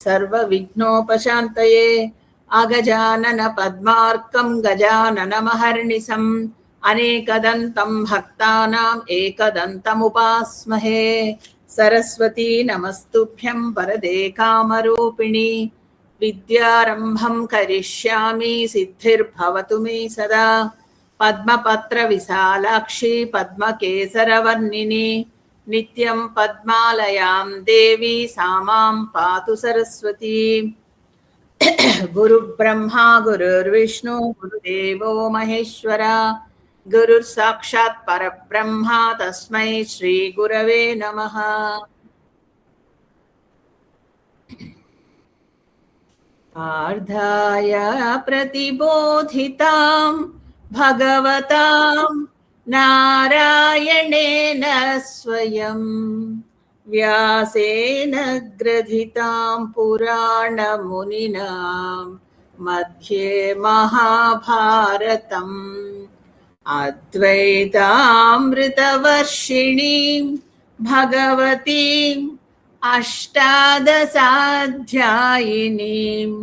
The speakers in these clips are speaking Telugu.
सर्वविघ्नोपशान्तये अगजानन पद्मार्कं गजाननमहर्निशम् अनेकदन्तं भक्तानाम् एकदन्तमुपास्महे। सरस्वती नमस्तुभ्यं वरदे कामरूपिणि विद्यारम्भं करिष्यामि सिद्धिर्भवतु मे सदा। पद्मपत्रविशालाक्षी पद्मकेसरवर्णिनि नित्यं पद्मालयां देवी सा मां पातु सरस्वती। गुरुब्रह्मा गुरुर्विष्णु गुरुदेवो महेश्वरा गुरुर्साक्षात् परब्रह्मा तस्मै श्रीगुरवे नमः। आर्धाय प्रतिबोधितां भगवतां नारायणेन स्वयं व्यासेन ग्रथितां पुराणमुनिना मध्ये महाभारतम् अद्वैतामृतवर्षिणीं भगवतीम् अष्टादशाध्यायिनीम्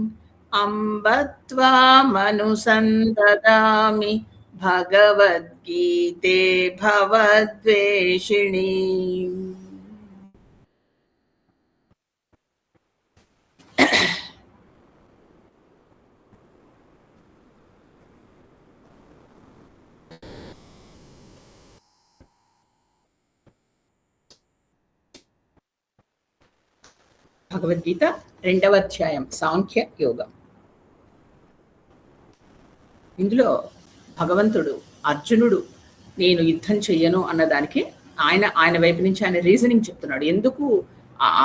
अम्ब त्वामनुसन्ददामि भगवद्गीते भवद्वेषिणीम्। భగవద్గీత 2వ అధ్యాయం సాంఖ్య యోగం. ఇందులో భగవంతుడు అర్జునుడు నేను యుద్ధం చెయ్యను అన్నదానికి ఆయన వైపు నుంచి ఆయన రీజనింగ్ చెప్తున్నాడు.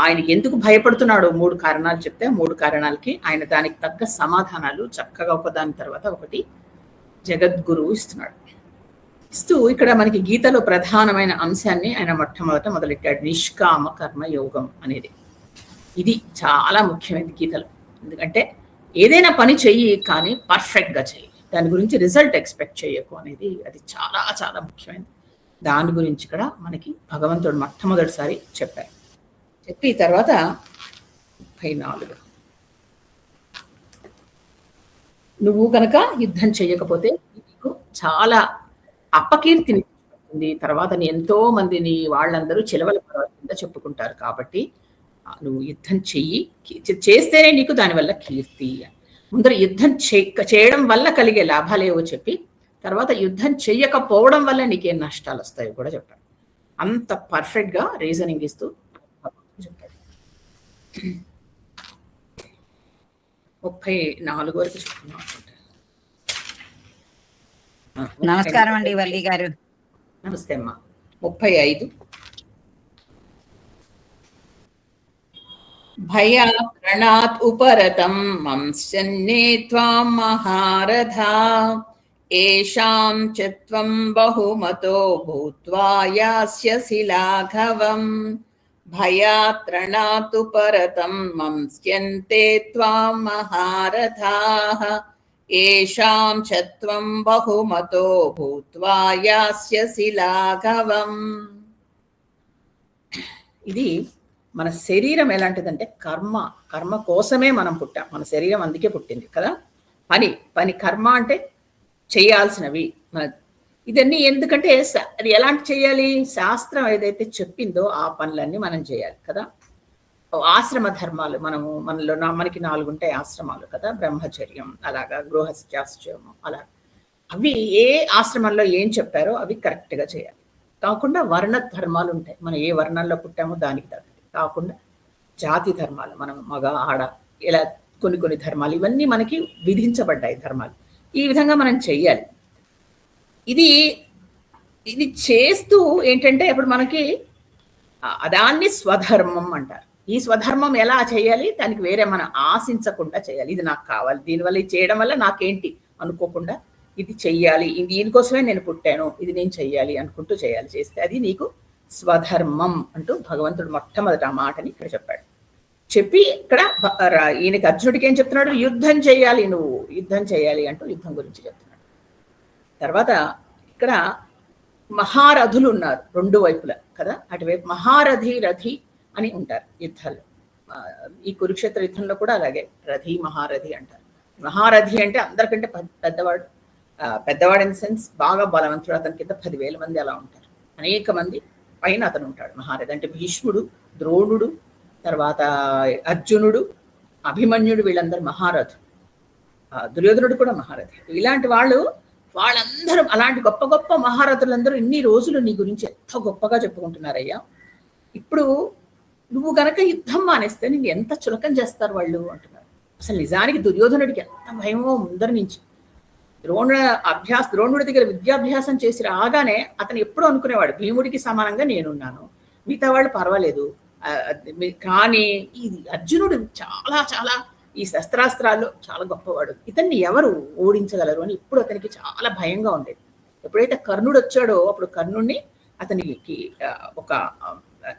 ఆయనకి ఎందుకు భయపడుతున్నాడు 3 కారణాలు చెప్తే 3 కారణాలకి ఆయన దానికి తగ్గ సమాధానాలు చక్కగా ఒకదాని తర్వాత ఒకటి జగద్గురువు ఇస్తున్నాడు. ఇస్తూ ఇక్కడ మనకి గీతలో ప్రధానమైన అంశాన్ని ఆయన మొట్టమొదట మొదలెట్టాడు. నిష్కామ కర్మ యోగం అనేది ఇది చాలా ముఖ్యమైనది గీతలో. ఎందుకంటే ఏదైనా పని చెయ్యి కానీ పర్ఫెక్ట్గా చెయ్యి, దాని గురించి రిజల్ట్ ఎక్స్పెక్ట్ చేయకు అనేది అది చాలా చాలా ముఖ్యమైనది. దాని గురించి ఇక్కడ మనకి భగవంతుడు మొట్టమొదటిసారి చెప్పారు. చెప్పి తర్వాత 34 నువ్వు కనుక యుద్ధం చెయ్యకపోతే నీకు చాలా అపకీర్తిని తర్వాత ఎంతో మందిని వాళ్ళందరూ చిలవల కింద చెప్పుకుంటారు. కాబట్టి నువ్వు యుద్ధం చేస్తేనే నీకు దానివల్ల కీర్తి. ముందర యుద్ధం చేయడం వల్ల కలిగే లాభాలేవో చెప్పి తర్వాత యుద్ధం చెయ్యకపోవడం వల్ల నీకేం నష్టాలు వస్తాయో కూడా చెప్పాడు. అంత పర్ఫెక్ట్ గా రీజనింగ్ ఇస్తూ చెప్పాడు. 34 వరకు చెప్తున్నాం. నమస్కారం అండి వల్లి గారు. నమస్తే అమ్మా. 35 భయారణాత్ ఉపరతం మంస్యన్నే త్వాం మహారథా ఏషాం చ త్వం బహుమతో భూత్వా యాస్యసి లాఘవం. భయాత్రణాత్ ఉపరతం మంస్యంతే త్వాం మహారథాః ఏషాం చ త్వం బహుమతో భూత్వా యాస్యసి లాఘవం. ఇది మన శరీరం ఎలాంటిదంటే కర్మ కోసమే మనం పుట్టాం. మన శరీరం అందుకే పుట్టింది కదా. పని కర్మ అంటే చేయాల్సినవి ఇదన్నీ. ఎందుకంటే అది ఎలాంటి చేయాలి, శాస్త్రం ఏదైతే చెప్పిందో ఆ పనులన్నీ మనం చేయాలి కదా. ఆశ్రమ ధర్మాలు మనకి 4 ఉంటాయి ఆశ్రమాలు కదా. బ్రహ్మచర్యం, అలాగా గృహస్థాశ్రమం, అలా అవి ఏ ఆశ్రమంలో ఏం చెప్పారో అవి కరెక్ట్గా చేయాలి. కాకుండా వర్ణ ధర్మాలు ఉంటాయి. మనం ఏ వర్ణంలో పుట్టామో దానికి తగ్గ కాకుండా జాతి ధర్మాలు, మనం మగ ఆడ ఇలా కొన్ని ధర్మాలు ఇవన్నీ మనకి విధించబడ్డాయి ధర్మాలు. ఈ విధంగా మనం చెయ్యాలి. ఇది చేస్తూ ఏంటంటే ఇప్పుడు మనకి దాన్ని స్వధర్మం అంటారు. ఈ స్వధర్మం ఎలా చేయాలి, దానికి వేరే మనం ఆశించకుండా చేయాలి. ఇది నాకు కావాలి, దీనివల్ల ఇది చేయడం వల్ల నాకేంటి అనుకోకుండా ఇది చెయ్యాలి, దీనికోసమే నేను పుట్టాను, ఇది నేను చెయ్యాలి అనుకుంటూ చేయాలి. చేస్తే అది నీకు స్వధర్మం అంటూ భగవంతుడు మొట్టమొదటి ఆ మాటని ఇక్కడ చెప్పాడు. చెప్పి ఇక్కడ ఈయనకి అర్జునుడికి ఏం చెప్తున్నాడు, యుద్ధం చేయాలి, నువ్వు యుద్ధం చేయాలి అంటూ యుద్ధం గురించి చెప్తున్నాడు. తర్వాత ఇక్కడ మహారథులు ఉన్నారు 2 వైపులా కదా. అటువైపు మహారథి అని ఉంటారు యుద్ధాలు. ఈ కురుక్షేత్ర యుద్ధంలో కూడా అలాగే రథి మహారథి అంటారు. మహారథి అంటే అందరికంటే పెద్దవాడు, పెద్దవాడు ఇన్ సెన్స్ బాగా బలవంతుడు. అతని కింద 10,000 మంది అలా ఉంటారు, అనేక మంది పైన అతను ఉంటాడు. మహారథి అంటే భీష్ముడు, ద్రోణుడు, తర్వాత అర్జునుడు, అభిమన్యుడు, వీళ్ళందరూ మహారథుడు. దుర్యోధనుడు కూడా మహారథి. ఇలాంటి వాళ్ళందరూ అలాంటి గొప్ప గొప్ప మహారథులందరూ ఇన్ని రోజులు నీ గురించి ఎంతో గొప్పగా చెప్పుకుంటున్నారయ్యా. ఇప్పుడు నువ్వు గనక యుద్ధం మానేస్తే నిన్ను ఎంత చులకం చేస్తారు వాళ్ళు అంటున్నారు. అసలు నిజానికి దుర్యోధనుడికి ఎంత భయమో ముందరి నుంచి. ద్రోణుడి దగ్గర విద్యాభ్యాసం చేసి రాగానే అతను ఎప్పుడూ అనుకునేవాడు, భీముడికి సమానంగా నేనున్నాను, మిగతా వాళ్ళు పర్వాలేదు. కానీ ఈ అర్జునుడు చాలా చాలా ఈ శస్త్రాస్త్రాల్లో చాలా గొప్పవాడు, ఇతన్ని ఎవరు ఓడించగలరు అని ఇప్పుడు అతనికి చాలా భయంగా ఉండేది. ఎప్పుడైతే కర్ణుడు వచ్చాడో అప్పుడు కర్ణుడిని అతనికి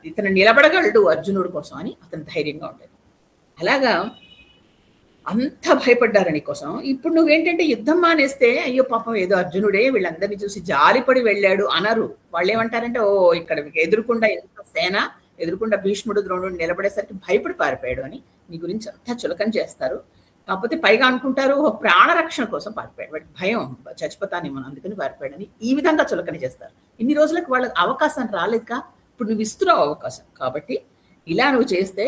ఇతను నిలబడగలడు అర్జునుడి కోసం అని అతను ధైర్యంగా ఉండేది. అలాగా అంత భయపడ్డారని కోసం. ఇప్పుడు నువ్వేంటంటే యుద్ధం మానేస్తే అయ్యో పాపం ఏదో అర్జునుడే వీళ్ళందరినీ చూసి జాలిపడి వెళ్ళాడు అనరు. వాళ్ళు ఏమంటారంటే ఓ ఇక్కడ ఎదురుకుండా ఎంత సేన ఎదురుకుండా భీష్ముడు ద్రోణుడు నిలబడేసరికి భయపడి పారిపోయాడు అని నీ గురించి అంతా చులకం చేస్తారు. కాకపోతే పైగా అనుకుంటారు ప్రాణరక్షణ కోసం పారిపోయాడు, వాడికి భయం చచ్చిపోతానేమో అందుకని పారిపోయాడని ఈ విధంగా చులకన చేస్తారు. ఇన్ని రోజులకు వాళ్ళకి అవకాశం రాలేదుగా, ఇప్పుడు నువ్వు ఇస్తున్నావు అవకాశం. కాబట్టి ఇలా నువ్వు చేస్తే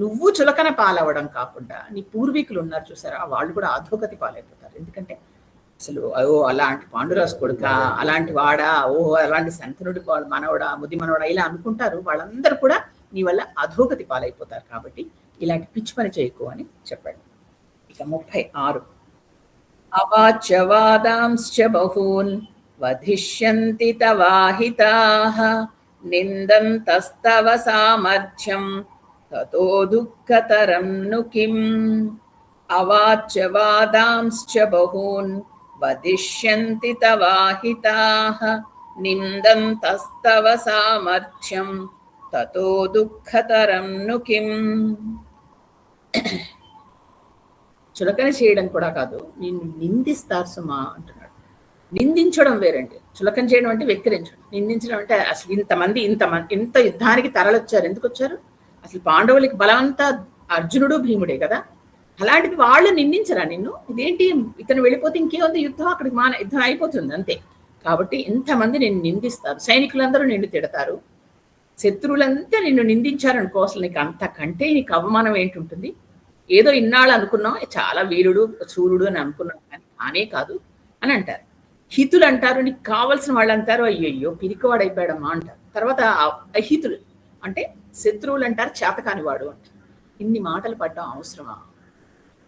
నువ్వు చులకన పాలవడం కాకుండా నీ పూర్వీకులు ఉన్నారు చూసారా, వాళ్ళు కూడా అధోగతి పాలైపోతారు. ఎందుకంటే అసలు అలాంటి పాండురాజు కొడుక, అలాంటి వాడా, అలాంటి శంతనుడి మనవడా, ముది మనవడా ఇలా అనుకుంటారు. వాళ్ళందరూ కూడా నీ వల్ల అధోగతి పాలైపోతారు. కాబట్టి ఇలాంటి పిచ్చి పని చేయకు అని చెప్పాడు. ఇక 36 అవాచ్యవాదాంశ్చ బహూన్ వధిష్యంతి తవాహితాః నిందంతస్తవ సామర్థ్యం తతో దుఃఖతరం ను కిం. అవాచ్యవాదాంశ్చ బహూన్ వదిష్యంతి తవాహితాః నిందంతస్తవ సామర్థ్యం తతో దుఃఖతరం ను కిం. చులకన చేయడం కూడా కాదు, నిన్ను నిందిస్తారు సుమా అంటున్నాడు. నిందించడం వేరండి, చులకన చేయడం అంటే వెక్కిరించడం. నిందించడం అంటే అసలు ఇంత యుద్ధానికి తరలొచ్చారు, ఎందుకు వచ్చారు? అసలు పాండవులకి బలవంతా అర్జునుడు భీముడే కదా. అలాంటిది వాళ్ళు నిందించరా నిన్ను? ఇదేంటి ఇతను వెళ్ళిపోతే ఇంకేముంది, యుద్ధం అక్కడికి యుద్ధం అయిపోతుంది అంతే. కాబట్టి ఇంతమంది నిన్ను నిందిస్తారు, సైనికులందరూ నిన్ను తిడతారు, శత్రువులంతా నిన్ను నిందించారనుకో, అసలు నీకు అంతకంటే నీకు అవమానం ఏంటుంటుంది? ఏదో ఇన్నాళ్ళు అనుకున్నాం చాలా వీరుడు సూర్యుడు అని అనుకున్నాం, కానీ కానే కాదు అని అంటారు. హితులు అంటారు, నీకు కావాల్సిన వాళ్ళు అంటారు అయ్యయ్యో పిరికివాడైపోయాడమ్మా అంటారు. తర్వాత అహితులు అంటే శత్రువులు అంటారు చేతకాని వాడు అంటారు. ఇన్ని మాటలు పడ్డం అవసరమా?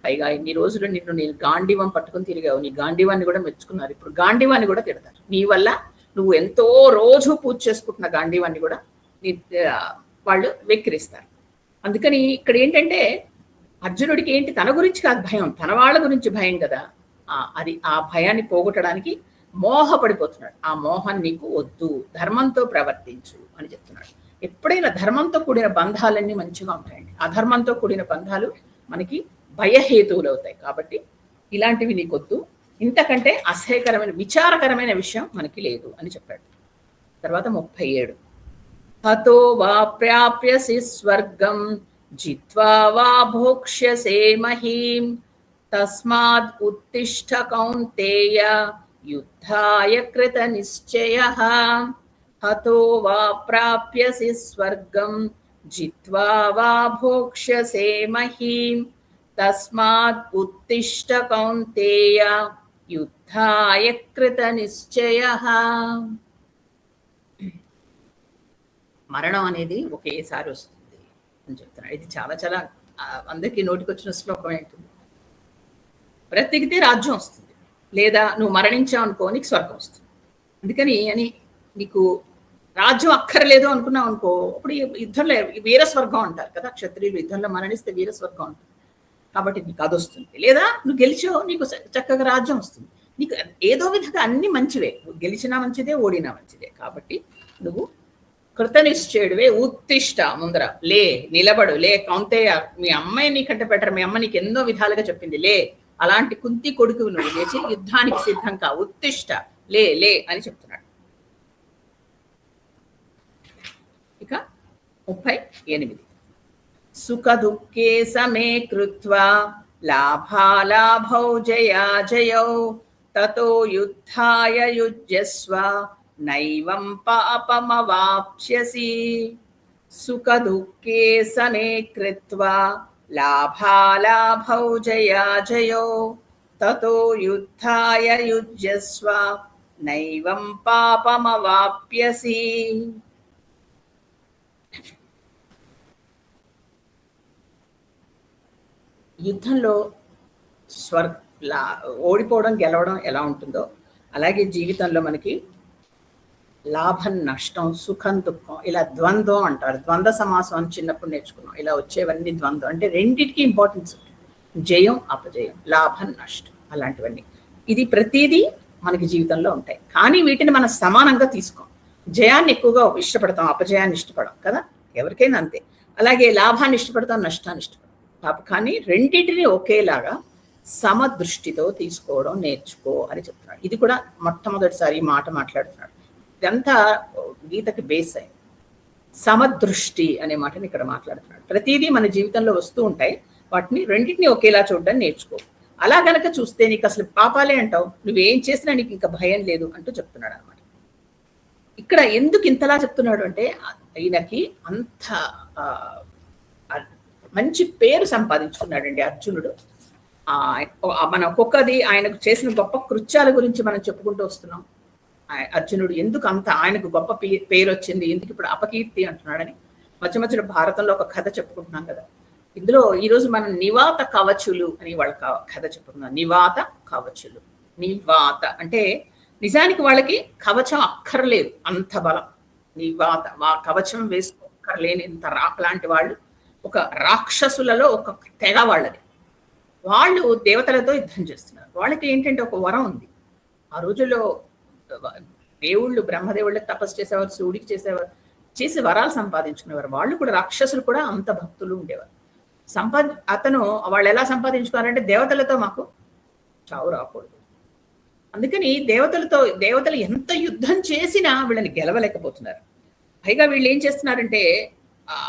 పైగా ఇన్ని రోజులు నేను గాంధీవం పట్టుకుని తిరిగావు, నీ గాంధీవాన్ని కూడా మెచ్చుకున్నారు, ఇప్పుడు గాంధీవాన్ని కూడా తిడతారు. నీ వల్ల నువ్వు ఎంతో రోజు పూజ చేసుకుంటున్న గాంధీవాన్ని కూడా వాళ్ళు వెక్కిరిస్తారు. అందుకని ఇక్కడ ఏంటంటే అర్జునుడికి ఏంటి, తన గురించి కాదు భయం, తన వాళ్ళ గురించి భయం కదా. ఆ భయాన్ని పోగొట్టడానికి మోహపడిపోతున్నాడు. ఆ మోహం నీకు వద్దు, ధర్మంతో ప్రవర్తించు అని చెప్తున్నాడు. ఎప్పుడైనా ధర్మంతో కూడిన బంధాలన్నీ మంచిగా ఉంటాయండి, అధర్మంతో కూడిన బంధాలు మనకి భయహేతువులు అవుతాయి. కాబట్టి ఇలాంటివి నీకొద్దు, ఇంతకంటే అసహ్యకరమైన విచారకరమైన విషయం మనకి లేదు అని చెప్పాడు. తర్వాత 37 హతో వా ప్రాప్యసి స్వర్గం జిత్వా వా భోక్ష్యసే మహీం తస్మాద్ ఉత్తిష్ఠ కౌంతేయ యుద్ధాయ కృత నిశ్చయః. హతో వా ప్రాప్యసి స్వర్గం జిత్వా వా భోక్ష్యసే మహీం తస్మాద్ ఉత్తిష్ఠ కౌంతేయ యుద్ధాయ కృత నిశ్చయః. మరణం అనేది ఒకేసారి వస్తుంది అని చెప్తున్నాడు. ఇది చాలా చాలా అందరికీ నోటికొచ్చిన శ్లోకం ఏంటుంది, బ్రతికితే రాజ్యం వస్తుంది, లేదా నువ్వు మరణించావు అనుకో నీకు స్వర్గం వస్తుంది. అందుకని నీకు రాజ్యం అక్కర్లేదు అనుకున్నావు అనుకో, అప్పుడు యుద్ధంలో వీరస్వర్గం అంటారు కదా, క్షత్రియులు యుద్ధంలో మరణిస్తే వీరస్వర్గం అంటారు. కాబట్టి నీకు అది వస్తుంది, లేదా నువ్వు గెలిచావు నీకు చక్కగా రాజ్యం వస్తుంది. నీకు ఏదో విధంగా అన్ని మంచివే, నువ్వు గెలిచినా మంచిదే ఓడినా మంచిదే. కాబట్టి నువ్వు కృతనిశ్చయుడివే, ఉత్తిష్ట ముందర లే, నిలబడు, లే కౌంతేయ, మీ అమ్మాయి నీకంటే బెటర్, మీ అమ్మ నీకు ఎన్నో విధాలుగా చెప్పింది, లే అలాంటి కుంతి కొడుకు నువ్వు లేచి యుద్ధానికి సిద్ధం కా, ఉత్తిష్ట లే లే అని చెప్తున్నాడు. ఇక 38 సుఖ దుఃఖే సమే కృత్వా లాభాలాభౌ జయాజయౌ తతో యుద్ధాయ యుజ్యస్వ నైవం పాపమవాప్స్యసి. సుఖ దుఃఖే సమే కృత్వా లాభాలాభౌ జయాజయౌ తతో యుద్ధాయ యుజ్యస్వ నైవం పాపమవాప్యసి. యుద్ధంలో ఓడిపోవడం గెలవడం ఎలా ఉంటుందో అలాగే జీవితంలో మనకి లాభం నష్టం సుఖం దుఃఖం ఇలా ద్వంద్వం అంటారు. ద్వంద్వ సమాసం అని చిన్నప్పుడు నేర్చుకున్నాం. ఇలా వచ్చేవన్నీ ద్వంద్వం అంటే రెండింటికి ఇంపార్టెన్స్, జయం అపజయం లాభం నష్టం అలాంటివన్నీ. ఇది ప్రతిదీ మనకి జీవితంలో ఉంటాయి. కానీ వీటిని మనం సమానంగా తీసుకోం. జయాన్ని ఎక్కువగా ఇష్టపడతాం, అపజయాన్ని ఇష్టపడం కదా, ఎవరికైనా అంతే. అలాగే లాభాన్ని ఇష్టపడతాం, నష్టాన్ని ఇష్టపడతాం. కానీ రెండింటిని ఒకేలాగా సమదృష్టితో తీసుకోవడం నేర్చుకో అని చెప్తున్నాడు. ఇది కూడా మొట్టమొదటిసారి ఈ మాట మాట్లాడుతున్నాడు. ఇదంతా గీతకి బేస్ అయింది. సమదృష్టి అనే మాటని ఇక్కడ మాట్లాడుతున్నాడు. ప్రతిదీ మన జీవితంలో వస్తూ ఉంటాయి, వాటిని రెండింటిని ఒకేలా చూడడం నేర్చుకో. అలా గనక చూస్తే నీకు అసలు పాపాలే అంటావు, నువ్వేం చేసినా నీకు ఇంకా భయం లేదు అంటూ చెప్తున్నాడు అనమాట. ఇక్కడ ఎందుకు ఇంతలా చెప్తున్నాడు అంటే ఈయనకి అంత మంచి పేరు సంపాదించుకున్నాడండి అర్జునుడు. మనం ఒక్కొక్కది ఆయనకు చేసిన గొప్ప కృత్యాల గురించి మనం చెప్పుకుంటూ వస్తున్నాం. అర్జునుడు ఎందుకు అంత ఆయనకు గొప్ప పేరు వచ్చింది, ఎందుకు ఇప్పుడు అపకీర్తి అంటున్నాడని మధ్య మధ్యలో భారతంలో ఒక కథ చెప్పుకుంటున్నాం కదా. ఇందులో ఈరోజు మనం నివాత కవచులు అని వాళ్ళ కథ చెప్పుకున్నాం. నివాత కవచులు. నివాత అంటే నిజానికి వాళ్ళకి కవచం అక్కర్లేదు, అంత బలం. నివాత కవచం వేసుకోక్కర్లేని ఇంత లాంటి వాళ్ళు, ఒక రాక్షసులలో ఒక తెగ వాళ్ళది. వాళ్ళు దేవతలతో యుద్ధం చేస్తున్నారు. వాళ్ళకి ఏంటంటే ఒక వరం ఉంది. ఆ రోజుల్లో దేవుళ్ళు బ్రహ్మదేవుళ్ళకి తపస్సు చేసేవారు, శివుడికి చేసేవారు, చేసి వరాలు సంపాదించుకునేవారు. వాళ్ళు కూడా రాక్షసులు కూడా అంత భక్తులు ఉండేవారు. అతను వాళ్ళు ఎలా సంపాదించుకున్నారంటే దేవతలతో మాకు చావు రాకూడదు, అందుకని దేవతలు ఎంత యుద్ధం చేసినా వీళ్ళని గెలవలేకపోతున్నారు. పైగా వీళ్ళు ఏం చేస్తున్నారంటే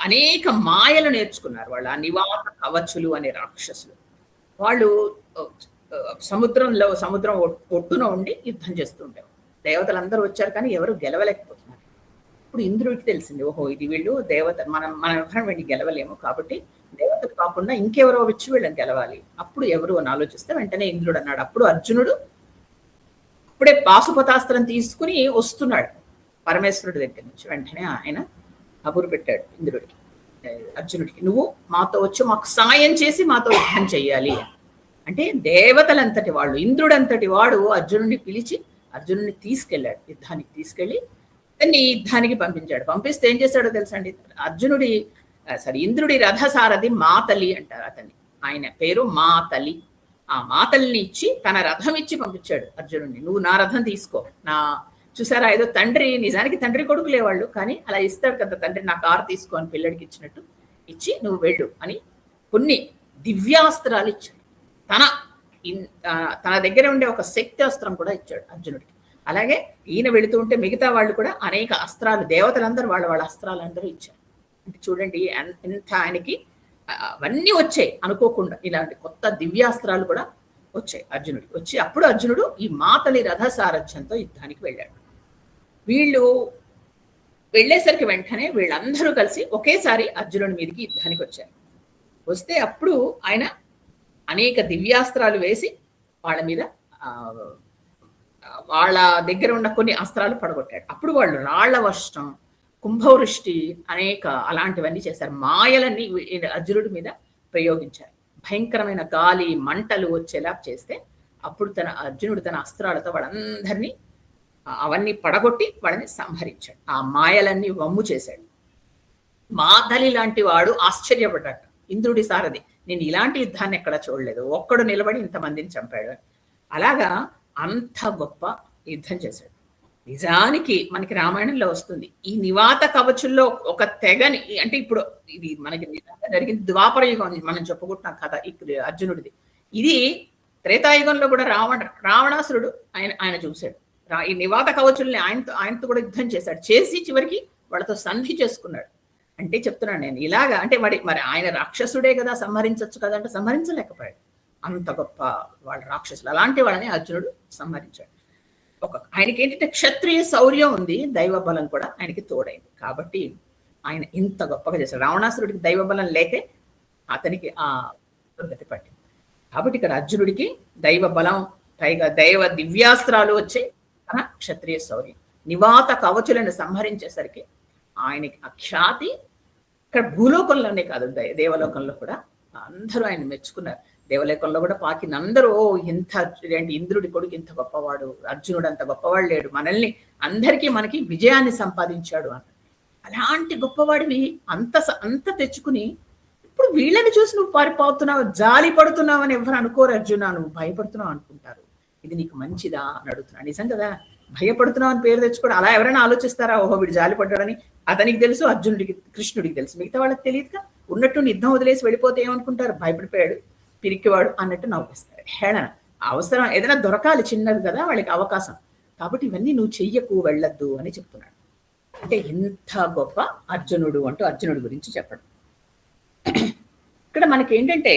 అనేక మాయలు నేర్చుకున్నారు. వాళ్ళు ఆ నివాత కవచులు అనే రాక్షసులు. వాళ్ళు సముద్రం ఒడ్డున ఉండి యుద్ధం చేస్తుండేవారు. దేవతలందరూ వచ్చారు కానీ ఎవరు గెలవలేకపోతున్నారు. ఇప్పుడు ఇంద్రుడికి తెలిసింది, ఓహో ఇది వీళ్ళు మనం ఎవరైనా వీళ్ళని గెలవలేము, కాబట్టి దేవతలు కాకుండా ఇంకెవరో వచ్చి వీళ్ళని గెలవాలి. అప్పుడు ఎవరు అని ఆలోచిస్తే వెంటనే ఇంద్రుడు అన్నాడు. అప్పుడు అర్జునుడు అప్పుడే పాశుపతాస్త్రం తీసుకుని వస్తున్నాడు పరమేశ్వరుడి దగ్గర నుంచి. వెంటనే ఆయన కబురు పెట్టాడు ఇంద్రుడికి, అర్జునుడికి, నువ్వు మాతో వచ్చి మాకు సాయం చేసి మాతో యుద్ధం చెయ్యాలి అంటే. దేవతలంతటి వాళ్ళు, ఇంద్రుడంతటి వాడు అర్జునుడిని పిలిచి అర్జునుడిని తీసుకెళ్ళాడు. యుద్ధానికి తీసుకెళ్ళి అతన్ని యుద్ధానికి పంపించాడు. పంపిస్తే ఏం చేశాడో తెలుసా అండి, ఇంద్రుడి రథసారథి మాతలి అంటారు అతన్ని. ఆయన పేరు మాతలి. ఆ మాతలిని ఇచ్చి తన రథం ఇచ్చి పంపించాడు అర్జునుడిని. నువ్వు నా రథం తీసుకో. చూసారా, ఏదో తండ్రి, నిజానికి తండ్రి కొడుకులే వాళ్ళు, కానీ అలా ఇస్తాడు కదా తండ్రి, నా కారు తీసుకో అని పిల్లడికి ఇచ్చినట్టు ఇచ్చి నువ్వు వెళ్ళు అని కొన్ని దివ్యాస్త్రాలు ఇచ్చాడు. తన దగ్గర ఉండే ఒక శక్తి అస్త్రం కూడా ఇచ్చాడు అర్జునుడికి. అలాగే ఈయన వెళుతూ ఉంటే మిగతా వాళ్ళు కూడా అనేక అస్త్రాలు, దేవతలందరూ వాళ్ళ అస్త్రాలందరూ ఇచ్చారు. అంటే చూడండి ఎంత ఆయనకి అవన్నీ వచ్చాయి అనుకోకుండా. ఇలాంటి కొత్త దివ్యాస్త్రాలు కూడా వచ్చాయి అర్జునుడికి. వచ్చి అప్పుడు అర్జునుడు ఈ మాతలి రథ సారథ్యంతో యుద్ధానికి వెళ్ళాడు. వీళ్ళు వెళ్ళేసరికి వెంటనే వీళ్ళందరూ కలిసి ఒకేసారి అర్జునుడి మీదకి యుద్ధానికి వచ్చారు. వస్తే అప్పుడు ఆయన అనేక దివ్యాస్త్రాలు వేసి వాళ్ళ మీద వాళ్ళ దగ్గర ఉన్న కొన్ని అస్త్రాలు పడగొట్టాడు. అప్పుడు వాళ్ళు రాళ్ల వర్షం, కుంభవృష్టి, అనేక అలాంటివన్నీ చేశారు. మాయలన్నీ అర్జునుడి మీద ప్రయోగించారు. భయంకరమైన గాలి మంటలు వచ్చేలా చేస్తే అప్పుడు అర్జునుడు తన అస్త్రాలతో వాళ్ళందరినీ అవన్నీ పడగొట్టి వాళ్ళని సంహరించాడు. ఆ మాయలన్నీ వమ్ము చేశాడు. మాతలి లాంటి వాడు ఆశ్చర్యపడ్డాడు. ఇంద్రుడి సారథి, నేను ఇలాంటి యుద్ధాన్ని ఎక్కడ చూడలేదు, ఒక్కడు నిలబడి ఇంతమందిని చంపాడు. అలాగా అంత గొప్ప యుద్ధం చేశాడు. నిజానికి మనకి రామాయణంలో వస్తుంది, ఈ నివాత కవచుల్లో ఒక తెగని, అంటే ఇప్పుడు ఇది మనకి జరిగింది ద్వాపర యుగం మనం చెప్పుకుంటున్నాం కథ అర్జునుడిది. ఇది త్రేతాయుగంలో కూడా రావణాసురుడు ఆయన చూశాడు. ఈ నివాత కవచుల్ని ఆయనతో కూడా యుద్ధం చేశాడు. చేసి చివరికి వాళ్ళతో సంధి చేసుకున్నాడు. అంటే చెప్తున్నాను నేను ఇలాగా. అంటే మరి ఆయన రాక్షసుడే కదా, సంహరించవచ్చు కదా అంటే సంహరించలేకపోయాడు. అంత గొప్ప వాళ్ళు రాక్షసులు. అలాంటి వాళ్ళని అర్జునుడు సంహరించాడు. ఆయనకి ఏంటంటే క్షత్రియ శౌర్యం ఉంది, దైవ బలం కూడా ఆయనకి తోడైంది. కాబట్టి ఆయన ఇంత గొప్పగా చేశాడు. రావణాసురుడికి దైవ బలం లేకే అతనికి ఆ దుర్గతి పట్టింది. కాబట్టి ఇక్కడ అర్జునుడికి దైవ బలం, పైగా దైవ దివ్యాస్త్రాలు వచ్చాయి, తన క్షత్రియ శౌర్యం. నివాత కవచులను సంహరించేసరికి ఆయనకి ఆ ఖ్యాతి ఇక్కడ భూలోకంలోనే కాదు, దేవలోకంలో కూడా అందరూ ఆయన మెచ్చుకున్నారు. దేవలోకంలో కూడా పాకిన అందరూ ఇంత ఇంద్రుడి కొడుకు ఇంత గొప్పవాడు, అర్జునుడు అంత గొప్పవాడు లేడు, మనల్ని అందరికీ మనకి విజయాన్ని సంపాదించాడు అని. అలాంటి గొప్పవాడివి అంత తెచ్చుకుని ఇప్పుడు వీళ్ళని చూసి నువ్వు పారిపోతున్నావు, జాలి పడుతున్నావు అని ఎవరు అనుకోరు అర్జున, నువ్వు భయపడుతున్నావు అనుకుంటారు. ఇది నీకు మంచిదా అని అడుగుతున్నాను. నిజం కదా, భయపడుతున్నావు అని పేరు తెచ్చుకోవడం అలా ఎవరైనా ఆలోచిస్తారా? ఓహో వీడు జాలి పడ్డాడని. అతనికి తెలుసు, అర్జునుడికి కృష్ణుడికి తెలుసు, మిగతా వాళ్ళకి తెలియదుగా. ఉన్నట్టు యుద్ధం వదిలేసి వెళ్ళిపోతే ఏమనుకుంటారు? భయపడిపోయాడు, పిరికివాడు అన్నట్టు నవ్విస్తారు. హేళన. అవసరం ఏదైనా దొరకాలి, చిన్నది కదా వాళ్ళకి అవకాశం. కాబట్టి ఇవన్నీ నువ్వు చెయ్యకు, వెళ్ళొద్దు అని చెప్తున్నాడు. అంటే ఎంత గొప్ప అర్జునుడు అంటూ అర్జునుడి గురించి చెప్పడం. ఇక్కడ మనకి ఏంటంటే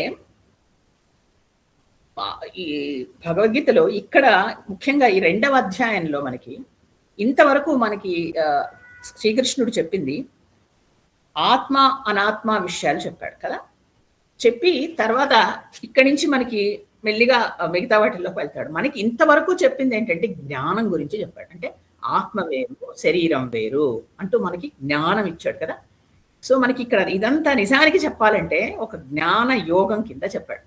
ఈ భగవద్గీతలో ఇక్కడ ముఖ్యంగా ఈ 2వ అధ్యాయంలో మనకి ఇంతవరకు మనకి శ్రీకృష్ణుడు చెప్పింది ఆత్మ అనాత్మ విషయాలు చెప్పాడు కదా. చెప్పి తర్వాత ఇక్కడి నుంచి మనకి మెల్లిగా మిగతా వాటిల్లోకి వెళ్తాడు. మనకి ఇంతవరకు చెప్పింది ఏంటంటే జ్ఞానం గురించి చెప్పాడు. అంటే ఆత్మ వేరు, శరీరం వేరు అంటూ మనకి జ్ఞానం ఇచ్చాడు కదా. సో మనకి ఇక్కడ ఇదంతా నిజానికి చెప్పాలంటే ఒక జ్ఞాన యోగం కింద చెప్పాడు.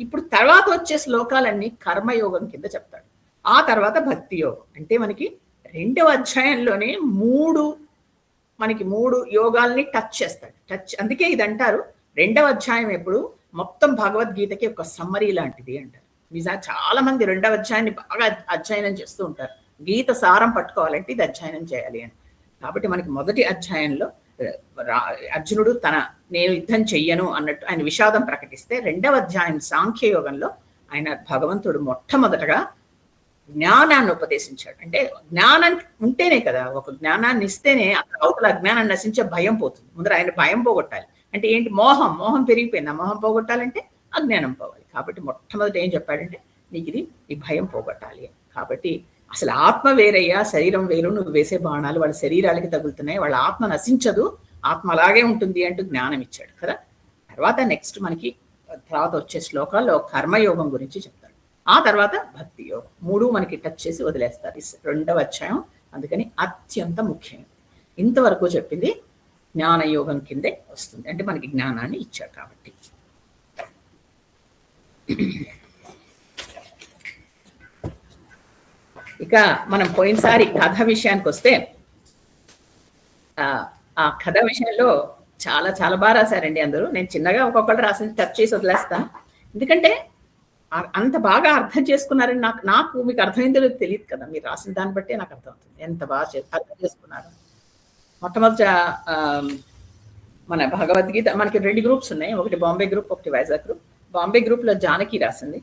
ఇప్పుడు తర్వాత వచ్చే శ్లోకాలన్నీ కర్మయోగం కింద చెప్తాడు. ఆ తర్వాత భక్తి యోగం. అంటే మనకి 2వ అధ్యాయంలోనే మనకి 3 యోగాల్ని టచ్ చేస్తాడు. అందుకే ఇది అంటారు 2వ అధ్యాయం ఎప్పుడు మొత్తం భగవద్గీతకి ఒక సమ్మరీ లాంటిది అంటారు. నిజంగా చాలా మంది 2వ అధ్యాయాన్ని బాగా అధ్యయనం చేస్తూ ఉంటారు. గీత సారం పట్టుకోవాలంటే ఇది అధ్యయనం చేయాలి అని. కాబట్టి మనకి మొదటి అధ్యాయంలో అర్జునుడు నేను యుద్ధం చెయ్యను అన్నట్టు ఆయన విషాదం ప్రకటిస్తే, 2వ అధ్యాయం సాంఖ్యయోగంలో ఆయన భగవంతుడు మొట్టమొదటగా జ్ఞానాన్ని ఉపదేశించాడు. అంటే జ్ఞానం ఉంటేనే కదా, ఒక జ్ఞానాన్ని ఇస్తేనే అవతల అజ్ఞానం నశించే భయం పోతుంది. ముందర ఆయన భయం పోగొట్టాలి. అంటే ఏంటి? మోహం పెరిగిపోయింది. ఆ మోహం పోగొట్టాలంటే అజ్ఞానం పోవాలి. కాబట్టి మొట్టమొదటి ఏం చెప్పాడంటే నీకు ఈ భయం పోగొట్టాలి. కాబట్టి అసలు ఆత్మ వేరయ్యా, శరీరం వేరు, నువ్వు వేసే బాణాలు వాళ్ళ శరీరాలకి తగులుతున్నాయి, వాళ్ళ ఆత్మ నశించదు, ఆత్మ అలాగే ఉంటుంది అంటూ జ్ఞానం ఇచ్చాడు కదా. తర్వాత నెక్స్ట్ మనకి తర్వాత వచ్చే శ్లోకాల్లో కర్మయోగం గురించి చెప్తాడు. ఆ తర్వాత భక్తి యోగం. 3 మనకి టచ్ చేసి వదిలేస్తారు ఈ 2వ అధ్యాయం. అందుకని అత్యంత ముఖ్యమైనది. ఇంతవరకు చెప్పింది జ్ఞానయోగం కిందే వస్తుంది. అంటే మనకి జ్ఞానాన్ని ఇచ్చాడు కాబట్టి. ఇక మనం పోయినసారి కథ విషయానికి వస్తే ఆ కథ విషయంలో చాలా చాలా బాగా రాశారండి అందరూ. నేను చిన్నగా ఒక్కొక్కళ్ళు రాసింది టచ్ చేసి వదిలేస్తా. ఎందుకంటే అంత బాగా అర్థం చేసుకున్నారని నాకు మీకు అర్థమైందో తెలియదు కదా. మీరు రాసిన దాన్ని బట్టే నాకు అర్థమవుతుంది ఎంత బాగా అర్థం చేసుకున్నారు. మొట్టమొదట మన భగవద్గీత మనకి 2 గ్రూప్స్ ఉన్నాయి. ఒకటి బాంబే గ్రూప్, ఒకటి వైజాగ్ గ్రూప్. బాంబే గ్రూప్లో జానకి రాసింది.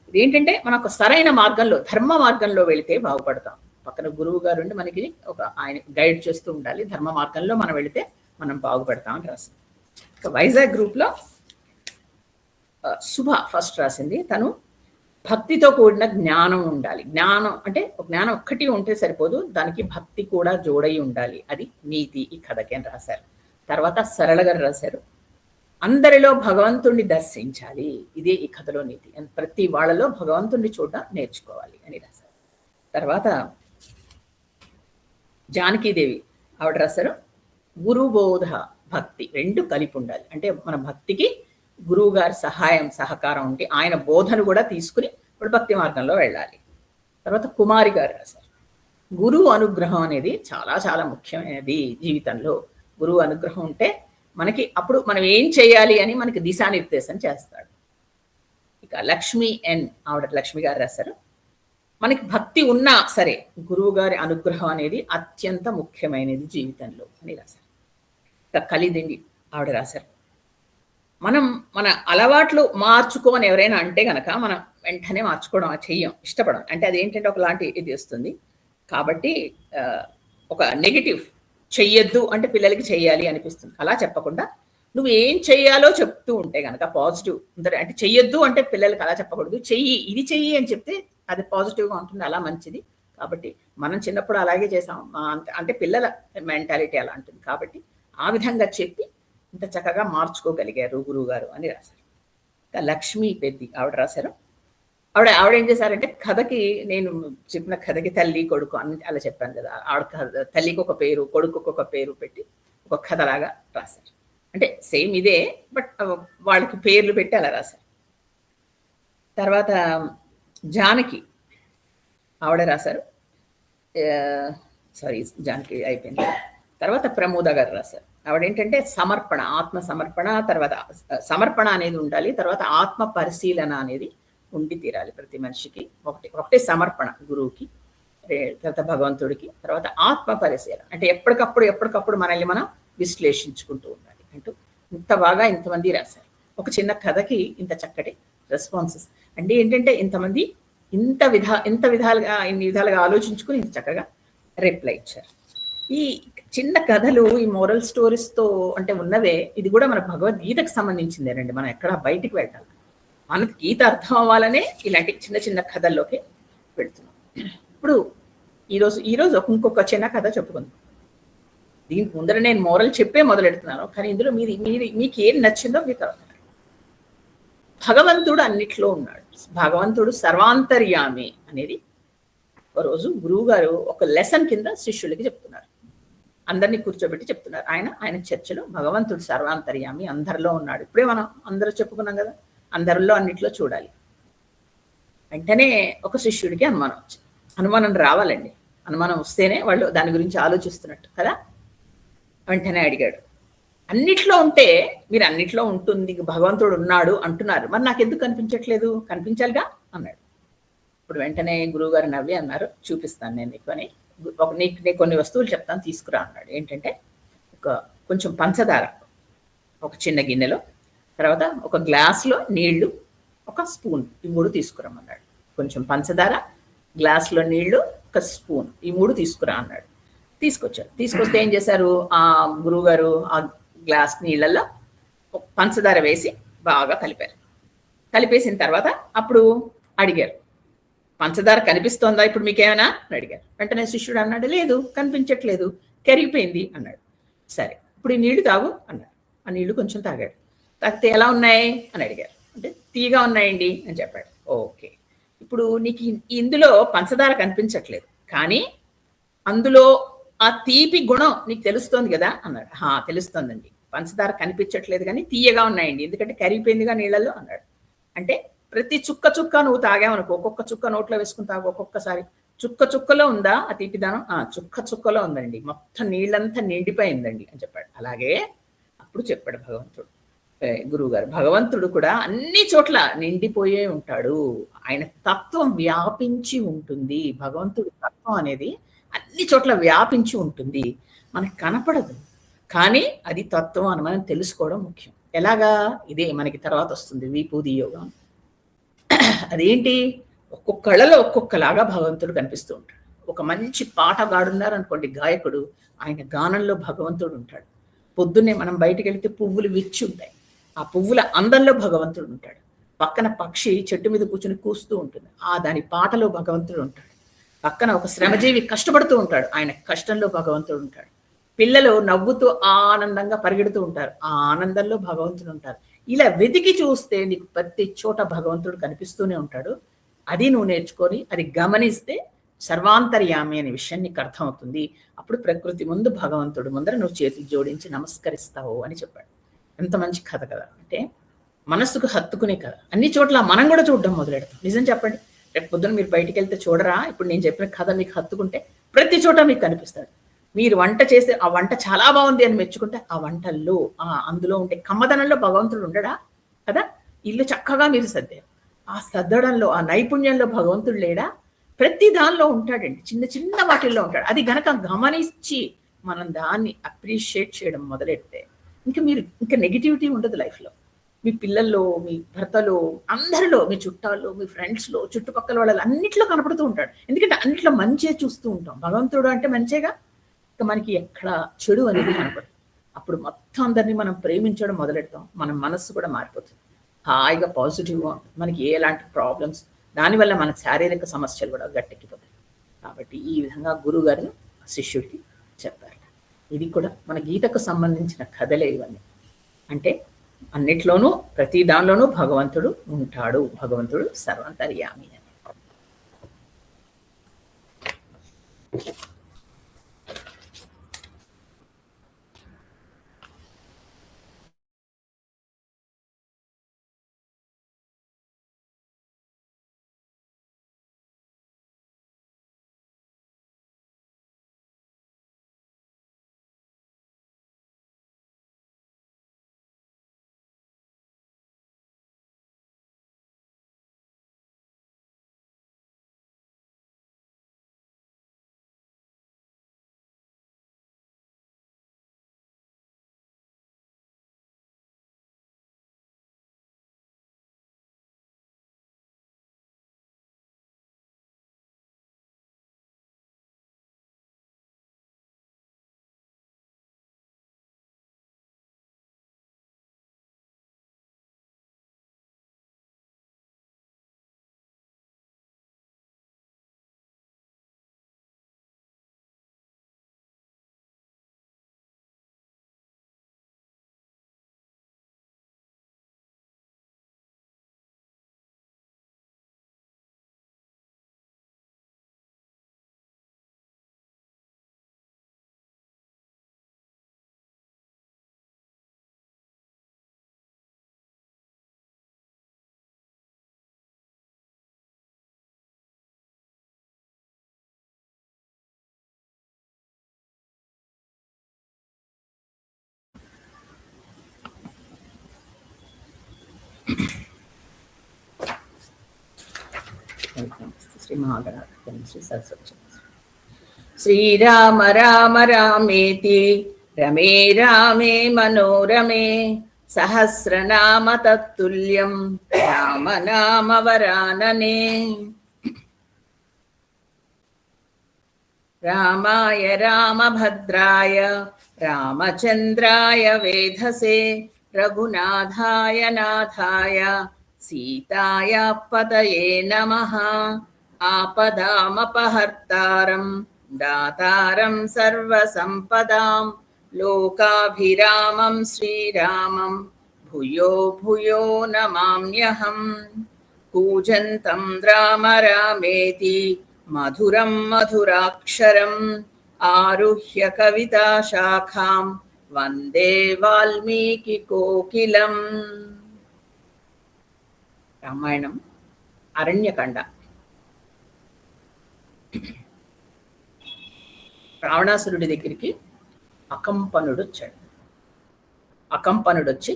ఇదేంటంటే మనం ఒక సరైన మార్గంలో, ధర్మ మార్గంలో వెళితే బాగుపడతాం. పక్కన గురువు గారు ఉండి మనకి ఆయన గైడ్ చేస్తూ ఉండాలి. ధర్మ మార్గంలో మనం వెళితే మనం బాగుపడతాం అని రాసింది. ఇక వైజాగ్ గ్రూప్లో శుభ ఫస్ట్ రాసింది. తను భక్తితో కూడిన జ్ఞానం ఉండాలి. జ్ఞానం అంటే జ్ఞానం ఒక్కటి ఉంటే సరిపోదు, దానికి భక్తి కూడా జోడై ఉండాలి. అది నీతి ఈ కథకి అని రాశారు. తర్వాత సరళ గారు రాశారు, అందరిలో భగవంతుణ్ణి దర్శించాలి, ఇదే ఈ కథలో నీతి. ప్రతి వాళ్ళలో భగవంతుణ్ణి చూడడం నేర్చుకోవాలి అని రాశారు. తర్వాత జానకీదేవి ఆవిడ రాశారు, గురుబోధ భక్తి 2 కలిపి ఉండాలి. అంటే మన భక్తికి గురువు గారి సహకారం ఉంటే ఆయన బోధను కూడా తీసుకుని ఇప్పుడు భక్తి మార్గంలో వెళ్ళాలి. తర్వాత కుమారి గారు రాశారు, గురువు అనుగ్రహం అనేది చాలా చాలా ముఖ్యమైనది జీవితంలో. గురువు అనుగ్రహం ఉంటే మనకి అప్పుడు మనం ఏం చేయాలి అని మనకి దిశానిర్దేశం చేస్తాడు. ఇక లక్ష్మి ఆవిడ లక్ష్మి గారు రాశారు, మనకి భక్తి ఉన్నా సరే గురువు గారి అనుగ్రహం అనేది అత్యంత ముఖ్యమైనది జీవితంలో అని రాశారు. ఇక కలిదిండి ఆవిడ రాశారు, మన అలవాట్లు మార్చుకోని ఎవరైనా అంటే గనక మనం వెంటనే మార్చుకోవడం చెయ్యం, ఇష్టపడం. అంటే అదేంటంటే ఒకలాంటి ఇది వస్తుంది. కాబట్టి ఒక నెగిటివ్ చెయ్యొద్దు అంటే పిల్లలకి చెయ్యాలి అనిపిస్తుంది. అలా చెప్పకుండా నువ్వు ఏం చెయ్యాలో చెప్తూ ఉంటే గనక పాజిటివ్ అంటే చెయ్యొద్దు అంటే పిల్లలకి అలా చెప్పకూడదు. చెయ్యి, ఇది చెయ్యి అని చెప్తే అది పాజిటివ్‌గా ఉంటుంది. అలా మంచిది. కాబట్టి మనం చిన్నప్పుడు అలాగే చేసాం. అంటే పిల్లల మెంటాలిటీ అలా ఉంటుంది. కాబట్టి ఆ విధంగా చెప్పి ఇంత చక్కగా మార్చుకోగలిగారు గురువుగారు అని రాశారు. ఇంకా లక్ష్మీ పెద్ది ఆవిడ రాశారు. ఆవిడ ఏం చేశారంటే కథకి, నేను చెప్పిన కథకి తల్లి కొడుకు అని అలా చెప్పాను కదా, ఆవిడ తల్లికి ఒక పేరు, కొడుకుకి ఒక పేరు పెట్టి ఒక కథలాగా రాశారు. అంటే సేమ్ ఇదే, బట్ వాళ్ళకి పేర్లు పెట్టి అలా రాశారు. తర్వాత జానకి ఆవిడ రాశారు. సారీ, జానకి అయిపోయింది. తర్వాత ప్రమోద గారు రాశారు. ఆవిడ ఏంటంటే సమర్పణ, ఆత్మ సమర్పణ, తర్వాత సమర్పణ అనేది ఉండాలి, తర్వాత ఆత్మ పరిశీలన అనేది ఉండి తీరాలి ప్రతి మనిషికి. ఒకటే సమర్పణ గురువుకి, తర్వాత భగవంతుడికి, తర్వాత ఆత్మ పరిశీలన అంటే ఎప్పటికప్పుడు మనల్ని మనం విశ్లేషించుకుంటూ ఉండాలి అంటూ ఇంత బాగా ఇంతమంది రాశారు. ఒక చిన్న కథకి ఇంత చక్కటి రెస్పాన్సెస్ అంటే ఏంటంటే ఇంతమంది ఇన్ని విధాలుగా ఆలోచించుకుని ఇంత చక్కగా రిప్లై ఇచ్చారు. ఈ చిన్న కథలు, ఈ మోరల్ స్టోరీస్తో అంటే ఉన్నవే, ఇది కూడా మన భగవద్గీతకు సంబంధించిందేనండి. మనం ఎక్కడ బయటికి వెళ్ళాలి, మనకి గీత అర్థం అవ్వాలనే ఇలాంటి చిన్న చిన్న కథల్లోకి పెడుతున్నాం. ఇప్పుడు ఈరోజు ఇంకొక చిన్న కథ చెప్పుకుందాం. దీనికి ముందర నేను మోరల్ చెప్పే మొదలెడుతున్నాను, కానీ ఇందులో మీకు ఏం నచ్చిందో మీకు తర్వాత. భగవంతుడు అన్నిట్లో ఉన్నాడు, భగవంతుడు సర్వాంతర్యామి అనేది ఒకరోజు గురువు గారు ఒక లెసన్ కింద శిష్యులకి చెప్తున్నారు. అందరినీ కూర్చోబెట్టి చెప్తున్నారు. ఆయన చర్చలో భగవంతుడు సర్వాంతర్యామి, అందరిలో ఉన్నాడు. ఇప్పుడే మనం అందరూ చెప్పుకున్నాం కదా, అందరిలో అన్నిట్లో చూడాలి. వెంటనే ఒక శిష్యుడికి అనుమానం వచ్చింది. అనుమానం రావాలండి, అనుమానం వస్తేనే వాళ్ళు దాని గురించి ఆలోచిస్తున్నట్టు కదా. వెంటనే అడిగాడు, అన్నిట్లో ఉంటే మీరు అన్నిట్లో ఉంటుంది భగవంతుడు ఉన్నాడు అంటున్నారు, మరి నాకు ఎందుకు కనిపించట్లేదు? కనిపించాలిగా అన్నాడు. ఇప్పుడు వెంటనే గురువుగారు నవ్వి అన్నారు, చూపిస్తాను నేను నీకు అని. నీకు కొన్ని వస్తువులు చెప్తాను, తీసుకురా అన్నాడు. ఏంటంటే కొంచెం పంచదార ఒక చిన్న గిన్నెలో, తర్వాత ఒక గ్లాసులో నీళ్లు, ఒక స్పూన్, ఈ 3 తీసుకురమ్మన్నాడు. కొంచెం పంచదార, గ్లాసులో నీళ్లు, ఒక స్పూన్, ఈ 3 తీసుకురా అన్నాడు. తీసుకొచ్చారు. తీసుకొస్తే ఏం చేశారు, ఆ గురువుగారు ఆ గ్లాస్ నీళ్ళల్లో పంచదార వేసి బాగా కలిపారు. కలిపేసిన తర్వాత అప్పుడు అడిగారు, పంచదార కనిపిస్తోందా ఇప్పుడు మీకేమైనా అని అడిగారు. వెంటనే శిష్యుడు అన్నాడు, లేదు కనిపించట్లేదు, కరిగిపోయింది అన్నాడు. సరే ఇప్పుడు ఈ నీళ్లు తాగు అన్నాడు. ఆ నీళ్లు కొంచెం తాగాడు. తాగితే ఎలా ఉన్నాయి అని అడిగారు. అంటే తీగా ఉన్నాయండి అని చెప్పాడు. ఓకే, ఇప్పుడు నీకు ఇందులో పంచదార కనిపించట్లేదు, కానీ అందులో ఆ తీపి గుణం నీకు తెలుస్తోంది కదా అన్నాడు. తెలుస్తోందండి, పంచదార కనిపించట్లేదు కానీ తీయగా ఉన్నాయండి, ఎందుకంటే కరిగిపోయిందిగా నీళ్ళల్లో అన్నాడు. అంటే ప్రతి చుక్క నువ్వు తాగావనుకో, ఒక్కొక్క చుక్క నోట్లో వేసుకుని తాగు, ఒక్కొక్కసారి చుక్కలో ఉందా ఆ తీపిదానం? చుక్కలో ఉందండి, మొత్తం నీళ్ళంతా నిండిపోయిందండి అని చెప్పాడు. అలాగే అప్పుడు చెప్పాడు భగవంతుడు, గురువు గారు, భగవంతుడు కూడా అన్ని చోట్ల నిండిపోయే ఉంటాడు, ఆయన తత్వం వ్యాపించి ఉంటుంది. భగవంతుడి తత్వం అనేది అన్ని చోట్ల వ్యాపించి ఉంటుంది, మనకు కనపడదు, కానీ అది తత్వం అని మనం తెలుసుకోవడం ముఖ్యం. ఎలాగా? ఇదే మనకి తర్వాత వస్తుంది విభూది యోగం. అదేంటి, ఒక్కొక్కళ్ళలో ఒక్కొక్కలాగా భగవంతుడు కనిపిస్తూ ఉంటాడు. ఒక మంచి పాటగాడున్నారు అనుకోండి, గాయకుడు, ఆయన గానంలో భగవంతుడు ఉంటాడు. పొద్దున్నే మనం బయటికి వెళితే పువ్వులు విచ్చి ఉంటాయి, ఆ పువ్వుల అందంలో భగవంతుడు ఉంటాడు. పక్కన పక్షి చెట్టు మీద కూర్చుని కూస్తూ ఉంటుంది, దాని పాటలో భగవంతుడు ఉంటాడు. పక్కన ఒక శ్రమజీవి కష్టపడుతూ ఉంటాడు, ఆయన కష్టంలో భగవంతుడు ఉంటాడు. పిల్లలు నవ్వుతూ ఆనందంగా పరిగెడుతూ ఉంటారు, ఆ ఆనందంలో భగవంతుడు ఉంటారు. ఇలా వెతికి చూస్తే నీకు ప్రతి చోట భగవంతుడు కనిపిస్తూనే ఉంటాడు. అది నువ్వు నేర్చుకొని అది గమనిస్తే సర్వాంతర్యామి అనే విషయం నీకు అర్థమవుతుంది. అప్పుడు ప్రకృతి ముందు, భగవంతుడు ముందర నువ్వు చేతులు జోడించి నమస్కరిస్తావు అని చెప్పాడు. ఎంత మంచి కథ కదా, అంటే మనస్సుకు హత్తుకునే కథ. అన్ని చోట్ల మనం కూడా చూడడం మొదలెడతాం. నిజం చెప్పండి, రేపు పొద్దున మీరు బయటికి వెళ్తే చూడరా, ఇప్పుడు నేను చెప్పిన కథ మీకు హత్తుకుంటే ప్రతి చోట మీకు కనిపిస్తాడు. మీరు వంట చేస్తే ఆ వంట చాలా బాగుంది అని మెచ్చుకుంటే ఆ వంటల్లో అందులో ఉంటే కమ్మదనంలో భగవంతుడు ఉండడా కదా. ఇల్లు చక్కగా మీరు సర్దారు, ఆ సర్దడంలో ఆ నైపుణ్యంలో భగవంతుడు లేడా? ప్రతి దానిలో ఉంటాడండి, చిన్న చిన్న వాటిల్లో ఉంటాడు. అది గనక గమనించి మనం దాన్ని అప్రిషియేట్ చేయడం మొదలెడితే ఇంకా నెగిటివిటీ ఉండదు లైఫ్లో. మీ పిల్లల్లో, మీ భర్తలో, అందరిలో, మీ చుట్టాల్లో, మీ ఫ్రెండ్స్లో, చుట్టుపక్కల వాళ్ళు అన్నిట్లో కనపడుతూ ఉంటాడు. ఎందుకంటే అన్నిట్లో మంచే చూస్తూ ఉంటాం. భగవంతుడు అంటే మంచేగా. మనకి ఎక్కడ చెడు అనేది కనపడుతుంది. అప్పుడు మొత్తం అందరినీ మనం ప్రేమించడం మొదలెడతాం. మన మనస్సు కూడా మారిపోతుంది. హాయిగా పాజిటివ్గా మనకి ఎలాంటి ప్రాబ్లమ్స్, దానివల్ల మన శారీరక సమస్యలు కూడా గట్టెక్కిపోతాయి. కాబట్టి ఈ విధంగా గురువుగారు శిష్యుడికి చెప్పారు. ఇది కూడా మన గీతకు సంబంధించిన కథలే ఇవన్నీ. అంటే అన్నిట్లోనూ ప్రతి దానిలోనూ భగవంతుడు ఉంటాడు, భగవంతుడు సర్వంతర్యామి అని. శ్రీ మహాగణాధిపతి శ్రీ సరస్వతి. శ్రీరామ రామ రామేతి రమే రామే మనోరమే సహస్రనామ తత్తుల్యం రామ నామ వరాననే. రామాయ రామభద్రాయ రామచంద్రాయ వేధసే రఘునాథాయ నాథాయ సీతాయ పతయే నమః. ఆపదామపహర్తారం దాతారం సర్వసంపదాం లోకాభిరామం శ్రీరామం భూయో భూయో నమామ్యహం. కూజంతం రామ రామేతి మధురం మధురాక్షరం ఆరుహ్య కవితా శాఖాం వందే వాల్మీకి కోకిలం. రామాయణం అరణ్యకాండ. రావణాసురుడి దగ్గరికి అకంపనుడు వచ్చాడు. అకంపనుడు వచ్చి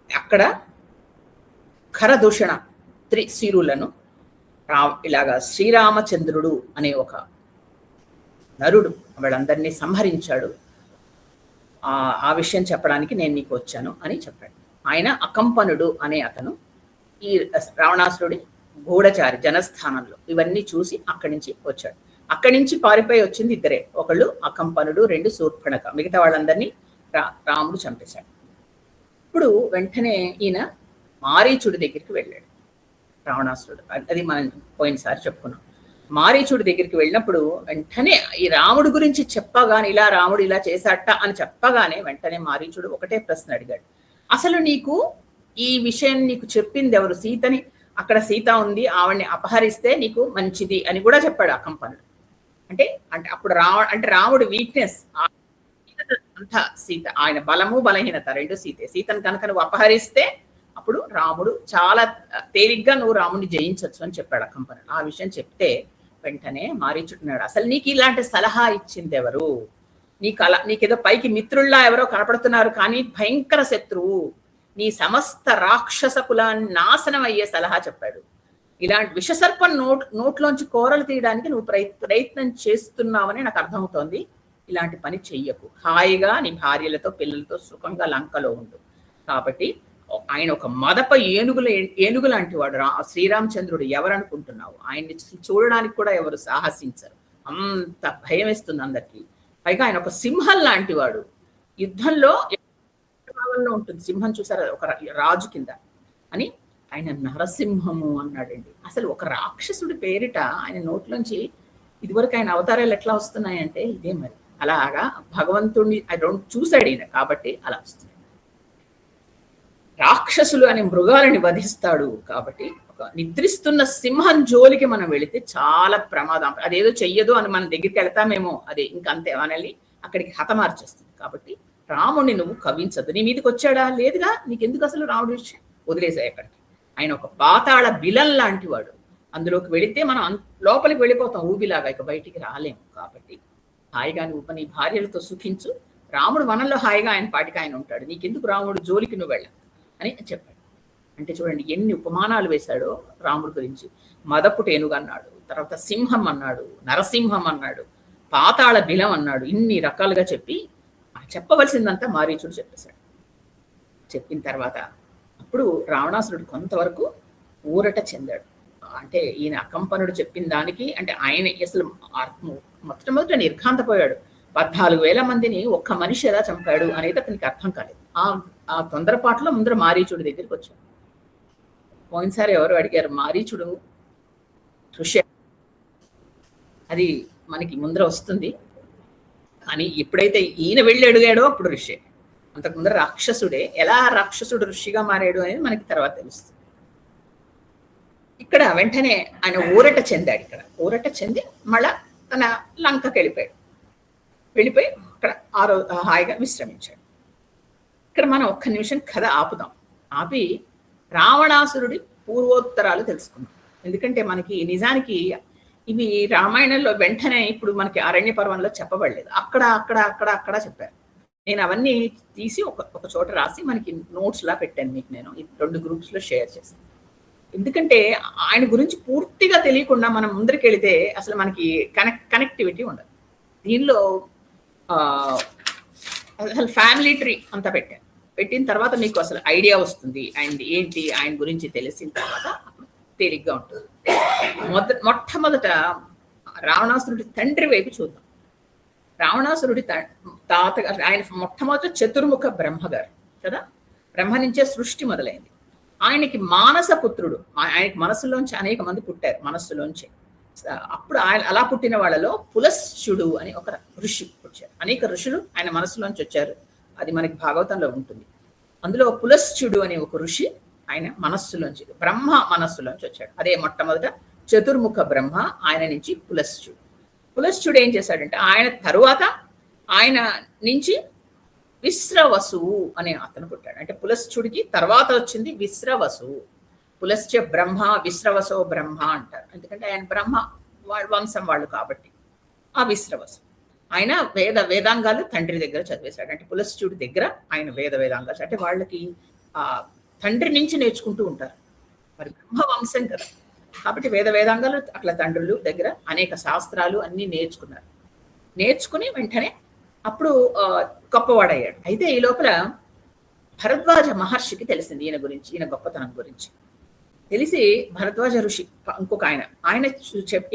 అక్కడ ఖరదూషణ త్రిశిరులను ఇలాగా శ్రీరామచంద్రుడు అనే ఒక నరుడు వాళ్ళందరినీ సంహరించాడు. ఆ విషయం చెప్పడానికి నేను నీకు వచ్చాను అని చెప్పాడు. ఆయన అకంపనుడు అనే అతను ఈ రావణాసురుడి గూఢచారి జనస్థానంలో ఇవన్నీ చూసి అక్కడి నుంచి వచ్చాడు. అక్కడి నుంచి పారిపోయి వచ్చింది ఇద్దరే. ఒకళ్ళు అకంపనుడు, రెండు శూర్పణఖ. మిగతా వాళ్ళందరినీ రాముడు చంపేశాడు. ఇప్పుడు వెంటనే ఈయన మారీచుడి దగ్గరికి వెళ్ళాడు రావణాసురుడు. అది మనం పోయినసారి చెప్పుకున్నాం. మారీచుడి దగ్గరికి వెళ్ళినప్పుడు వెంటనే ఈ రాముడి గురించి చెప్పగానే, ఇలా రాముడు ఇలా చేశాట అని చెప్పగానే వెంటనే మారీచుడు ఒకటే ప్రశ్న అడిగాడు. అసలు నీకు ఈ విషయం నీకు చెప్పింది ఎవరు? సీతని, అక్కడ సీత ఉంది, ఆవిడ్ని అపహరిస్తే నీకు మంచిది అని కూడా చెప్పాడు అకంపనుడు. అంటే అప్పుడు రాముడి వీక్నెస్ అంతా సీత, ఆయన బలము బలహీనత రెండు సీతే. సీతను కనుక నువ్వు అపహరిస్తే అప్పుడు రాముడు చాలా తేలిగ్గా నువ్వు రాముడిని జయించవచ్చు అని చెప్పాడు అకంపనుడు. ఆ విషయం చెప్తే వెంటనే మారీచుడున్నాడు, అసలు నీకు ఇలాంటి సలహా ఇచ్చింది ఎవరు? నీకేదో పైకి మిత్రుల్లా ఎవరో కనపడుతున్నారు, కానీ భయంకర శత్రువు, నీ సమస్త రాక్షస కులాన్ని నాశనం అయ్యే సలహా చెప్పాడు. ఇలాంటి విషసర్పం నోట్లోంచి కోరలు తీయడానికి నువ్వు ప్రయత్నం చేస్తున్నావని నాకు అర్థమవుతోంది. ఇలాంటి పని చెయ్యకు, హాయిగా నీ భార్యలతో పిల్లలతో సుఖంగా లంకలో ఉండు. కాబట్టి ఆయన ఒక మదప ఏనుగు లాంటి వాడు. శ్రీరామచంద్రుడు ఎవరనుకుంటున్నావు? ఆయన్ని చూడడానికి కూడా ఎవరు సాహసించరు. అంత భయం వేస్తుంది అందరికి. పైగా ఆయన ఒక సింహం లాంటి వాడు. యుద్ధంలో భావంలో ఉంటుంది సింహం, చూసారా, ఒక రాజు కింద అని. ఆయన నరసింహము అన్నాడండి. అసలు ఒక రాక్షసుడి పేరిట ఆయన నోట్లోంచి ఇదివరకు ఆయన అవతారాలు ఎట్లా వస్తున్నాయంటే ఇదే మరి. అలాగా భగవంతుడిని చూశాడు ఈయన, కాబట్టి అలా వస్తుంది. రాక్షసులు అనే మృగాలని వధిస్తాడు కాబట్టి ఒక నిద్రిస్తున్న సింహం జోలికి మనం వెళితే చాలా ప్రమాదం. అదేదో చెయ్యదు అని మన దగ్గరికి వెళ్తామేమో, అదే ఇంకంతే మనల్ని అక్కడికి హతమార్చేస్తుంది. కాబట్టి రాముడిని నువ్వు కవించదు. నీ మీదకి వచ్చాడా? లేదుగా, నీకెందుకు అసలు రాముడి విషయం, వదిలేసాయి అక్కడికి. ఆయన ఒక పాతాళ బిలం లాంటి వాడు. అందులోకి వెళితే మనం లోపలికి వెళ్ళిపోతాం ఊబిలాగా, ఇక బయటికి రాలేము. కాబట్టి హాయిగా నువ్వు నీ భార్యలతో సుఖించు, రాముడు వనంలో హాయిగా ఆయన పాటికి ఆయన ఉంటాడు, నీకెందుకు రాముడు జోలికి నువ్వు వెళ్ళ అని చెప్పాడు. అంటే చూడండి ఎన్ని ఉపమానాలు వేశాడో రాముడి గురించి. మదపుట ఏనుగు అన్నాడు, తర్వాత సింహం అన్నాడు, నరసింహం అన్నాడు, పాతాళ బిలం అన్నాడు. ఇన్ని రకాలుగా చెప్పి చెప్పవలసిందంతా మారీచుడు చెప్పేశాడు. చెప్పిన తర్వాత అప్పుడు రావణాసురుడు కొంతవరకు ఊరట చెందాడు. అంటే ఈయన అకంపనుడు చెప్పిన దానికి, అంటే ఆయన అసలు మొట్టమొదట నిర్ఘాంతపోయాడు. 14,000 మందిని ఒక్క మనిషి ఎలా చంపాడు అనేది అతనికి అర్థం కాలేదు. ఆ తొందరపాటులో ముందర మారీచుడి దగ్గరికి వచ్చాడు. పోయినసారి ఎవరు అడిగారు, మారీచుడు ఋషి, అది మనకి ముందర వస్తుంది. కానీ ఎప్పుడైతే ఈయన వెళ్ళి అడిగాడో అప్పుడు ఋషి. అంతకు ముందర రాక్షసుడే. ఎలా రాక్షసుడు ఋషిగా మారాడు అనేది మనకి తర్వాత తెలుస్తుంది. ఇక్కడ వెంటనే ఆయన ఊరట చెందాడు. ఇక్కడ ఊరట చెంది మళ్ళా తన లంకకి వెళ్ళిపోయి అక్కడ హాయిగా విశ్రమించాడు. ఇక్కడ మనం ఒక్క నిమిషం కథ ఆపుదాం. ఆపి రావణాసురుడి పూర్వోత్తరాలు తెలుసుకుందాం. ఎందుకంటే మనకి నిజానికి ఇవి రామాయణంలో వెంటనే ఇప్పుడు మనకి అరణ్య పర్వంలో చెప్పబడలేదు. అక్కడ చెప్పారు. నేను అవన్నీ తీసి ఒక చోట రాసి మనకి నోట్స్ లా పెట్టాను మీకు. నేను 2 గ్రూప్స్ లో షేర్ చేశాను. ఎందుకంటే ఆయన గురించి పూర్తిగా తెలియకుండా మనం ముందరికి వెళితే అసలు మనకి కనెక్టివిటీ ఉండదు. దీనిలో అసలు ఫ్యామిలీ ట్రీ అంతా పెట్టిన తర్వాత మీకు అసలు ఐడియా వస్తుంది ఆయన ఏంటి, ఆయన గురించి తెలిసిన తర్వాత తేలిగ్గా ఉంటుంది. మొట్టమొదట రావణాసురుడి తండ్రి వైపు చూద్దాం. రావణాసురుడి తాతగారు ఆయన మొట్టమొదట చతుర్ముఖ బ్రహ్మగారు కదా. బ్రహ్మ నుంచే సృష్టి మొదలైంది. ఆయనకి మానస పుత్రుడు, ఆయనకి మనస్సులోంచి అనేక మంది పుట్టారు మనస్సులోంచి. అప్పుడు ఆయన అలా పుట్టిన వాళ్ళలో పులస్త్యుడు అని ఒక ఋషి వచ్చారు. అనేక ఋషులు ఆయన మనస్సులోంచి వచ్చారు. అది మనకి భాగవతంలో ఉంటుంది. అందులో పులస్త్యుడు అనే ఒక ఋషి ఆయన మనస్సులోంచి, బ్రహ్మ మనస్సులోంచి వచ్చాడు. అదే మొట్టమొదట చతుర్ముఖ బ్రహ్మ, ఆయన నుంచి పులస్త్యుడు ఏం చేశాడంటే ఆయన తరువాత ఆయన నుంచి విశ్రవసువు అనే అతను పుట్టాడు. అంటే పులస్త్యుడికి తర్వాత వచ్చింది విశ్రవసువు. పులస్త్య బ్రహ్మ, విశ్రవసో బ్రహ్మ అంటారు. ఎందుకంటే ఆయన బ్రహ్మ వంశం వాళ్ళు కాబట్టి. ఆ విశ్రవసు ఆయన వేదాంగాలు తండ్రి దగ్గర చదివేశాడు. అంటే పులస్త్యుడి దగ్గర ఆయన వేదాంగాలు, అంటే వాళ్ళకి ఆ తండ్రి నుంచి నేర్చుకుంటూ ఉంటారు. మరి బ్రహ్మ వంశం కదా కాబట్టి వేదాంగాలు అట్లా తండ్రులు దగ్గర అనేక శాస్త్రాలు అన్ని నేర్చుకుని వెంటనే అప్పుడు గొప్పవాడయ్యాడు. అయితే ఈ లోపల భరద్వాజ మహర్షికి తెలిసింది ఈయన గురించి, ఈయన గొప్పతనం గురించి తెలిసి భరద్వాజ ఋషి ఇంకొక ఆయన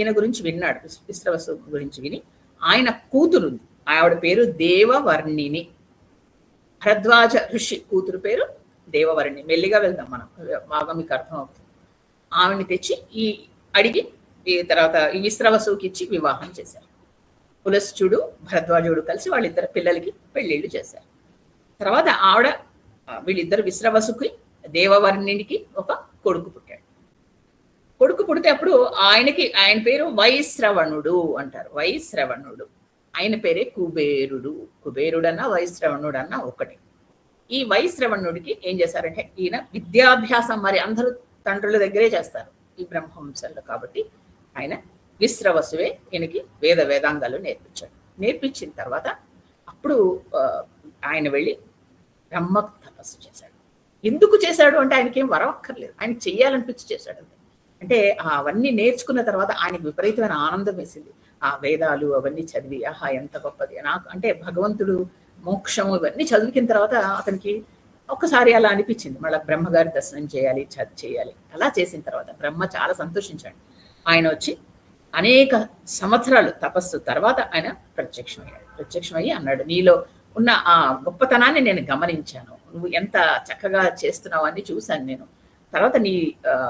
ఈయన గురించి విన్నాడు. విశ్రవసు గురించి విని ఆయన కూతురుంది, ఆవిడ పేరు దేవవర్ణిని. భరద్వాజ ఋషి కూతురు పేరు దేవవర్ణి. మెల్లిగా వెళ్దాం మనం, బాగా మీకు అర్థం అవుతుంది. ఆవిడని తెచ్చి అడిగి ఈ తర్వాత ఈ విశ్రవసుకి ఇచ్చి వివాహం చేశారు. పులస్త్యుడు భరద్వాజుడు కలిసి వాళ్ళిద్దరు పిల్లలకి పెళ్లిళ్ళు చేశారు. తర్వాత వీళ్ళిద్దరు విశ్రవసుకి దేవవర్ణినికి ఒక కొడుకు పుట్టాడు. కొడుకు పుడితే అప్పుడు ఆయన పేరు వైశ్రవణుడు అంటారు. వైశ్రవణుడు ఆయన పేరే కుబేరుడన్నా వైశ్రవణుడన్నా ఒకటి. ఈ వైశ్రవణుడికి ఏం చేశారంటే ఈయన విద్యాభ్యాసం మరి అందరూ తండ్రుల దగ్గరే చేస్తారు ఈ బ్రహ్మవంశంలో కాబట్టి ఆయన విశ్రవసువే ఈయనకి వేదాంగాలు నేర్పించిన తర్వాత అప్పుడు ఆయన వెళ్ళి బ్రహ్మ తపస్సు చేశాడు. ఎందుకు చేశాడు అంటే ఆయనకేం వరం అక్కర్లేదు, ఆయన చెయ్యాలనిపించి చేశాడు అంతే. అంటే అవన్నీ నేర్చుకున్న తర్వాత ఆయనకు విపరీతమైన ఆనందం వేసింది. ఆ వేదాలు అవన్నీ చదివి ఆహా ఎంత గొప్పది నాకు, అంటే భగవంతుడు మోక్షము ఇవన్నీ చదివిన తర్వాత అతనికి ఒక్కసారి అలా అనిపించింది, మళ్ళీ బ్రహ్మగారి దర్శనం చేయాలి. అలా చేసిన తర్వాత బ్రహ్మ చాలా సంతోషించాడు. ఆయన వచ్చి అనేక సంవత్సరాలు తపస్సు తర్వాత ఆయన ప్రత్యక్షమయ్యాడు. ప్రత్యక్షమయ్యి అన్నాడు, నీలో ఉన్న ఆ గొప్పతనాన్ని నేను గమనించాను, నువ్వు ఎంత చక్కగా చేస్తున్నావు అని చూశాను నేను. తర్వాత నీ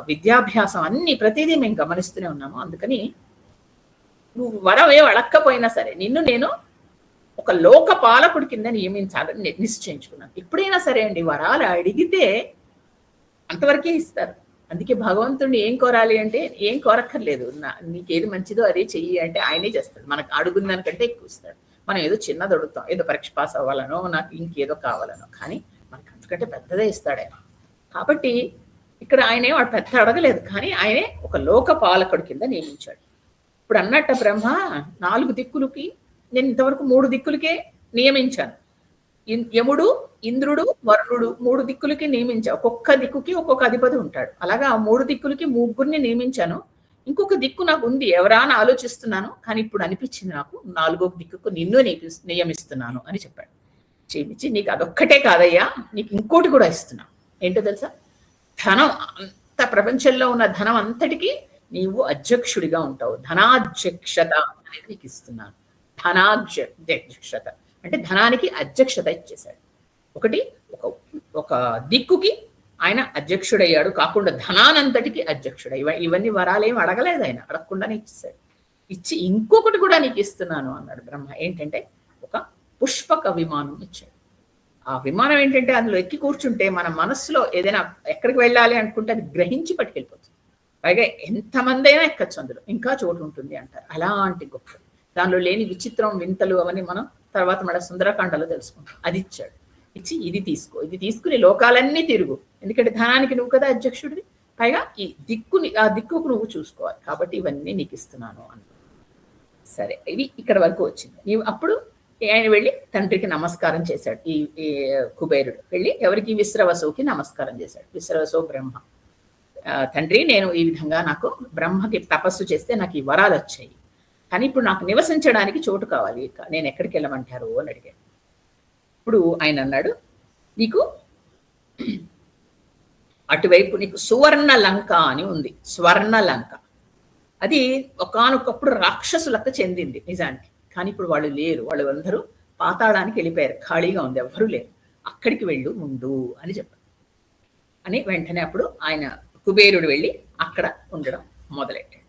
విద్యాభ్యాసం అన్ని ప్రతిదీ మేము గమనిస్తూనే ఉన్నాము. అందుకని నువ్వు వరం ఏం అడక్కపోయినా సరే నిన్ను నేను ఒక లోక పాలకుడి కింద నియమించాలని నిశ్చయించుకున్నాను. ఎప్పుడైనా సరే అండి, వరాలు అడిగితే అంతవరకే ఇస్తారు. అందుకే భగవంతుడిని ఏం కోరాలి అంటే ఏం కోరక్కర్లేదు, నీకేది మంచిదో అదే చెయ్యి అంటే ఆయనే చేస్తాడు. మనకు అడుగున్న దానికంటే ఎక్కువ ఇస్తాడు. మనం ఏదో చిన్నది అడుగుతాం, ఏదో పరీక్ష పాస్ అవ్వాలనో నాకు ఇంకేదో కావాలనో, కానీ మనకు అంతకంటే పెద్దదే ఇస్తాడు ఆయన. కాబట్టి ఇక్కడ ఆయనే వాడు పెద్ద అడగలేదు, కానీ ఆయనే ఒక లోక పాలకుడి కింద నియమించాడు. ఇప్పుడు అన్నట్ట బ్రహ్మ 4 దిక్కులకి నేను ఇంతవరకు 3 దిక్కులకే నియమించాను. యముడు, ఇంద్రుడు, వరుణుడు 3 దిక్కులకి నియమించా. ఒక్కొక్క దిక్కుకి ఒక్కొక్క అధిపతి ఉంటాడు. అలాగా 3 దిక్కులకి 3 నియమించాను. ఇంకొక దిక్కు నాకు ఉంది, ఎవరా అని ఆలోచిస్తున్నాను, కానీ ఇప్పుడు అనిపించింది నాకు 4వ దిక్కుకు నిన్ను నియమిస్తున్నాను అని చెప్పాడు. చేయించి నీకు అదొక్కటే కాదయ్యా, నీకు ఇంకోటి కూడా ఇస్తున్నాను. ఏంటో తెలుసా? ధనం, అంత ప్రపంచంలో ఉన్న ధనం అంతటికి నీవు అధ్యక్షుడిగా ఉంటావు. ధనాధ్యక్షత అనేది నీకు ఇస్తున్నాను. ధనాధ్యక్షత అంటే ధనానికి అధ్యక్షత ఇచ్చేశాడు. ఒకటి ఒక దిక్కుకి ఆయన అధ్యక్షుడయ్యాడు, కాకుండా ధనానంతటికి అధ్యక్షుడు. ఇవన్నీ వరాలేం అడగలేదు ఆయన, అడగకుండానే ఇచ్చేశాడు. ఇచ్చి ఇంకొకటి కూడా నీకు ఇస్తున్నాను అన్నాడు బ్రహ్మ. ఏంటంటే ఒక పుష్పక విమానం ఇచ్చాడు. ఆ విమానం ఏంటంటే అందులో ఎక్కి కూర్చుంటే మన మనస్సులో ఏదైనా ఎక్కడికి వెళ్ళాలి అనుకుంటే అది గ్రహించి పట్టుకెళ్ళిపోతుంది. పైగా ఎంతమంది అయినా ఎక్కచ్చు, అందులో ఇంకా చోటు ఉంటుంది అంటారు. అలాంటి గొప్ప, దానిలో లేని విచిత్రం వింతలు అవన్నీ మనం తర్వాత మన సుందరకాండలో తెలుసుకుంటాం. అది ఇచ్చాడు. ఇచ్చి ఇది తీసుకో, ఇది తీసుకుని లోకాలన్నీ తిరుగు, ఎందుకంటే ధనానికి నువ్వు కదా అధ్యక్షుడివి, పైగా ఈ ఆ దిక్కుకు నువ్వు చూసుకోవాలి, కాబట్టి ఇవన్నీ నీకు ఇస్తున్నాను అన్న. సరే, ఇది ఇక్కడ వరకు వచ్చింది. నీవు అప్పుడు ఆయన వెళ్ళి తండ్రికి నమస్కారం చేశాడు. ఈ కుబేరుడు వెళ్ళి ఎవరికి? విశ్రవసువుకి నమస్కారం చేశాడు. విశ్రవసు బ్రహ్మ, తండ్రి నేను ఈ విధంగా నాకు బ్రహ్మకి తపస్సు చేస్తే నాకు ఈ వరాలు వచ్చాయి, కానీ ఇప్పుడు నాకు నివసించడానికి చోటు కావాలి, నేను ఎక్కడికి వెళ్ళమంటారు అని అడిగాడు. ఇప్పుడు ఆయన అన్నాడు, నీకు అటువైపు నీకు సువర్ణ లంక అని ఉంది. స్వర్ణ లంక అది ఒకానొకప్పుడు రాక్షసులకు చెందింది నిజానికి, కానీ ఇప్పుడు వాళ్ళు లేరు, వాళ్ళు అందరూ పాతాళానికి వెళ్ళిపోయారు, ఖాళీగా ఉంది, ఎవ్వరూ లేరు, అక్కడికి వెళ్ళు ఉండు అని చెప్పారు. అని వెంటనే అప్పుడు ఆయన కుబేరుడు వెళ్ళి అక్కడ ఉండడం మొదలెట్టాడు.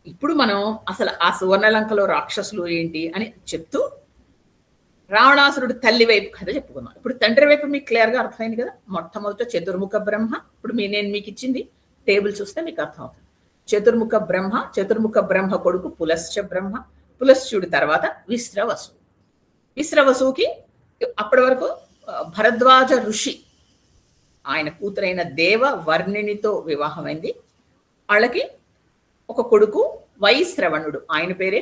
ఇప్పుడు మనం అసలు ఆ సువర్ణలంకలో రాక్షసులు ఏంటి అని చెప్తూ రావణాసురుడు తల్లి వైపు కథ చెప్పుకున్నాం. ఇప్పుడు తండ్రి వైపు మీకు క్లియర్గా అర్థమైంది కదా. మొట్టమొదట చతుర్ముఖ బ్రహ్మ, ఇప్పుడు నేను మీకు ఇచ్చింది టేబుల్ చూస్తే మీకు అర్థమవుతుంది. చతుర్ముఖ బ్రహ్మ కొడుకు పులశ్చ బ్రహ్మ, పులశ్చుడి తర్వాత విశ్రవసు. విశ్రవసుకి అప్పటి వరకు భరద్వాజ ఋషి ఆయన కూతురైన దేవ వర్ణినితో వివాహమైంది. వాళ్ళకి ఒక కొడుకు వైశ్రవణుడు, ఆయన పేరే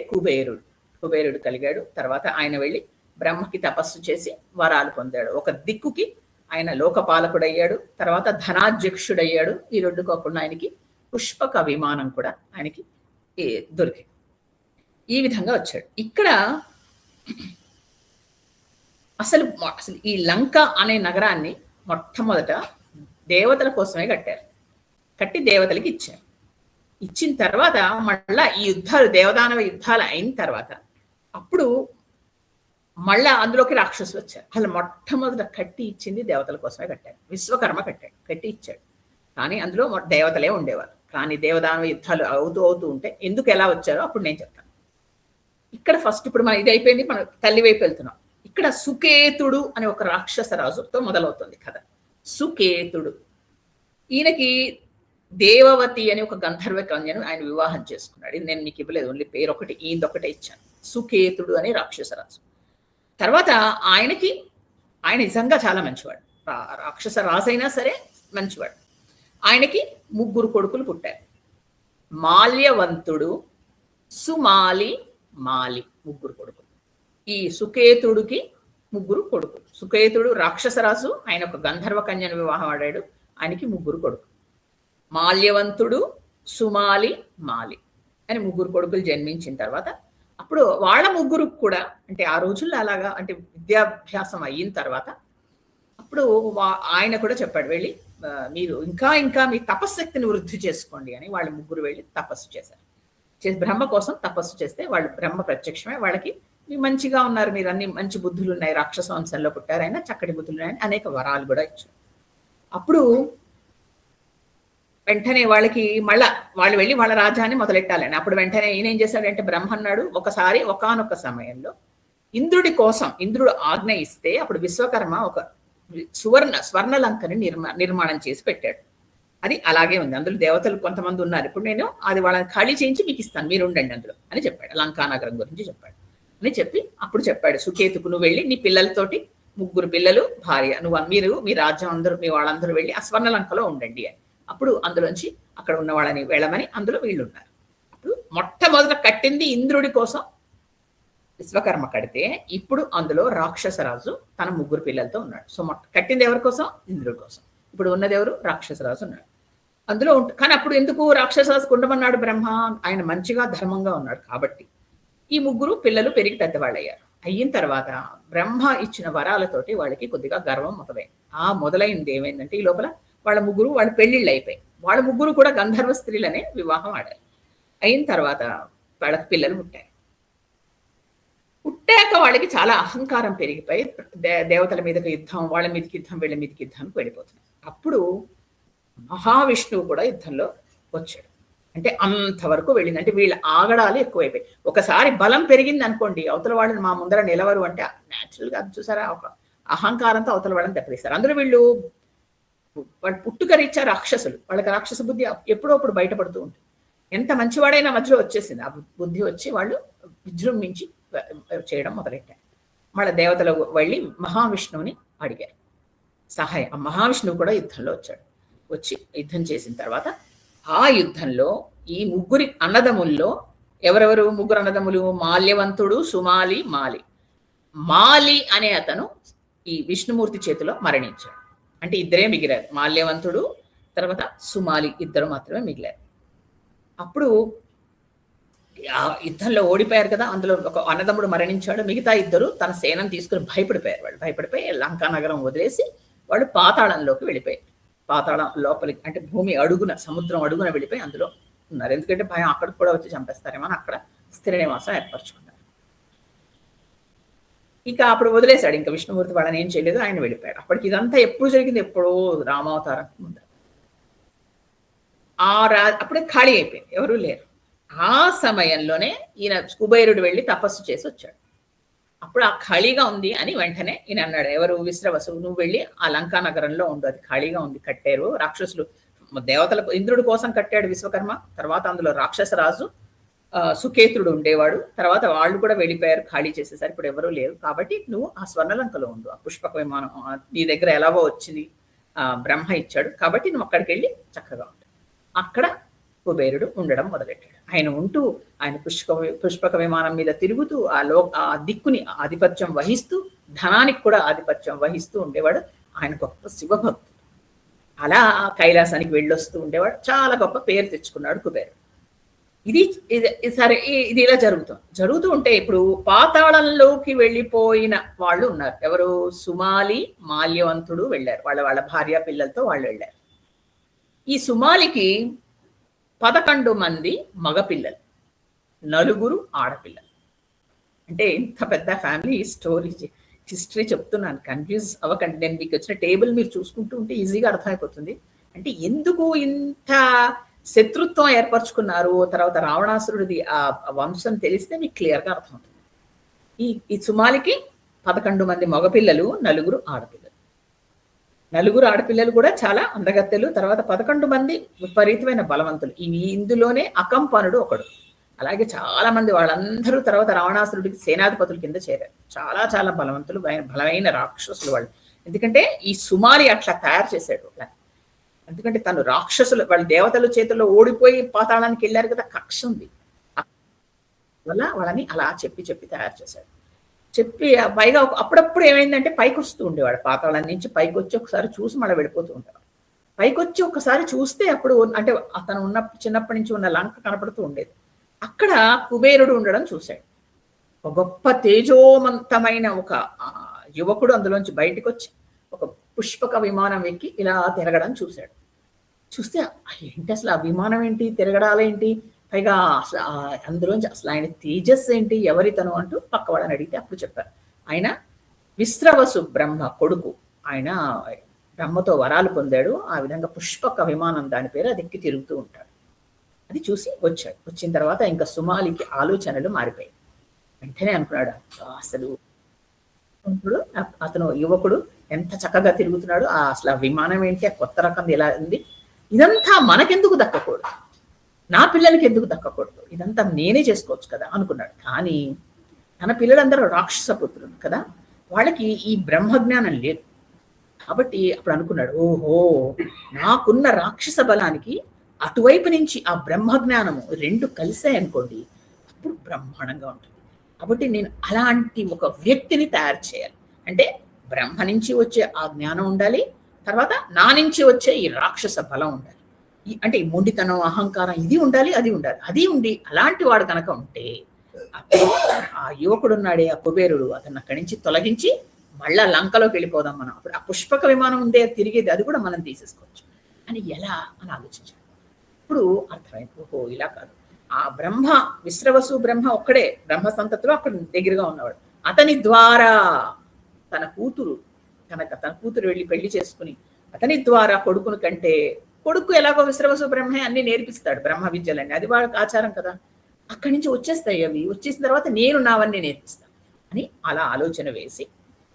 కుబేరుడు కలిగాడు. తర్వాత ఆయన వెళ్ళి బ్రహ్మకి తపస్సు చేసి వరాలు పొందాడు. ఒక దిక్కుకి ఆయన లోకపాలకుడయ్యాడు, తర్వాత ధనాధ్యక్షుడయ్యాడు. ఈ రెండు కాకుండా ఆయనకి పుష్పక విమానం కూడా ఆయనకి దొరికింది. ఈ విధంగా వచ్చాడు. ఇక్కడ అసలు ఈ లంక అనే నగరాన్ని మొట్టమొదట దేవతల కోసమే కట్టారు. కట్టి దేవతలకి ఇచ్చారు. ఇచ్చిన తర్వాత మళ్ళా ఈ యుద్ధాలు, దేవదానవ యుద్ధాలు అయిన తర్వాత అప్పుడు మళ్ళా అందులోకి రాక్షసులు వచ్చారు. అసలు మొట్టమొదట కట్టి ఇచ్చింది దేవతల కోసమే కట్టారు. విశ్వకర్మ కట్టాడు, కట్టి ఇచ్చాడు. కానీ అందులో దేవతలే ఉండేవారు. కానీ దేవదానవ యుద్ధాలు అవుతూ ఉంటే ఎందుకు ఎలా వచ్చారో అప్పుడు నేను చెప్తాను. ఇక్కడ ఫస్ట్ ఇప్పుడు మనం ఇది అయిపోయింది, మనం తల్లి వైపు వెళ్తున్నాం. ఇక్కడ సుకేతుడు అనే ఒక రాక్షస రాజుతో మొదలవుతుంది కథ. సుకేతుడు, ఈయనకి దేవవతి అని ఒక గంధర్వ కన్యను ఆయన వివాహం చేసుకున్నాడు. ఇది నేను మీకు ఇవ్వలేదు, ఓన్లీ పేరు ఒకటి, ఈయనదొకటే ఇచ్చాను. సుకేతుడు అనే రాక్షస రాజు. తర్వాత ఆయన నిజంగా చాలా మంచివాడు, రాక్షస రాజైనా సరే మంచివాడు. ఆయనకి 3 కొడుకులు పుట్టారు. మాల్యవంతుడు, సుమాలి, మాలి, 3 కొడుకులు. ఈ సుకేతుడికి 3 కొడుకులు. సుకేతుడు రాక్షసరాజు, ఆయన ఒక గంధర్వ కన్యను వివాహం ఆడాడు, ఆయనకి 3 కొడుకులు. మాల్యవంతుడు, సుమాలి, మాలి అని 3 కొడుకులు జన్మించిన తర్వాత అప్పుడు వాళ్ళ 3 కూడా అంటే ఆ రోజుల్లో అలాగా అంటే విద్యాభ్యాసం అయిన తర్వాత అప్పుడు ఆయన కూడా చెప్పాడు, వెళ్ళి మీరు ఇంకా మీ తపశ్శక్తిని వృద్ధి చేసుకోండి అని. వాళ్ళు 3 వెళ్ళి తపస్సు చేశారు. బ్రహ్మ కోసం తపస్సు చేస్తే వాళ్ళు బ్రహ్మ ప్రత్యక్షమే వాళ్ళకి మీరు మంచిగా ఉన్నారు, మీరు అన్ని మంచి బుద్ధులు ఉన్నాయి, రాక్షస వంశంలో పుట్టారు, అయినా చక్కటి బుద్ధులు ఉన్నాయని అనేక వరాలు కూడా ఇచ్చారు. అప్పుడు వెంటనే వాళ్ళకి మళ్ళా వాళ్ళు వెళ్ళి వాళ్ళ రాజ్యాన్ని మొదలెట్టాలని అప్పుడు వెంటనే ఈయన ఏం చేశాడంటే బ్రహ్మ అన్నాడు, ఒకసారి ఒకానొక సమయంలో ఇంద్రుడి కోసం ఇంద్రుడు ఆజ్ఞ ఇస్తే అప్పుడు విశ్వకర్మ ఒక స్వర్ణలంకని నిర్మాణం చేసి పెట్టాడు. అది అలాగే ఉంది. అందులో దేవతలు కొంతమంది ఉన్నారు. ఇప్పుడు నేను అది వాళ్ళని ఖాళీ చేయించి మీకు ఇస్తాను, మీరు ఉండండి అందులో అని చెప్పాడు. లంకానగరం గురించి చెప్పాడు అని చెప్పి అప్పుడు చెప్పాడు, సుకేతుకు నువ్వు వెళ్ళి నీ పిల్లలతోటి 3 పిల్లలు భార్య మీరు మీ రాజ్యం అందరూ మీ వాళ్ళందరూ వెళ్ళి ఆ స్వర్ణలంకలో ఉండండి అని. అప్పుడు అందులోంచి అక్కడ ఉన్న వాళ్ళని వెళ్ళమని అందులో వీళ్ళు ఉన్నారు. అప్పుడు మొట్టమొదట కట్టింది ఇంద్రుడి కోసం విశ్వకర్మ కడితే ఇప్పుడు అందులో రాక్షసరాజు తన 3 పిల్లలతో ఉన్నాడు. సో కట్టింది ఎవరి కోసం? ఇంద్రుడి కోసం. ఇప్పుడు ఉన్నది ఎవరు? రాక్షసరాజు ఉన్నాడు అందులో. కానీ అప్పుడు ఎందుకు రాక్షసరాజు ఉండమన్నాడు బ్రహ్మ? ఆయన మంచిగా ధర్మంగా ఉన్నాడు కాబట్టి. ఈ 3 పిల్లలు పెరిగి పెద్దవాళ్ళు అయ్యారు. అయిన తర్వాత బ్రహ్మ ఇచ్చిన వరాలతోటి వాళ్ళకి కొద్దిగా గర్వం మొదలైంది. మొదలైంది ఏమైందంటే ఈ లోపల వాళ్ళ 3 వాళ్ళ పెళ్లిళ్ళు అయిపోయాయి. వాళ్ళ 3 కూడా గంధర్వ స్త్రీలనే వివాహం ఆడారు. అయిన తర్వాత వాళ్ళకి పిల్లలు పుట్టాక వాళ్ళకి చాలా అహంకారం పెరిగిపోయి దేవతల మీదకి యుద్ధం, వాళ్ళ మీదకి యుద్ధం, వీళ్ళ మీదకి యుద్ధానికి వెళ్ళిపోతుంది. అప్పుడు మహావిష్ణువు కూడా యుద్ధంలో వచ్చాడు. అంటే అంతవరకు వెళ్ళింది. అంటే వీళ్ళ ఆగడాలు ఎక్కువైపోయి ఒకసారి బలం పెరిగింది అనుకోండి, అవతల వాళ్ళని మా ముందర నిలవరు అంటే న్యాచురల్ గా చూసారా ఒక అహంకారంతో అవతల వాళ్ళని దెబ్బతీస్తారు. అందులో వాళ్ళు పుట్టుకరీత్యా రాక్షసులు, వాళ్ళకి రాక్షస బుద్ధి ఎప్పుడప్పుడు బయటపడుతూ ఉంటుంది. ఎంత మంచివాడైనా మధ్యలో వచ్చేసింది ఆ బుద్ధి వచ్చి వాళ్ళు విజృంభించి చేయడం మొదలెట్టారు. మళ్ళీ దేవతలు వెళ్ళి మహావిష్ణువుని అడిగారు సహాయం. ఆ మహావిష్ణువు కూడా యుద్ధంలో వచ్చి యుద్ధం చేసిన తర్వాత ఆ యుద్ధంలో ఈ 3 అన్నదమ్ముల్లో ఎవరెవరు 3 అన్నదమ్ములు? మాల్యవంతుడు, సుమాలి, మాలి. మాలి అనే అతను ఈ విష్ణుమూర్తి చేతిలో మరణించాడు. అంటే ఇద్దరే మిగిలారు, మాల్యవంతుడు తర్వాత సుమాలి, ఇద్దరు మాత్రమే మిగిలారు. అప్పుడు యుద్ధంలో ఓడిపోయారు కదా, అందులో ఒక అన్నదమ్ముడు మరణించాడు. మిగతా ఇద్దరు తన సేనను తీసుకుని భయపడిపోయారు. వాళ్ళు భయపడిపోయి లంకా నగరం వదిలేసి వాళ్ళు పాతాళంలోకి వెళ్ళిపోయారు. పాతాళం లోపలికి అంటే భూమి అడుగున, సముద్రం అడుగున వెళ్ళిపోయి అందులో ఉన్నారు. ఎందుకంటే భయం అక్కడికి కూడా వచ్చి చంపేస్తారేమో అని అక్కడ స్థిర నివాసం ఏర్పరచుకున్నారు. ఇక అప్పుడు వదిలేశాడు. ఇంకా విష్ణుమూర్తి వాళ్ళని ఏం చేయలేదు, ఆయన వెళ్ళిపోయాడు. అప్పటికి ఇదంతా ఎప్పుడు జరిగింది? ఎప్పుడో రామావతారం ముందు. అప్పుడే ఖాళీ అయిపోయింది, ఎవరూ లేరు. ఆ సమయంలోనే ఈయన కుబేరుడు వెళ్ళి తపస్సు చేసి వచ్చాడు. అప్పుడు ఆ ఖాళీగా ఉంది అని వెంటనే ఈయన అన్నాడు, ఎవరు? విశ్రవసు, నువ్వు వెళ్ళి ఆ లంకా నగరంలో ఉండు, అది ఖాళీగా ఉంది, కట్టారు రాక్షసులు, దేవతలకు ఇంద్రుడి కోసం కట్టాడు విశ్వకర్మ. తర్వాత అందులో రాక్షసరాజు సుకేతుడు ఉండేవాడు. తర్వాత వాళ్ళు కూడా వెళ్ళిపోయారు, ఖాళీ చేసేసారు, ఇప్పుడు ఎవరూ లేరు. కాబట్టి నువ్వు ఆ స్వర్ణలంకలో ఉండు, ఆ పుష్పక విమానం నీ దగ్గర ఎలాగో వచ్చింది, బ్రహ్మ ఇచ్చాడు కాబట్టి నువ్వు అక్కడికి వెళ్ళి చక్కగా ఉండు. అక్కడ కుబేరుడు ఉండడం మొదలెట్టాడు. ఆయన ఉంటూ ఆయన పుష్పక విమానం మీద తిరుగుతూ ఆ దిక్కుని ఆధిపత్యం వహిస్తూ, ధనానికి కూడా ఆధిపత్యం వహిస్తూ ఉండేవాడు. ఆయన గొప్ప శివభక్తుడు. అలా కైలాసానికి వెళ్ళొస్తూ ఉండేవాడు. చాలా గొప్ప పేరు తెచ్చుకున్నాడు కుబేరుడు. ఇది సరే, ఇది ఇలా జరుగుతూ ఉంటే ఇప్పుడు పాతాళంలోకి వెళ్ళిపోయిన వాళ్ళు ఉన్నారు. ఎవరు? సుమాలి, మాల్యవంతుడు వెళ్ళారు. వాళ్ళ భార్య పిల్లలతో వాళ్ళు వెళ్ళారు. ఈ సుమాలికి 11 మంది మగపిల్లలు, 4 ఆడపిల్లలు. అంటే ఇంత పెద్ద ఫ్యామిలీ హిస్టరీ చెప్తున్నాను, కన్ఫ్యూజ్ అవ్వకండి. నేను మీకు వచ్చిన టేబుల్ మీరు చూసుకుంటూ ఉంటే ఈజీగా అర్థమైపోతుంది. అంటే ఎందుకు ఇంత శత్రుత్వం ఏర్పరచుకున్నారు, తర్వాత రావణాసురుడిది ఆ వంశం తెలిస్తే మీకు క్లియర్గా అర్థమవుతుంది. ఈ సుమాలికి 11 మంది మగపిల్లలు, 4 ఆడపిల్లలు. 4 ఆడపిల్లలు కూడా చాలా అందగత్తెలు. తర్వాత 11 మంది విపరీతమైన బలవంతులు. ఇందులోనే అకంపనుడు ఒకడు. అలాగే చాలా మంది వాళ్ళందరూ తర్వాత రావణాసురుడికి సేనాధిపతుల కింద చేరారు. చాలా చాలా బలవంతులు, బలమైన రాక్షసులు వాళ్ళు. ఎందుకంటే ఈ సుమాలి అట్లా తయారు చేశాడు. ఎందుకంటే తను రాక్షసులు, వాళ్ళ దేవతల చేతుల్లో ఓడిపోయి పాతాళానికి వెళ్ళారు కదా, కక్ష ఉంది వల్ల వాళ్ళని అలా చెప్పి తయారు చేశాడు. చెప్పి పైగా అప్పుడప్పుడు ఏమైందంటే పైకి వస్తూ ఉండేవాడు, పాతాళం నుంచి పైకి వచ్చి ఒకసారి చూసి మళ్ళీ వెళ్ళిపోతూ ఉండేవాడు. పైకి వచ్చి ఒకసారి చూస్తే అప్పుడు అంటే అతను చిన్నప్పటి నుంచి ఉన్న లంక కనపడుతూ ఉండేది. అక్కడ కుబేరుడు ఉండడం చూశాడు. ఒక గొప్ప తేజోమంతమైన ఒక యువకుడు అందులోంచి బయటకు వచ్చి ఒక పుష్పక విమానం ఎక్కి ఇలా తిరగడం చూశాడు. చూస్తే ఏంటి అసలు ఆ విమానం ఏంటి, తిరగడాలేంటి, పైగా అసలు అందులోంచి అసలు ఆయన తేజస్సు ఏంటి, ఎవరితను అంటూ పక్క వాళ్ళని అడిగితే అప్పుడు చెప్పారు. ఆయన విశ్రవసు బ్రహ్మ కొడుకు. ఆయన బ్రహ్మతో వరాలు పొందాడు. ఆ విధంగా పుష్పక విమానం దాని పేరు, అది ఎక్కి తిరుగుతూ ఉంటాడు. అది చూసి వచ్చాడు. వచ్చిన తర్వాత ఇంకా సుమాలికి ఆలోచనలు మారిపోయాయి. వెంటనే అనుకున్నాడు, అసలు అతను యువకుడు ఎంత చక్కగా తిరుగుతున్నాడు, అసలు ఆ విమానం ఏంటి, ఆ కొత్త రకం ఎలా ఉంది, ఇదంతా మనకెందుకు దక్కకూడదు, నా పిల్లలకి ఎందుకు దక్కకూడదు, ఇదంతా నేనే చేసుకోవచ్చు కదా అనుకున్నాడు. కానీ తన పిల్లలందరూ రాక్షస పుత్రులు కదా, వాళ్ళకి ఈ బ్రహ్మజ్ఞానం లేదు. కాబట్టి అప్పుడు అనుకున్నాడు, ఓహో, నాకున్న రాక్షస బలానికి అటువైపు నుంచి ఆ బ్రహ్మజ్ఞానము రెండు కలిసాయనుకోండి, అప్పుడు బ్రహ్మాండంగా ఉంటుంది. కాబట్టి నేను అలాంటి ఒక వ్యక్తిని తయారు చేయాలి. అంటే బ్రహ్మ నుంచి వచ్చే ఆ జ్ఞానం ఉండాలి, తర్వాత నా నుంచి వచ్చే ఈ రాక్షస బలం ఉండాలి. అంటే ఈ మొండితనం, అహంకారం ఇది ఉండాలి, అది ఉండాలి. అది ఉండి అలాంటి వాడు కనుక ఉంటే అప్పుడు ఆ యువకుడు ఉన్నాడే, ఆ కుబేరుడు, అతను అక్కడి నుంచి తొలగించి మళ్ళా లంకలోకి వెళ్ళిపోదాం మనం. అప్పుడు ఆ పుష్పక విమానం ఉందే తిరిగేది, అది కూడా మనం తీసేసుకోవచ్చు అని ఎలా అని ఆలోచించాడు. ఇప్పుడు అర్థమైంది, ఓహో ఇలా కాదు, ఆ బ్రహ్మ విశ్రవసు బ్రహ్మ ఒక్కడే, బ్రహ్మ సంతతిలో అక్కడ దగ్గరగా ఉన్నవాడు. అతని ద్వారా తన కూతురు వెళ్ళి పెళ్లి చేసుకుని అతని ద్వారా కొడుకుని కంటే, కొడుకు ఎలాగో విశ్రవసు బ్రహ్మే అన్ని నేర్పిస్తాడు, బ్రహ్మ విద్యలన్నీ, అది వాళ్ళకి ఆచారం కదా, అక్కడి నుంచి వచ్చేస్తాయి. అవి వచ్చేసిన తర్వాత నేను నావన్నీ నేర్పిస్తాను అని అలా ఆలోచన వేసి,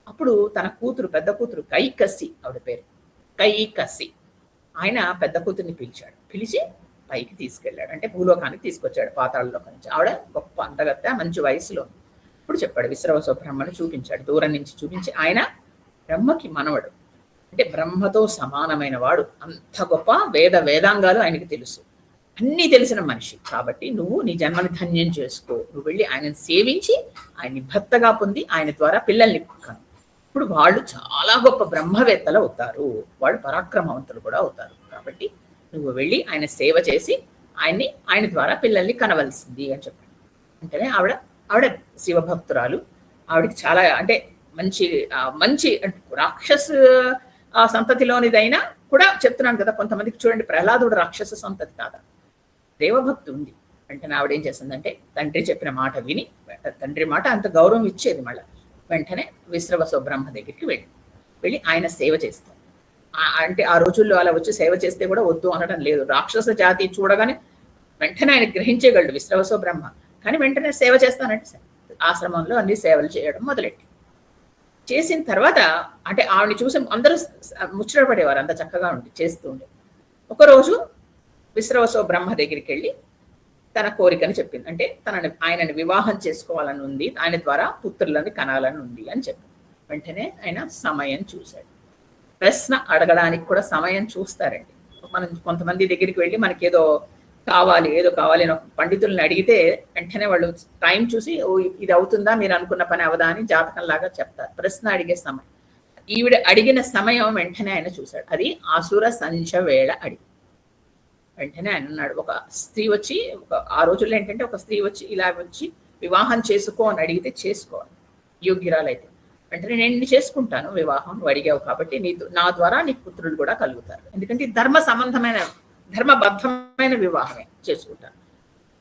అప్పుడు తన కూతురు, పెద్ద కూతురు కైకసి, ఆవిడ పేరు కైకసి, ఆయన పెద్ద కూతుర్ని పిలిచాడు. పిలిచి పైకి తీసుకెళ్ళాడు, అంటే భూలోకానికి తీసుకొచ్చాడు, పాతాళలోకి నుంచి. ఆవిడ గొప్ప అందగత్త, మంచి వయసులో. ఇప్పుడు చెప్పాడు, విశ్రవసు బ్రహ్మను చూపించాడు, దూరం నుంచి చూపించి, ఆయన బ్రహ్మకి మనవడు, అంటే బ్రహ్మతో సమానమైన వాడు, అంత గొప్ప వేదాంగాలు ఆయనకి తెలుసు, అన్నీ తెలిసిన మనిషి. కాబట్టి నువ్వు నీ జన్మని ధన్యం చేసుకో, నువ్వు వెళ్ళి ఆయనను సేవించి ఆయన్ని భర్తగా పొంది ఆయన ద్వారా పిల్లల్ని కను. ఇప్పుడు వాళ్ళు చాలా గొప్ప బ్రహ్మవేత్తలు అవుతారు, వాళ్ళు పరాక్రమవంతులు కూడా అవుతారు. కాబట్టి నువ్వు వెళ్ళి ఆయన సేవ చేసి ఆయన ద్వారా పిల్లల్ని కనవలసింది అని చెప్పాడు. అంటేనే ఆవిడ శివభక్తురాలు, ఆవిడకి చాలా అంటే మంచి రాక్షస సంతతిలోనిదైనా కూడా చెప్తున్నాను కదా. కొంతమందికి చూడండి, ప్రహ్లాదుడు రాక్షస సంతతి కాదా, దేవభక్తి ఉంది. వెంటనే ఆవిడ ఏం చేస్తుందంటే, తండ్రి చెప్పిన మాట విని, తండ్రి మాట అంత గౌరవం ఇచ్చేది, మళ్ళీ వెంటనే విశ్రవసు బ్రహ్మ దగ్గరికి వెళ్ళి ఆయన సేవ చేస్తాం. అంటే ఆ రోజుల్లో అలా వచ్చి సేవ చేస్తే కూడా వద్దు అనడం లేదు. రాక్షస జాతి చూడగానే వెంటనే ఆయన గ్రహించేయగలడు విశ్రవసు బ్రహ్మ. కానీ వెంటనే సేవ చేస్తానంటే ఆశ్రమంలో అన్ని సేవలు చేయడం మొదలెట్టి చేసిన తర్వాత, అంటే ఆవిడని చూసి అందరూ ముచ్చట పడేవారు, అంత చక్కగా చేస్తూ ఉండే. ఒకరోజు విశ్రవసు బ్రహ్మ దగ్గరికి వెళ్ళి తన కోరికని చెప్పింది. అంటే ఆయనని వివాహం చేసుకోవాలని ఉంది, ఆయన ద్వారా పుత్రులని కనాలని ఉంది అని చెప్పింది. వెంటనే ఆయన సమయం చూశాడు. ప్రశ్న అడగడానికి కూడా సమయం చూస్తారండి. మనం కొంతమంది దగ్గరికి వెళ్ళి మనకి ఏదో కావాలి అని ఒక పండితుల్ని అడిగితే వెంటనే వాళ్ళు టైం చూసి, ఓ ఇది అవుతుందా, మీరు అనుకున్న పని అవదా అని జాతకం లాగా చెప్తారు. ప్రశ్న అడిగే సమయం, ఈవిడ అడిగిన సమయం వెంటనే ఆయన చూశాడు. అది ఆసుర సంచ వేళ అడిగి. వెంటనే ఆయన అన్నాడు, ఒక స్త్రీ వచ్చి, ఆ రోజుల్లో ఏంటంటే ఒక స్త్రీ వచ్చి ఇలా వచ్చి వివాహం చేసుకో అని అడిగితే చేసుకోవాలి, యోగ్యురాలైతే. వెంటనే నేను చేసుకుంటాను వివాహం, నువ్వు అడిగావు కాబట్టి నా ద్వారా నీకు పుత్రులు కూడా కలుగుతారు, ఎందుకంటే ధర్మబద్ధమైన వివాహమే చేసుకుంటాను.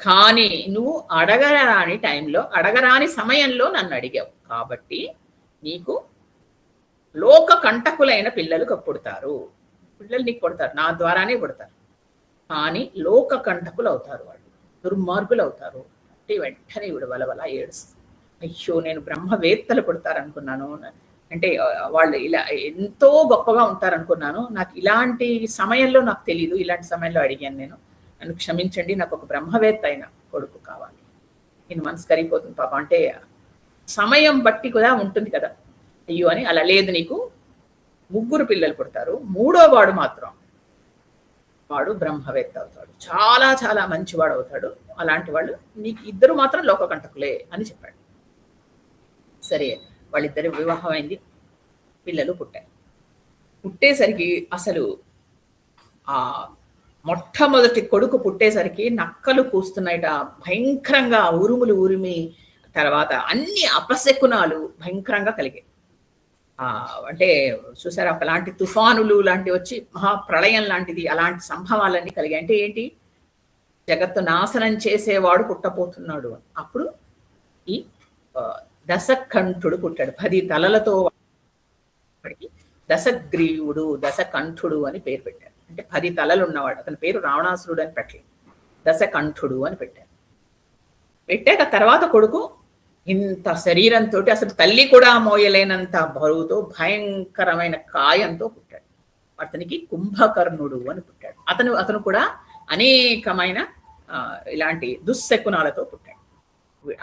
కానీ నువ్వు అడగరాని సమయంలో నన్ను అడిగావు కాబట్టి నీకు లోక కంటకులైన పిల్లలు పుడతారు, పిల్లలు నీకు పుడతారు, నా ద్వారానే పుడతారు. కానీ లోక కంటకులు అవుతారు, వాళ్ళు దుర్మార్గులు అవుతారు. అంటే వెంటనే ఇవిడ వలవల ఏడుస్తుంది. అయ్యో, నేను బ్రహ్మవేత్తలు పుడతారనుకున్నాను, అంటే వాళ్ళు ఇలా ఎంతో గొప్పగా ఉంటారనుకున్నాను, నాకు ఇలాంటి సమయంలో నాకు తెలీదు, ఇలాంటి సమయంలో అడిగాను నేను, నన్ను క్షమించండి, నాకు ఒక బ్రహ్మవేత్త అయిన కొడుకు కావాలి. నేను మనసు కరిగిపోతుంది పాప. అంటే సమయం బట్టి కూడా ఉంటుంది కదా, అయ్యో అని. అలా లేదు, నీకు 3 పిల్లలు పుడతారు, 3వ వాడు మాత్రం వాడు బ్రహ్మవేత్త అవుతాడు, చాలా చాలా మంచివాడు అవుతాడు, అలాంటి వాళ్ళు నీకు 2 మాత్రం లోకకంటకులే అని చెప్పాడు. సరే, వాళ్ళిద్దరి వివాహం అయింది, పిల్లలు పుట్టారు. పుట్టేసరికి అసలు ఆ మొట్టమొదటి కొడుకు పుట్టేసరికి నక్కలు కూస్తున్నాయిట, భయంకరంగా ఉరుములు ఉరిమి, తర్వాత అన్ని అపశకునాలు భయంకరంగా కలిగాయి. అంటే చూసారా, ఒకలాంటి తుఫానులు లాంటివి వచ్చి మహాప్రళయం లాంటిది, అలాంటి సంభవాలన్నీ కలిగాయి. అంటే ఏంటి, జగత్తు నాశనం చేసేవాడు పుట్టపోతున్నాడు. అప్పుడు ఈ దశకంఠుడు పుట్టాడు. 10 తలలతో వాడికి దశగ్రీవుడు, దశకంఠుడు అని పేరు పెట్టారు. అంటే 10 తలలు ఉన్నవాడు. అతని పేరు రావణాసురుడు అని పెట్టలేదు, దశకంఠుడు అని పెట్టారు. పెట్టాక తర్వాత కొడుకు ఇంత శరీరంతో, అసలు తల్లి కూడా మోయలేనంత బరువుతో, భయంకరమైన కాయంతో పుట్టాడు. అతనికి కుంభకర్ణుడు అని పుట్టాడు. అతను కూడా అనేకమైన ఇలాంటి దుశ్శకునాలతో పుట్టాడు.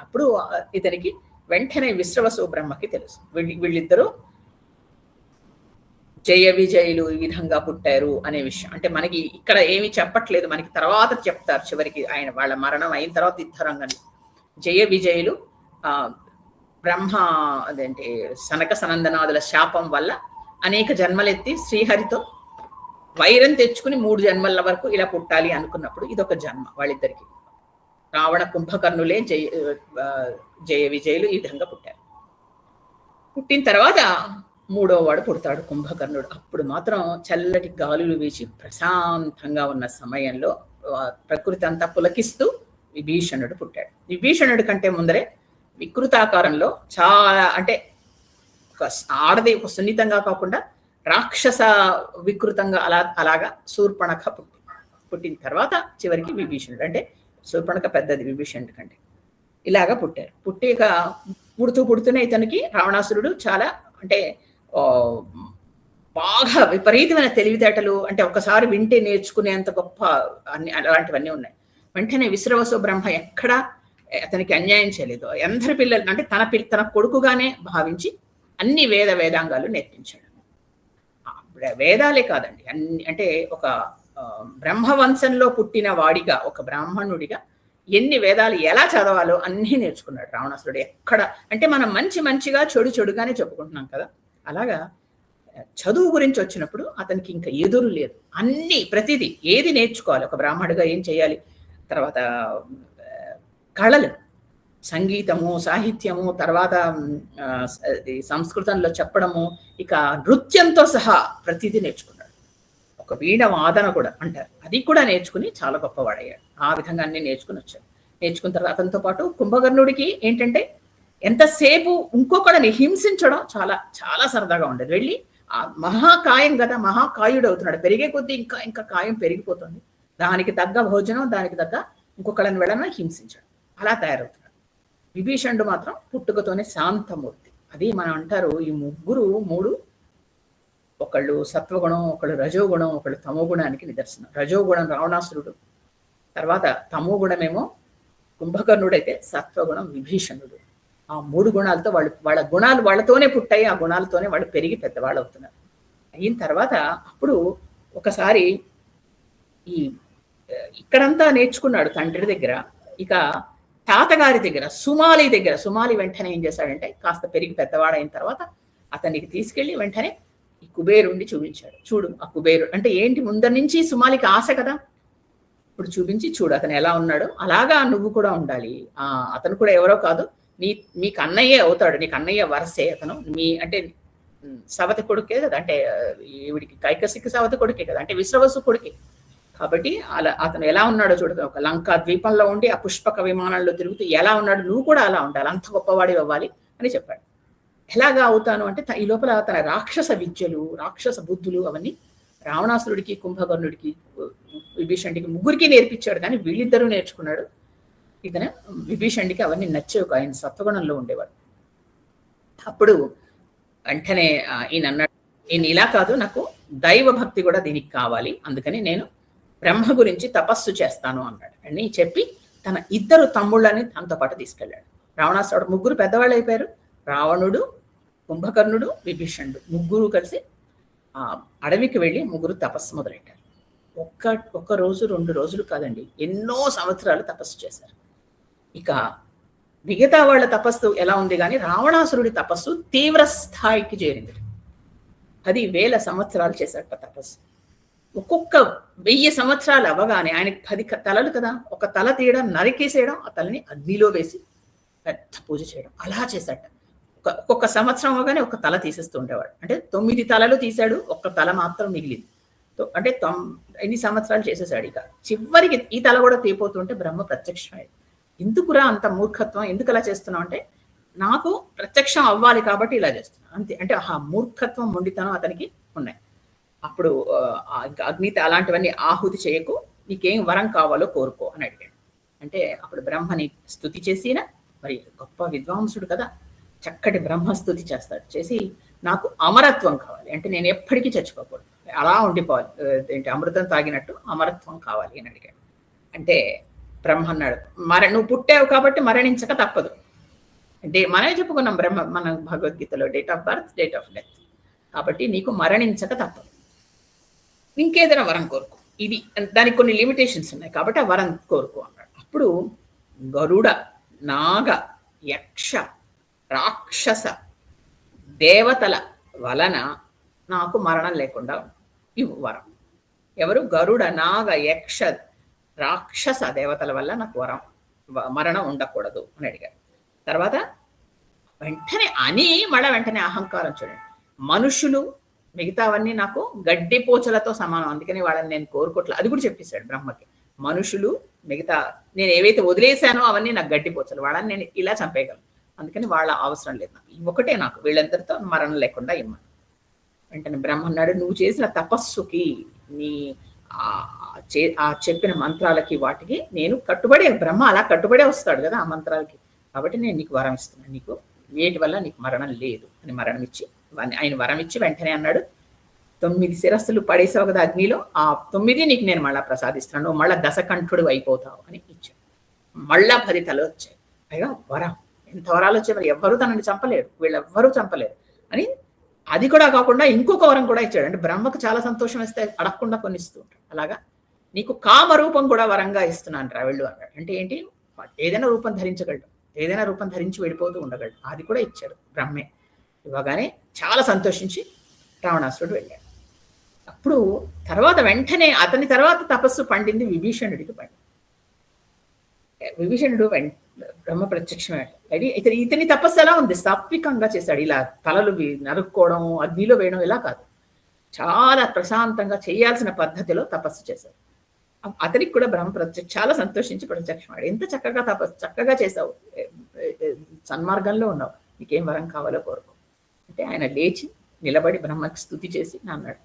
అప్పుడు ఇతనికి వెంటనే విశ్రవసు బ్రహ్మకి తెలుసు, వీళ్ళిద్దరూ జయ విజయులు ఈ విధంగా పుట్టారు అనే విషయం. అంటే మనకి ఇక్కడ ఏమి చెప్పట్లేదు, మనకి తర్వాత చెప్తారు. చివరికి వాళ్ళ మరణం అయిన తర్వాత యుద్ధరంగంలో జయ విజయులు బ్రహ్మ అదేంటి సనక సనందనాదుల శాపం వల్ల అనేక జన్మలెత్తి శ్రీహరితో వైరం తెచ్చుకుని 3 జన్మల వరకు ఇలా పుట్టాలి అనుకున్నప్పుడు ఇదొక జన్మ వాళ్ళిద్దరికి. రావణ కుంభకర్ణులే జయ విజయులు ఈ విధంగా పుట్టారు. పుట్టిన తర్వాత 3వ వాడు పుడతాడు, కుంభకర్ణుడు. అప్పుడు మాత్రం చల్లటి గాలులు వీచి ప్రశాంతంగా ఉన్న సమయంలో ప్రకృతి అంతా పులకిస్తూ విభీషణుడు పుట్టాడు. విభీషణుడి కంటే ముందరే వికృతాకారంలో చాలా, అంటే ఒక ఆడది ఒక సున్నితంగా కాకుండా రాక్షస వికృతంగా అలాగా శూర్పణఖ పుట్టిన తర్వాత చివరికి విభీషణుడు, అంటే శూర్పణఖ పెద్దది విభీషణుడి కంటే, ఇలాగా పుట్టారు. పుట్టిక పుడుతూనే ఇతనికి రావణాసురుడు చాలా, అంటే బాగా విపరీతమైన తెలివితేటలు, అంటే ఒకసారి వింటే నేర్చుకునేంత గొప్ప అలాంటివన్నీ ఉన్నాయి. వెంటనే విశ్రవసు బ్రహ్మ ఎక్కడా అతనికి అన్యాయం చేయలేదు. అందరి పిల్లలు, అంటే తన కొడుకుగానే భావించి అన్ని వేదాంగాలు నేర్పించాడు. వేదాలే కాదండి, అన్ని, అంటే ఒక బ్రహ్మవంశంలో పుట్టిన వాడిగా, ఒక బ్రాహ్మణుడిగా ఎన్ని వేదాలు ఎలా చదవాలో అన్నీ నేర్చుకున్నాడు రావణాసురుడు. ఎక్కడ అంటే మనం మంచిగా చెడుగానే చెప్పుకుంటున్నాం కదా, అలాగా చదువు గురించి వచ్చినప్పుడు అతనికి ఇంకా ఎదురు లేదు. అన్ని ప్రతిదీ ఏది నేర్చుకోవాలి, ఒక బ్రాహ్మణుడిగా ఏం చేయాలి, తర్వాత కళలు, సంగీతము, సాహిత్యము, తర్వాత సంస్కృతంలో చెప్పడము, ఇక నృత్యంతో సహా ప్రతిదీ నేర్చుకున్నాడు. ఒక వీణ వాదన కూడా అంటారు, అది కూడా నేర్చుకుని చాలా గొప్పవాడయ్యాడు. ఆ విధంగా అన్ని నేర్చుకుని వచ్చాడు. నేర్చుకున్న తర్వాత అతనితో పాటు కుంభకర్ణుడికి ఏంటంటే ఎంతసేపు ఇంకొకడిని హింసించడం చాలా చాలా సరదాగా ఉండేది. వెళ్ళి ఆ మహాకాయం కదా, మహాకాయుడు అవుతున్నాడు, పెరిగే కొద్దీ ఇంకా కాయం పెరిగిపోతుంది. దానికి తగ్గ భోజనం, దానికి తగ్గ ఇంకొకళ్ళని వెళ్ళన హింసించాడు, అలా తయారవుతున్నాడు. విభీషణుడు మాత్రం పుట్టుకతోనే శాంతమూర్తి. అది మనం అంటారు, ఈ మూడు ఒకళ్ళు సత్వగుణం, ఒకళ్ళు రజోగుణం, ఒకళ్ళు తమోగుణానికి నిదర్శనం. రజోగుణం రావణాసురుడు, తర్వాత తమోగుణమేమో కుంభకర్ణుడైతే, సత్వగుణం విభీషణుడు. ఆ 3 గుణాలతో వాళ్ళ గుణాలు వాళ్ళతోనే పుట్టాయి, ఆ గుణాలతోనే వాళ్ళు పెరిగి పెద్దవాళ్ళు అవుతున్నారు. అయిన తర్వాత అప్పుడు ఒకసారి ఇక్కడంతా నేర్చుకున్నాడు తండ్రి దగ్గర. ఇక తాతగారి దగ్గర సుమాలి వెంటనే ఏం చేశాడంటే, కాస్త పెరిగి పెద్దవాడైన తర్వాత అతనికి తీసుకెళ్లి వెంటనే ఈ కుబేరుణ్ణి చూపించాడు. చూడు ఆ కుబేరుడు అంటే ఏంటి, ముందర నుంచి సుమాలికి ఆశ కదా, ఇప్పుడు చూపించి చూడు అతను ఎలా ఉన్నాడో, అలాగా నువ్వు కూడా ఉండాలి. అతను కూడా ఎవరో కాదు, మీకు అన్నయ్యే అవుతాడు, నీకు అన్నయ్య వరసే అతను, అంటే సవతి కొడుకే కదా, అంటే ఈవిడికి కైకసికి సవతి కొడుకే కదా, అంటే విశ్రవసు కొడుకే. కాబట్టి అలా అతను ఎలా ఉన్నాడో చూడదు. ఒక లంకా ద్వీపంలో ఉండి ఆ పుష్పక విమానంలో తిరుగుతూ ఎలా ఉన్నాడు, నువ్వు కూడా అలా ఉండాలి, అంత గొప్పవాడి అవ్వాలి అని చెప్పాడు. ఎలాగా అవుతాను అంటే, ఈ లోపల తన రాక్షస విద్యలు, రాక్షస బుద్ధులు అవన్నీ రావణాసురుడికి, కుంభకర్ణుడికి, విభీషణుడికి ముగ్గురికి నేర్పించాడు. కానీ వీళ్ళిద్దరూ నేర్చుకున్నాడు. ఇతను విభీషణుడికి అవన్నీ నచ్చేవి, ఆయన సత్వగుణంలో ఉండేవాడు. అప్పుడు వెంటనే ఈయన అన్నాడు, నేను ఇలా కాదు, నాకు దైవ భక్తి కూడా దీనికి కావాలి, అందుకని నేను బ్రహ్మ గురించి తపస్సు చేస్తాను అన్నాడు. అని చెప్పి తన 2 తమ్ముళ్ళని తనతో పాటు తీసుకెళ్ళాడు. రావణాసురుడు 3 పెద్దవాళ్ళు అయిపోయారు. రావణుడు, కుంభకర్ణుడు, విభీషణుడు ముగ్గురు కలిసి అడవికి వెళ్ళి 3 తపస్సు మొదలెట్టారు. ఒక్క రోజు 2 రోజులు కాదండి, ఎన్నో సంవత్సరాలు తపస్సు చేశారు. ఇక మిగతా వాళ్ళ తపస్సు ఎలా ఉంది కానీ రావణాసురుడి తపస్సు తీవ్ర స్థాయికి చేరింది. 10,000 సంవత్సరాలు చేశాట తపస్సు. ఒక్కొక్క 1000 సంవత్సరాలు అవ్వగానే ఆయనకి 10 తలలు కదా, ఒక తల తీయడం, నరికేసేయడం, ఆ తలని అగ్నిలో వేసి పెద్ద పూజ చేయడం, అలా చేశాట. ఒక్కొక్క సంవత్సరం అవగానే ఒక తల తీసేస్తూ ఉండేవాడు. అంటే 9 తలలు తీశాడు, ఒక్క తల మాత్రం మిగిలింది. అంటే ఎన్ని సంవత్సరాలు చేసేసాడు. ఇక చివరికి ఈ తల కూడా తీపోతుంటే బ్రహ్మ ప్రత్యక్షమైంది. ఎందుకురా అంత మూర్ఖత్వం, ఎందుకు అలా చేస్తున్నావు అంటే, నాకు ప్రత్యక్షం అవ్వాలి కాబట్టి ఇలా చేస్తున్నాను అంతే. అంటే ఆ మూర్ఖత్వం మొండితనం అతనికి ఉన్నాయి. అప్పుడు ఇంకా అగ్నితో అలాంటివన్నీ ఆహుతి చేయకు, నీకేం వరం కావాలో కోరుకో అని అడిగాడు. అంటే అప్పుడు బ్రహ్మని స్తుతి చేసిన, మరి గొప్ప విద్వాంసుడు కదా, చక్కటి బ్రహ్మస్తుతి చేస్తాడు. చేసి నాకు అమరత్వం కావాలి, అంటే నేను ఎప్పటికీ చచ్చిపోకూడదు, అలా ఉండిపోవాలి, ఏంటి అమృతం తాగినట్టు అమరత్వం కావాలి అని అడిగాడు. అంటే బ్రహ్మ అన్నాడు, నువ్వు పుట్టావు కాబట్టి మరణించక తప్పదు. అంటే మనమే చెప్పుకున్నాం మన భగవద్గీతలో date of birth, date of death. కాబట్టి నీకు మరణించక తప్పదు, ఇంకేదైనా వరం కోరుకో. ఇది దానికి కొన్ని లిమిటేషన్స్ ఉన్నాయి కాబట్టి ఆ వరం కోరుకో అన్నాడు. అప్పుడు గరుడ, నాగ, యక్ష, రాక్షస దేవతల వలన నాకు మరణం లేకుండా ఇవ్వు వరం. ఎవరు? గరుడ, నాగ, యక్ష, రాక్షస దేవతల వల్ల నాకు మరణం ఉండకూడదు అని అడిగారు. తర్వాత వెంటనే అని మళ్ళీ వెంటనే అహంకారం చూడండి. మనుషులు మిగతావన్నీ నాకు గడ్డిపోచలతో సమానం, అందుకని వాళ్ళని నేను కోరుకోవట్లేదు, అది కూడా చెప్పేశాడు బ్రహ్మకి. మనుషులు మిగతా నేను ఏవైతే వదిలేశానో అవన్నీ నాకు గడ్డిపోచలు, వాళ్ళని నేను ఇలా చంపేయగలను, అందుకని వాళ్ళ అవసరం లేదు నాకు, ఒకటే నాకు వీళ్ళందరితో మరణం లేకుండా ఇమ్మను. వెంటనే బ్రహ్మ అన్నాడు, నువ్వు చేసిన తపస్సుకి, నీ ఆ చెప్పిన మంత్రాలకి వాటికి నేను కట్టుబడే, బ్రహ్మ అలా కట్టుబడే వస్తాడు కదా ఆ మంత్రాలకి, కాబట్టి నేను నీకు వరం ఇస్తున్నాను, నీకు వేటి వల్ల నీకు మరణం లేదు అని మరణం ఇచ్చి, ఆయన వరం ఇచ్చి వెంటనే అన్నాడు, 9 శిరస్సులు పడేసావు కదా అగ్నిలో, ఆ 9 నీకు నేను మళ్ళా ప్రసాదిస్తున్నాను, నువ్వు మళ్ళా దశకంఠుడు అయిపోతావు అని ఇచ్చాడు. మళ్ళా 10 తల వచ్చాయి. పైగా వరం, ఎంత వరాలు వచ్చాయి, మరి ఎవ్వరూ తనని చంపలేరు, వీళ్ళెవ్వరూ చంపలేరు అని. అది కూడా కాకుండా ఇంకొక వరం కూడా ఇచ్చాడు. అంటే బ్రహ్మకు చాలా సంతోషం వేస్తే అడగకుండా కొన్ని ఇస్తూ ఉంటాడు. అలాగా నీకు కామరూపం కూడా వరంగా ఇస్తున్నాను రా వెళ్ళు అన్నాడు. అంటే ఏంటి, ఏదైనా రూపం ధరించగలడు, ఏదైనా రూపం ధరించి వెళ్ళిపోతూ ఉండగలడు, అది కూడా ఇచ్చాడు బ్రహ్మే. ఇవ్వగానే చాలా సంతోషించి రావణాసురుడు వెళ్ళాడు. అప్పుడు తర్వాత వెంటనే అతని తర్వాత తపస్సు పండింది విభీషణుడికి పండి. విభీషణుడు బ్రహ్మ ప్రత్యక్షమయ్యాడు. ఇతని తపస్సు ఎలా ఉంది, సాత్వికంగా చేశాడు. ఇలా తలలు నరుక్కోవడం, అగ్నిలో వేయడం ఇలా కాదు, చాలా ప్రశాంతంగా చేయాల్సిన పద్ధతిలో తపస్సు చేశాడు. అతనికి కూడా బ్రహ్మ చాలా సంతోషించి ప్రత్యక్షమాడు. ఎంత చక్కగా చక్కగా చేశావు, సన్మార్గంలో ఉన్నావు, నీకేం వరం కావాలో కోరుకో అంటే ఆయన లేచి నిలబడి బ్రహ్మకి స్తుతి చేసి అన్నాడు,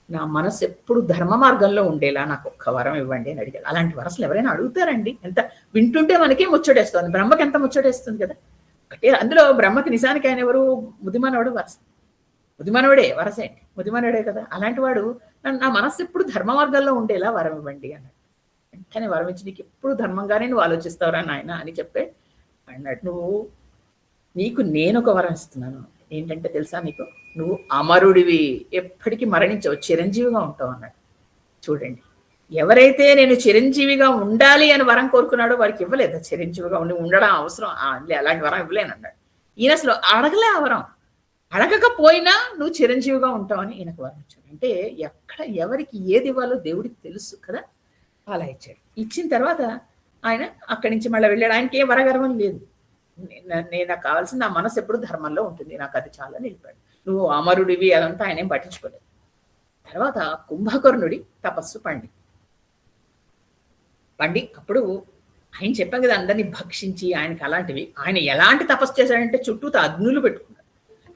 నా మనసు ఎప్పుడు ధర్మ మార్గంలో ఉండేలా నాకు ఒక్క వరం ఇవ్వండి అని అడిగాడు. అలాంటి వరసలు ఎవరైనా అడుగుతారండి? ఎంత వింటుంటే మనకే ముచ్చటేస్తుంది, బ్రహ్మకి ఎంత ముచ్చటేస్తుంది కదా. అందులో బ్రహ్మకి నిజానికి ఆయన ఎవరు, ముదిమనవుడు వరస, ముదిమనవుడే వరస ఏంటి, ముదిమనవుడే కదా. అలాంటి వాడు నా మనస్సు ఎప్పుడు ధర్మ మార్గంలో ఉండేలా వరం ఇవ్వండి అన్నాడు. వెంటనే వరం ఇచ్చి, నీకు ఎప్పుడు ధర్మంగానే నువ్వు ఆలోచిస్తావురా నాయన అని చెప్పే అన్నాడు. నీకు నేను ఒక వరం ఇస్తున్నాను, ఏంటంటే తెలుసా నీకు, నువ్వు అమరుడివి, ఎప్పటికీ మరణించవు, చిరంజీవిగా ఉంటావు అన్నాడు. చూడండి, ఎవరైతే నేను చిరంజీవిగా ఉండాలి అని వరం కోరుకున్నాడో వాడికి ఇవ్వలేదు చిరంజీవిగా ఉండడం అవసరం, అలాంటి వరం ఇవ్వలేను అన్నాడు. ఈయన అసలు అడగలే ఆ వరం, అడగకపోయినా నువ్వు చిరంజీవిగా ఉంటావని ఈయనకు వరం ఇచ్చాడు. అంటే ఎక్కడ ఎవరికి ఏది ఇవ్వాలో దేవుడికి తెలుసు కదా, అలా ఇచ్చాడు. ఇచ్చిన తర్వాత ఆయన అక్కడి నుంచి మళ్ళీ వెళ్ళాడు. ఆయనకి ఏ వరగర్వం లేదు, నాకు కావాల్సింది నా మనసు ఎప్పుడు ధర్మంలో ఉంటుంది, నాకు అది చాలా నిలిపాడు. నువ్వు అమరుడివి అదంతా ఆయన ఏం పట్టించుకోలేదు. తర్వాత కుంభకర్ణుడి తపస్సు పండి అప్పుడు ఆయన చెప్పాం కదా, అందరినీ భక్షించి ఆయనకి అలాంటివి. ఆయన ఎలాంటి తపస్సు చేశాడంటే చుట్టూతో అగ్నులు పెట్టుకున్నాడు,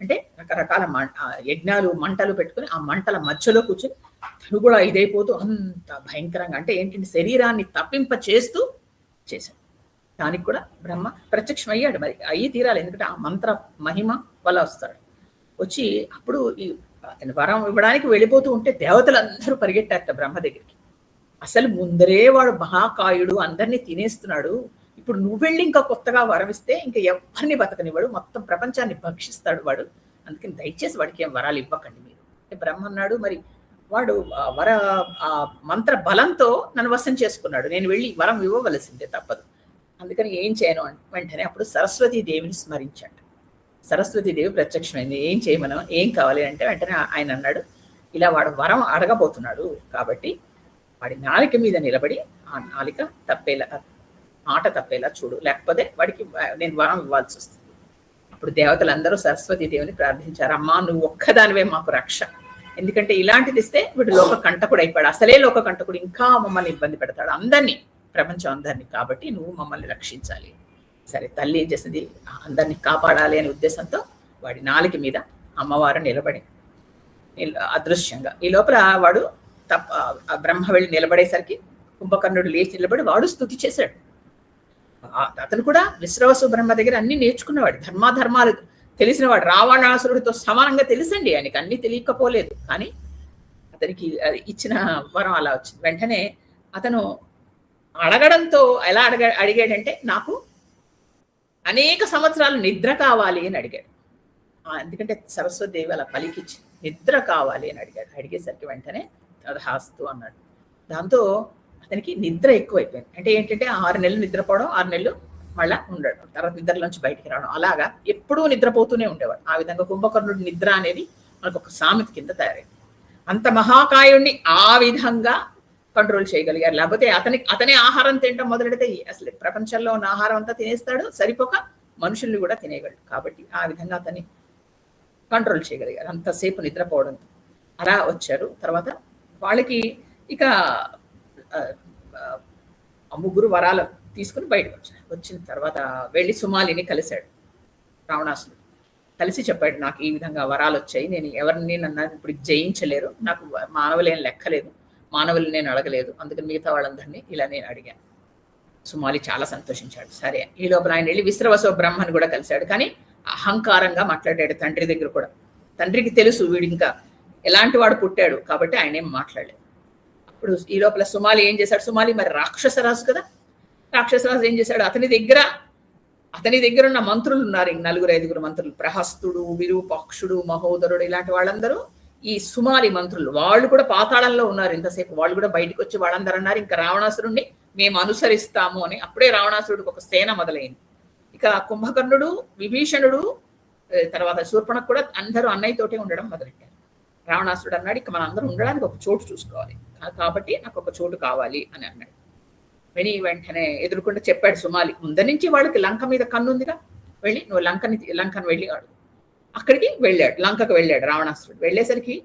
అంటే రకరకాల యజ్ఞాలు మంటలు పెట్టుకుని ఆ మంటల మధ్యలో కూర్చొని తను కూడా ఇదైపోతూ అంత భయంకరంగా, అంటే ఏంటంటే శరీరాన్ని తప్పింప చేస్తూ చేశాడు. దానికి కూడా బ్రహ్మ ప్రత్యక్షమయ్యాడు. మరి అయ్యి తీరాలి, ఎందుకంటే ఆ మంత్ర మహిమ వల్ల వస్తాడు. వచ్చి అప్పుడు ఈ అతని వరం ఇవ్వడానికి వెళ్ళిపోతూ ఉంటే దేవతలందరూ పరిగెట్టారట బ్రహ్మ దగ్గరికి. అసలు ముందరే వాడు మహాకాయుడు, అందరినీ తినేస్తున్నాడు, ఇప్పుడు నువ్వు వెళ్ళి ఇంకా కొత్తగా వరం ఇస్తే ఇంకా ఎవరిని బతకనివాడు, మొత్తం ప్రపంచాన్ని భక్షిస్తాడు వాడు, అందుకని దయచేసి వాడికి ఏం వరాలు ఇవ్వకండి మీరు అంటే బ్రహ్మ అన్నాడు. మరి వాడు ఆ మంత్ర బలంతో నన్ను వశం చేసుకున్నాడు, నేను వెళ్ళి వరం ఇవ్వవలసిందే తప్పదు, అందుకని ఏం చేయను అని వెంటనే అప్పుడు సరస్వతీదేవిని స్మరించాడు. సరస్వతీదేవి ప్రత్యక్షమైంది. ఏం చేయమనం, ఏం కావాలి అంటే వెంటనే ఆయన అన్నాడు, ఇలా వాడు వరం అడగబోతున్నాడు కాబట్టి వాడి నాలిక మీద నిలబడి ఆ నాలిక తప్పేలా, మాట తప్పేలా చూడు, లేకపోతే వాడికి నేను వరం ఇవ్వాల్సి వస్తుంది. అప్పుడు దేవతలందరూ సరస్వతీదేవిని ప్రార్థించారు, అమ్మా నువ్వు ఒక్కదానివే మాకు రక్ష, ఎందుకంటే ఇలాంటిది ఇస్తే వీడు లోక కంటకుడు అయిపోయాడు, అసలే లోక కంటకుడు, ఇంకా మమ్మల్ని ఇబ్బంది పెడతాడు అందరినీ, ప్రపంచం అందరినీ, కాబట్టి నువ్వు మమ్మల్ని రక్షించాలి. సరే, తల్లి ఏం చేసింది, అందరినీ కాపాడాలి అనే ఉద్దేశంతో వాడి నాలుక మీద అమ్మవారు నిలబడి అదృశ్యంగా. ఈ లోపల వాడు బ్రహ్మ వెళ్ళి నిలబడేసరికి కుంభకర్ణుడు లేచి నిలబడి వాడు స్తుతి చేశాడు. అతను కూడా విశ్రవసు బ్రహ్మ దగ్గర అన్ని నేర్చుకున్నవాడు, ధర్మాధర్మాలు తెలిసినవాడు, రావణాసురుడితో సమానంగా తెలుసండి ఆయనకి, అన్ని తెలియకపోలేదు, కానీ అతనికి ఇచ్చిన వరం అలా వచ్చింది. వెంటనే అతను అడగడంతో ఎలా అడిగాడంటే, నాకు అనేక సంవత్సరాలు నిద్ర కావాలి అని అడిగాడు. ఎందుకంటే సరస్వతి దేవి అలా పలికిచ్చి నిద్ర కావాలి అని అడిగాడు. అడిగేసరికి వెంటనే తథాస్తు అన్నాడు. దాంతో అతనికి నిద్ర ఎక్కువైపోయింది. అంటే ఏంటంటే 6 నెలలు నిద్రపోవడం, 6 నెలలు మళ్ళా ఉండడం, తర్వాత నిద్రలోంచి బయటికి రావడం, అలాగా ఎప్పుడూ నిద్రపోతూనే ఉండేవాడు. ఆ విధంగా కుంభకర్ణుడి నిద్ర అనేది మనకు ఒక సామెత కింద తయారైంది. అంత మహాకాయుణ్ణి ఆ విధంగా కంట్రోల్ చేయగలిగారు. లేకపోతే అతనే ఆహారం తినడం మొదలెడితే అసలు ప్రపంచంలో ఉన్న ఆహారం అంతా తినేస్తాడు, సరిపోక మనుషుల్ని కూడా తినేయగలడు. కాబట్టి ఆ విధంగా అతన్ని కంట్రోల్ చేయగలిగారు అంతసేపు నిద్రపోవడంతో. అలా వచ్చారు. తర్వాత వాళ్ళకి ఇక 3 వరాలు తీసుకుని బయటకు వచ్చారు. వచ్చిన తర్వాత వెళ్ళి సుమాలిని కలిశాడు రావణాసుడు. కలిసి చెప్పాడు, నాకు ఈ విధంగా వరాలు వచ్చాయి, నేను ఎవరిని నన్ను ఇప్పుడు జయించలేరు, నాకు మానవులేం లెక్కలేదు, మానవులు నేను అడగలేదు, అందుకని మిగతా వాళ్ళందరినీ ఇలా నేను అడిగాను. సుమాలి చాలా సంతోషించాడు. సరే, ఈ లోపల ఆయన వెళ్ళి విశ్రవసో బ్రహ్మని కూడా కలిశాడు. కానీ అహంకారంగా మాట్లాడాడు తండ్రి దగ్గర కూడా. తండ్రికి తెలుసు వీడు ఇంకా ఎలాంటి వాడు పుట్టాడు, కాబట్టి ఆయన ఏం మాట్లాడలేదు. అప్పుడు ఈ లోపల సుమాలి ఏం చేశాడు, సుమాలి మరి రాక్షసరాజు కదా, రాక్షసరాజు ఏం చేశాడు, అతని దగ్గర ఉన్న మంత్రులు ఉన్నారు, 4-5 మంత్రులు, ప్రహస్తుడు, విరూపాక్షుడు, మహోదరుడు, ఇలాంటి వాళ్ళందరూ ఈ సుమాలి మంత్రులు. వాళ్ళు కూడా పాతాళంలో ఉన్నారు ఇంతసేపు. వాళ్ళు కూడా బయటకు వచ్చి వాళ్ళందరూ అన్నారు, ఇంకా రావణాసురుణ్ణి మేము అనుసరిస్తాము అని. అప్పుడే రావణాసురుడికి ఒక సేన మొదలైంది. ఇక కుంభకర్ణుడు, విభీషణుడు, తర్వాత శూర్పణకు కూడా అందరూ అన్నయ్యతోటే ఉండడం మొదలెట్టారు. రావణాసురుడు అన్నాడు, ఇక మనం అందరూ ఉండడానికి ఒక చోటు చూసుకోవాలి, కాబట్టి నాకు ఒక చోటు కావాలి అని అన్నాడు. విని వెంటనే ఎదురుకుండా చెప్పాడు సుమాలి, ముందరి నుంచి వాళ్ళకి లంక మీద కన్నుందిగా, వెళ్ళి నువ్వు లంకను వెళ్ళి ఆడు. అక్కడికి వెళ్ళాడు, లంకకు వెళ్ళాడు రావణాసురుడు. వెళ్ళేసరికి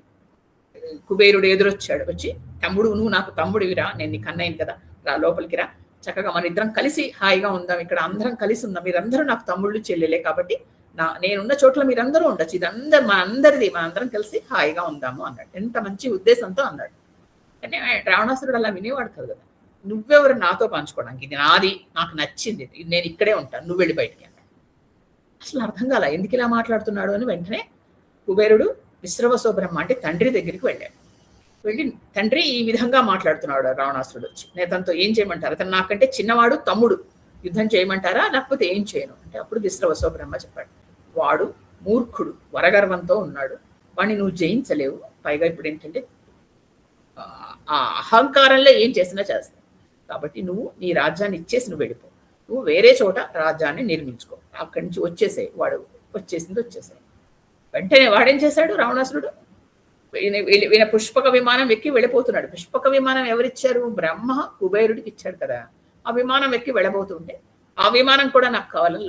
కుబేరుడు ఎదురొచ్చాడు. వచ్చి, తమ్ముడు నువ్వు నాకు తమ్ముడివిరా, నేను నీ కన్నయ్యను కదా, రా లోపలికి రా, చక్కగా మన ఇద్దరం కలిసి హాయిగా ఉందాం, ఇక్కడ అందరం కలిసి ఉందాం, మీరందరూ నాకు తమ్ముళ్ళు చెల్లెలే, కాబట్టి నేనున్న చోట్ల మీరందరూ ఉండొచ్చు, ఇదందరూ మనందరం కలిసి హాయిగా ఉందాము అన్నాడు. ఎంత మంచి ఉద్దేశంతో అన్నాడు. కానీ రావణాసురుడు అలా వినేవాడు కాదు కదా, నువ్వెవరు నాతో పంచుకోవడానికి, ఇది నాది, నాకు నచ్చింది, నేను ఇక్కడే ఉంటాను, నువ్వు వెళ్ళి బయటికి అన్నాడు. అసలు అర్థం కాల ఎందుకు ఇలా మాట్లాడుతున్నాడు అని. వెంటనే కుబేరుడు విశ్రవసో బ్రహ్మ అంటే తండ్రి దగ్గరికి వెళ్ళాడు. వెళ్ళి, తండ్రి ఈ విధంగా మాట్లాడుతున్నాడు రావణాసురుడు వచ్చి, నేను తనతో ఏం చేయమంటారు, అతను నాకంటే చిన్నవాడు, తమ్ముడు, యుద్ధం చేయమంటారా లేకపోతే ఏం చేయను అంటే. అప్పుడు విశ్రవసో బ్రహ్మ చెప్పాడు, వాడు మూర్ఖుడు, వరగర్వంతో ఉన్నాడు, వాడిని నువ్వు జయించలేవు, పైగా ఇప్పుడు ఏంటంటే ఆ అహంకారంలో ఏం చేసినా చేస్తావు, కాబట్టి నువ్వు నీ రాజ్యాన్ని ఇచ్చేసి నువ్వు వెళ్ళిపో, నువ్వు వేరే చోట రాజ్యాన్ని నిర్మించుకో, అక్కడి నుంచి వచ్చేసాయి. వాడు వచ్చేసాయి. వెంటనే వాడేం చేశాడు రావణాసురుడు, ఈయన పుష్పక విమానం ఎక్కి వెళ్ళిపోతున్నాడు. పుష్పక విమానం ఎవరిచ్చారు, బ్రహ్మ కుబేరుడికి ఇచ్చాడు కదా. ఆ విమానం ఎక్కి వెళ్ళబోతుంటే ఆ విమానం కూడా నాకు కావాలని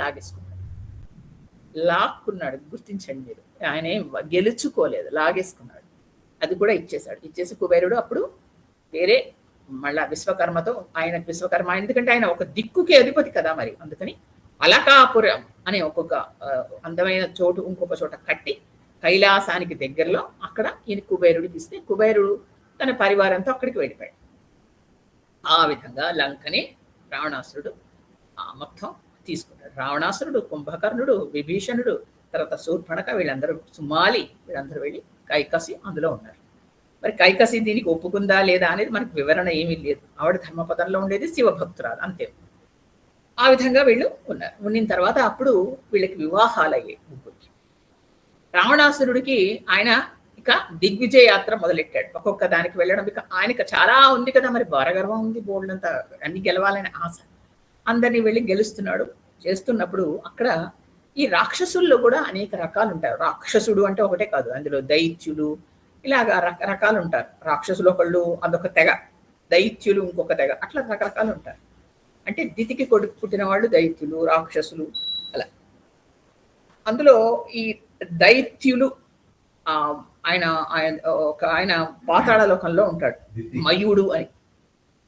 లాక్కున్నాడు. గుర్తించండి మీరు, ఆయన గెలుచుకోలేదు, లాగేసుకున్నాడు. అది కూడా ఇచ్చేశాడు. ఇచ్చేసి కుబేరుడు అప్పుడు వేరే మళ్ళా విశ్వకర్మతో, ఆయనకు విశ్వకర్మ ఎందుకంటే ఆయన ఒక దిక్కుకి అధిపతి కదా, మరి అందుకని అలకాపురం అనే ఒక్కొక్క అందమైన చోటు ఇంకొక చోట కట్టి కైలాసానికి దగ్గరలో అక్కడ ఈయన కుబేరుడికి ఇస్తే కుబేరుడు తన పరివారంతో అక్కడికి వెళ్ళిపోయాడు. ఆ విధంగా లంకని రావణాసురుడు మొత్తం తీసుకున్నాడు. రావణాసురుడు, కుంభకర్ణుడు, విభీషణుడు, తర్వాత శూర్పణఖ, వీళ్ళందరూ, సుమాలి, వీళ్ళందరూ వెళ్ళి కైకసి అందులో ఉన్నారు. మరి కైకసి దీనికి ఒప్పుకుందా లేదా అనేది మనకు వివరణ ఏమీ లేదు. ఆవిడ ధర్మపదంలో ఉండేది, శివభక్తురాలు, అంతే. ఆ విధంగా వీళ్ళు ఉన్నారు. ఉన్న తర్వాత అప్పుడు వీళ్ళకి వివాహాలు అయ్యాయి ముగ్గురికి. రావణాసురుడికి ఆయన ఇక దిగ్విజయ యాత్ర మొదలెట్టాడు. ఒక్కొక్క దానికి వెళ్ళడం, ఇక ఆయనకి చాలా ఉంది కదా, మరి భారగర్వం ఉంది, బోల్డంత అన్ని గెలవాలనే ఆశ. అందరినీ వెళ్ళి గెలుస్తున్నాడు. చేస్తున్నప్పుడు అక్కడ ఈ రాక్షసుల్లో కూడా అనేక రకాలు ఉంటారు. రాక్షసుడు అంటే ఒకటే కాదు, అందులో దైత్యులు, ఇలాగా రకరకాలు ఉంటారు. రాక్షసులు ఒకళ్ళు, అదొక తెగ, దైత్యులు ఇంకొక తెగ, అట్లా రకరకాలు ఉంటారు. అంటే దితికి కొడుకు పుట్టిన వాళ్ళు దైత్యులు, రాక్షసులు అలా. అందులో ఈ దైత్యులు ఆయన ఆయన ఆయన పాతాళ లోకంలో ఉంటాడు, మయుడు అని.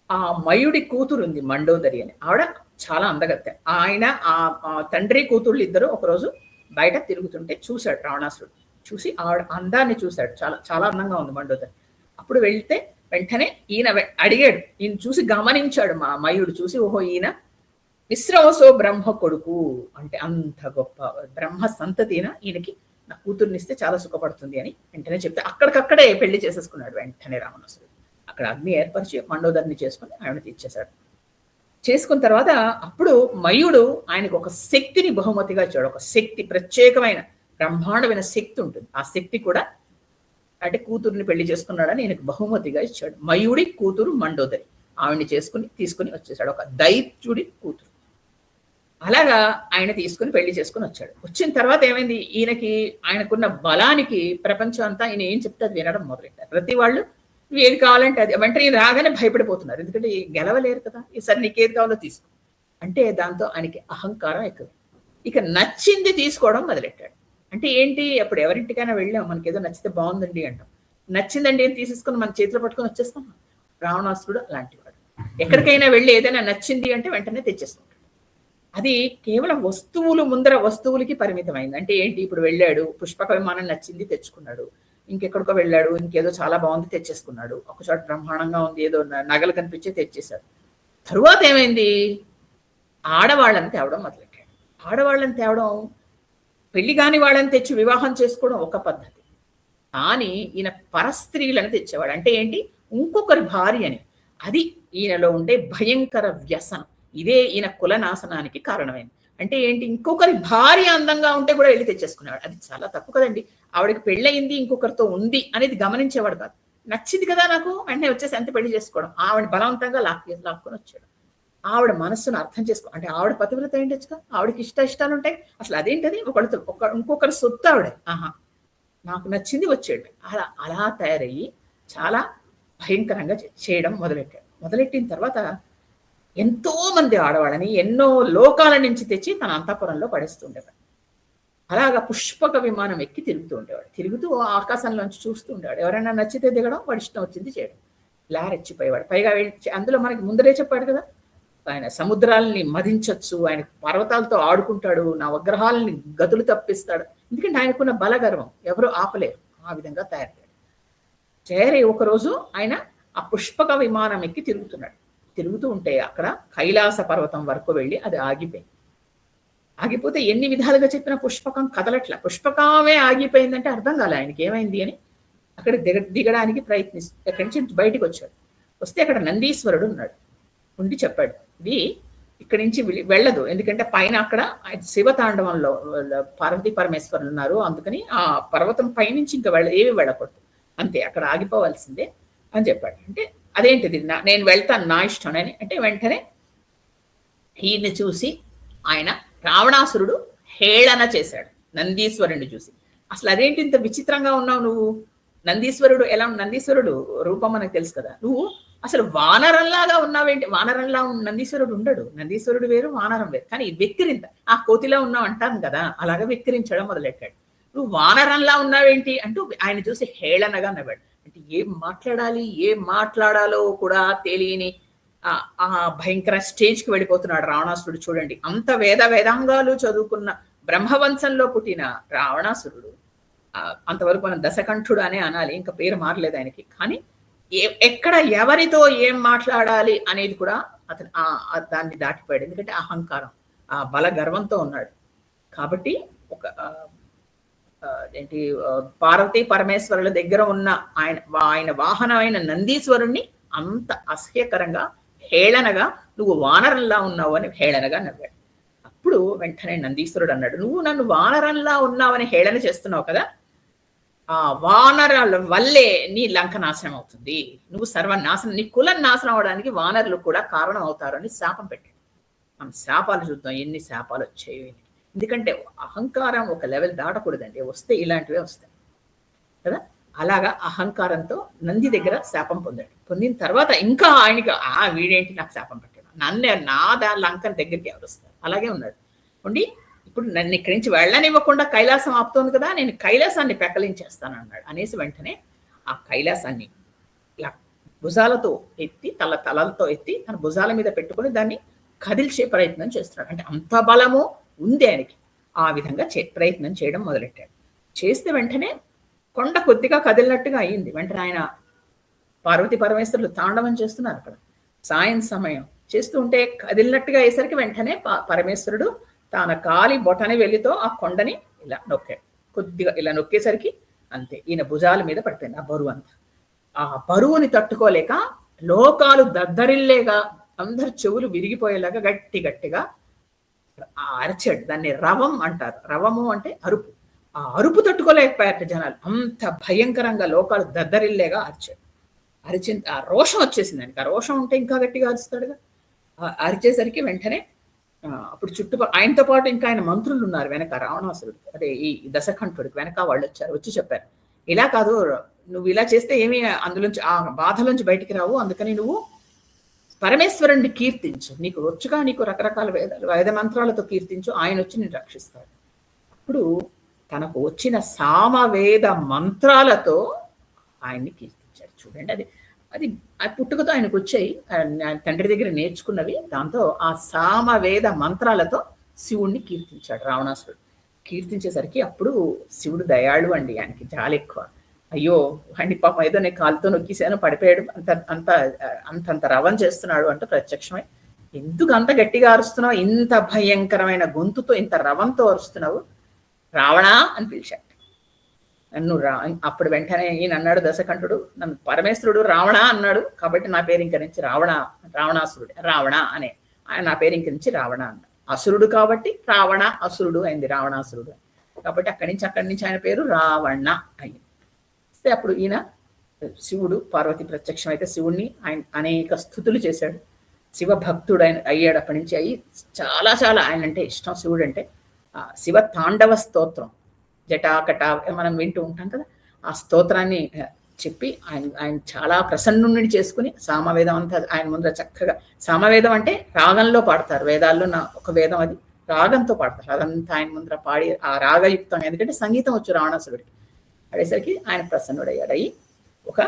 ఆ మయుడి కూతురు ఉంది మండోదరి అని, ఆవిడ చాలా అందగత్తె. ఆయన ఆ తండ్రి కూతుళ్ళు ఇద్దరు ఒకరోజు బయట తిరుగుతుంటే చూశాడు రావణాసురుడు. చూసి ఆవిడ అందాన్ని చూశాడు, చాలా చాలా అందంగా ఉంది మండోదరి. అప్పుడు వెంటనే ఈయన అడిగాడు, ఈయన చూసి గమనించాడు మా మయుడు చూసి, ఓహో ఈయన విశ్రవసో బ్రహ్మ కొడుకు, అంటే అంత గొప్ప బ్రహ్మ సంతతిన, ఈయనకి నా కూతుర్నిస్తే చాలా సుఖపడుతుంది అని వెంటనే చెప్తే అక్కడికక్కడే పెళ్లి చేసేసుకున్నాడు వెంటనే రావణాసురుడు. అక్కడ అగ్ని ఏర్పరిచి మండోదరిని చేసుకుని ఆవిడని ఇచ్చేశాడు. చేసుకున్న తర్వాత అప్పుడు మయుడు ఆయనకు ఒక శక్తిని బహుమతిగా ఇచ్చాడు. ఒక శక్తి, ప్రత్యేకమైన బ్రహ్మాండమైన శక్తి ఉంటుంది. ఆ శక్తి కూడా అంటే కూతుర్ని పెళ్లి చేసుకున్నాడని ఈయనకు బహుమతిగా ఇచ్చాడు. మయుడి కూతురు మండోదరి, ఆవిడ్ని తీసుకుని వచ్చేసాడు, ఒక దైత్యుడి కూతురు. అలాగా ఆయన తీసుకుని పెళ్లి చేసుకుని వచ్చాడు. వచ్చిన తర్వాత ఏమైంది, ఆయనకున్న బలానికి ప్రపంచం అంతా ఆయన ఏం చెప్తే అది వినడం మొదలెట్టారు. ప్రతి వాళ్ళు ఏది కావాలంటే అది, వెంటనే రాగానే భయపడిపోతున్నారు. ఎందుకంటే గెలవలేరు కదా, ఈసారి నీకు ఏది కావాలో తీసుకో అంటే దాంతో ఆయనకి అహంకారం ఎక్కువ. ఇక నచ్చింది తీసుకోవడం మొదలెట్టాడు. అంటే ఏంటి, అప్పుడు ఎవరింటికైనా వెళ్ళాం, మనకి ఏదో నచ్చితే బాగుందండి అంటాం, నచ్చిందండి ఏం తీసేసుకుని మన చేతిలో పట్టుకొని వచ్చేస్తాం. రావణాసురుడు అలాంటి వాడు. ఎక్కడికైనా వెళ్ళి ఏదైనా నచ్చింది అంటే వెంటనే తెచ్చేసుకుంటాడు. అది కేవలం వస్తువులకి పరిమితమైంది. అంటే ఏంటి, ఇప్పుడు వెళ్ళాడు, పుష్పక విమానం నచ్చింది తెచ్చుకున్నాడు, ఇంకెక్కడికో వెళ్ళాడు, ఇంకేదో చాలా బాగుంది తెచ్చేసుకున్నాడు, ఒకచోట బ్రహ్మాండంగా ఉంది ఏదో నగలు కనిపించే తెచ్చేశాడు. తరువాత ఏమైంది, ఆడవాళ్ళని తేవడం మొదలెట్టాడు. ఆడవాళ్ళని తేవడం, పెళ్లి కాని వాళ్ళని తెచ్చి వివాహం చేసుకోవడం ఒక పద్ధతి, కానీ ఈయన పరస్త్రీలను తెచ్చేవాడు. అంటే ఏంటి, ఇంకొకరి భార్య అని. అది ఈయనలో ఉండే భయంకర వ్యసనం. ఇదే ఈయన కులనాశనానికి కారణమైంది. అంటే ఏంటి, ఇంకొకరి భార్య అందంగా ఉంటే కూడా వెళ్ళి తెచ్చేసుకునేవాడు. అది చాలా తప్పు కదండి. ఆవిడకి పెళ్ళయింది, ఇంకొకరితో ఉంది అనేది గమనించేవాడు కాదు. నచ్చింది కదా నాకు, వెంటనే వచ్చేసి ఎంత పెళ్లి చేసుకోవడం, ఆవిడ బలవంతంగా లాక్కొని వచ్చాడు. ఆవిడ మనస్సును అర్థం చేసుకో, అంటే ఆవిడ పతివ్రత ఏంటచ్చుగా, ఆవిడకి ఇష్టాలు ఉంటాయి. అసలు అదేంటది, ఇంకొకరి సొత్తు ఆవిడ, నాకు నచ్చింది వచ్చాడు. అలా తయారయ్యి చాలా భయంకరంగా చేయడం మొదలెట్టిన తర్వాత ఎంతో మంది ఆడవాళ్ళని ఎన్నో లోకాల నుంచి తెచ్చి తన అంతఃపురంలో పడేస్తుండేవాడు. అలాగా పుష్పక విమానం ఎక్కి తిరుగుతూ ఆకాశంలోంచి చూస్తూ ఉండేవాడు. ఎవరైనా నచ్చితే దిగడం, వాడు ఇష్టం వచ్చింది చేయడం. ఇలా రెచ్చిపోయేవాడు. పైగా అందులో మనకి ముందరే చెప్పాడు కదా, ఆయన సముద్రాలని మదించవచ్చు, ఆయన పర్వతాలతో ఆడుకుంటాడు, నా విగ్రహాలని గతులు తప్పిస్తాడు. ఎందుకంటే ఆయనకున్న బలగర్వం ఎవరు ఆపలేరు. ఆ విధంగా తయారై ఒకరోజు ఆయన ఆ పుష్పక విమానం ఎక్కి తిరుగుతూ ఉంటే అక్కడ కైలాస పర్వతం వరకు వెళ్ళి అది ఆగిపోతే ఎన్ని విధాలుగా చెప్పిన పుష్పకం కదలట్ల. పుష్పకమే ఆగిపోయిందంటే అర్థం కాలే ఆయనకి ఏమైంది అని. అక్కడ దిగడానికి ఎక్కడి నుంచి బయటికి వచ్చాడు. వస్తే అక్కడ నందీశ్వరుడు ఉన్నాడు. ఉండి చెప్పాడు, ఇది ఇక్కడి నుంచి వెళ్ళదు, ఎందుకంటే పైన అక్కడ శివతాండవంలో పార్వతీ పరమేశ్వరులు ఉన్నారు, అందుకని ఆ పర్వతం పైనుంచి ఇంకా ఏవి వెళ్ళకూడదు, అంతే, అక్కడ ఆగిపోవాల్సిందే అని చెప్పాడు. అంటే అదేంటిది, నేను వెళ్తాను, నా ఇష్టం అని. అంటే వెంటనే ఈయన్ని చూసి ఆయన రావణాసురుడు హేళన చేశాడు నందీశ్వరుడిని చూసి. అసలు అదేంటి ఇంత విచిత్రంగా ఉన్నావు నువ్వు, నందీశ్వరుడు నందీశ్వరుడు రూపం మనకు తెలుసు కదా, నువ్వు అసలు వానరంలాగా ఉన్నావేంటి, వానరంలా నందీశ్వరుడు ఉండడు, నందీశ్వరుడు వేరు వానరం వేరు, కానీ వెక్కిరింత, ఆ కోతిలా ఉన్నావు అంటాను కదా, అలాగా వెక్కిరించడం మొదలెట్టాడు. నువ్వు వానరంలా ఉన్నావేంటి అంటూ ఆయన చూసి హేళనగా నవ్వాడు. అంటే ఏం మాట్లాడాలో కూడా తెలియని ఆ భయంకర స్టేజ్కి వెళ్ళిపోతున్నాడు రావణాసురుడు. చూడండి, అంత వేదాంగాలు చదువుకున్న బ్రహ్మవంశంలో పుట్టిన రావణాసురుడు, అంతవరకు మనం దశకంఠుడు అనే అనాలి, ఇంకా పేరు మారలేదు ఆయనకి, కానీ ఎక్కడ ఎవరితో ఏం మాట్లాడాలి అనేది కూడా అతను దాన్ని దాటిపోయాడు. ఎందుకంటే అహంకారం, ఆ బల గర్వంతో ఉన్నాడు. కాబట్టి పార్వతీ పరమేశ్వరుల దగ్గర ఉన్న ఆయన వాహనమైన నందీశ్వరుణ్ణి అంత అసహ్యకరంగా హేళనగా, నువ్వు వానరంలా ఉన్నావు అని హేళనగా నవ్వాడు. అప్పుడు వెంటనే నందీశ్వరుడు అన్నాడు, నువ్వు నన్ను వానరంలా ఉన్నావని హేళన చేస్తున్నావు కదా, ఆ వానరాల వల్లే నీ లంక నాశనం అవుతుంది, నువ్వు సర్వనాశనం, నీ కులం నాశనం అవడానికి వానరులు కూడా కారణం అవుతారు అని శాపం పెట్టాడు. మనం శాపాలు చూద్దాం, ఎన్ని శాపాలు వచ్చాయో. ఎందుకంటే అహంకారం ఒక లెవెల్ దాటకూడదండి, వస్తే ఇలాంటివే వస్తాయి కదా. అలాగా అహంకారంతో నంది దగ్గర శాపం పొందిన తర్వాత ఇంకా ఆయనకి వీడేంటి నాకు శాపం పెట్టాడు, నా లంకన్ దగ్గరికి ఎవరు వస్తారు, అలాగే ఉన్నాడు ఉండి ఇప్పుడు నన్ను ఇక్కడి నుంచి వెళ్ళనివ్వకుండా కైలాసం ఆపుతోంది కదా, నేను కైలాసాన్ని పెకలించేస్తాను అన్నాడు. అనేసి వెంటనే ఆ కైలాసాన్ని ఇలా భుజాలతో ఎత్తి తలలతో ఎత్తి తన భుజాల మీద పెట్టుకుని దాన్ని కదిల్చే ప్రయత్నం చేస్తున్నాడు. అంటే అంత బలము ఉంది ఆయనకి. ఆ విధంగా ప్రయత్నం చేయడం మొదలెట్టాడు. చేస్తే వెంటనే కొండ కొద్దిగా కదిలినట్టుగా అయింది. వెంటనే ఆయన పార్వతీ పరమేశ్వరులు తాండవం చేస్తున్నారు అక్కడ. సాయం సమయం చేస్తూ ఉంటే కదిలినట్టుగా అయ్యేసరికి వెంటనే పరమేశ్వరుడు తన కాలి బొటని వెళ్ళితో ఆ కొండని ఇలా నొక్కాడు. కొద్దిగా ఇలా నొక్కేసరికి అంతే ఈయన భుజాల మీద పడిపోయింది ఆ బరువు అంతా. ఆ బరువుని తట్టుకోలేక లోకాలు దద్దరిల్లేగా అందరు చెవులు విరిగిపోయేలాగా గట్టిగా అరిచాడు. దాన్ని రవం అంటారు. రవము అంటే అరుపు. ఆ అరుపు తట్టుకోలేకపోయారు జనాలు. అంత భయంకరంగా లోకాలు దద్దరిల్లేగా అరిచాడు. అరిచింది ఆ రోషం వచ్చేసింది ఆయనకి. ఆ రోషం ఉంటే ఇంకా గట్టిగా అరుస్తాడుగా. అరిచేసరికి వెంటనే అప్పుడు ఆయనతో పాటు ఇంకా ఆయన మంత్రులు ఉన్నారు వెనక. రావణాసురుడు అదే ఈ దశకంఠుడికి వెనక వాళ్ళు వచ్చి చెప్పారు, ఇలా కాదు, నువ్వు ఇలా చేస్తే ఏమీ అందులోంచి ఆ బాధలోంచి బయటికి రావు, అందుకని నువ్వు పరమేశ్వరుణ్ణి కీర్తించు, నీకు వచ్చుగా, నీకు రకరకాల వేద మంత్రాలతో కీర్తించు, ఆయన వచ్చి నేను రక్షిస్తాడు. అప్పుడు తనకు వచ్చిన సామవేద మంత్రాలతో ఆయన్ని కీర్తించాడు. చూడండి, అది పుట్టుకతో ఆయనకు వచ్చాయి, తండ్రి దగ్గర నేర్చుకున్నవి. దాంతో ఆ సామవేద మంత్రాలతో శివుణ్ణి కీర్తించాడు రావణాసురుడు. కీర్తించేసరికి అప్పుడు శివుడు దయాళు అండి, ఆయనకి జాలి ఎక్కువ. అయ్యో వాడిని పాపం ఏదో నేను కాలుతో నొక్కిసాను, పడిపోయాడు, అంతంత రవం చేస్తున్నాడు అంటూ ప్రత్యక్షమై, ఎందుకు అంత గట్టిగా అరుస్తున్నావు, ఇంత భయంకరమైన గొంతుతో ఇంత రవంతో అరుస్తున్నావు, రావణా అని పిలిచాడు. నన్ను అప్పుడు వెంటనే ఈయన అన్నాడు దశకంఠుడు, నన్ను పరమేశ్వరుడు రావణ అన్నాడు కాబట్టి నా పేరు ఇంక నుంచి రావణాసురుడు, రావణ అనే ఆయన నా పేరు ఇంక నుంచి రావణ అన్నాడు. అసురుడు కాబట్టి రావణ అసురుడు అయింది, రావణాసురుడు. కాబట్టి అక్కడి నుంచి ఆయన పేరు రావణ అయింది. అప్పుడు ఈయన శివుడు పార్వతి ప్రత్యక్షం అయితే శివుణ్ణి ఆయన అనేక స్థుతులు చేశాడు. శివభక్తుడు ఆయన అయ్యాడు. అప్పటి నుంచి అయ్యి చాలా ఆయన అంటే ఇష్టం శివుడు అంటే. శివ తాండవ స్తోత్రం జటాకట మనం వింటూ ఉంటాం కదా, ఆ స్తోత్రాన్ని చెప్పి ఆయన చాలా ప్రసన్నుని చేసుకుని సామవేదం అంతా ఆయన ముందర చక్కగా, సామవేదం అంటే రాగంలో పాడతారు, వేదాల్లో ఒక వేదం అది రాగంతో పాడతారు, అదంతా ఆయన ముందర పాడి ఆ రాగయుక్తం, ఎందుకంటే సంగీతం వచ్చు రావణాసురుడికి. అడేసరికి ఆయన ప్రసన్నుడయ్యాడు. అయ్యి ఒక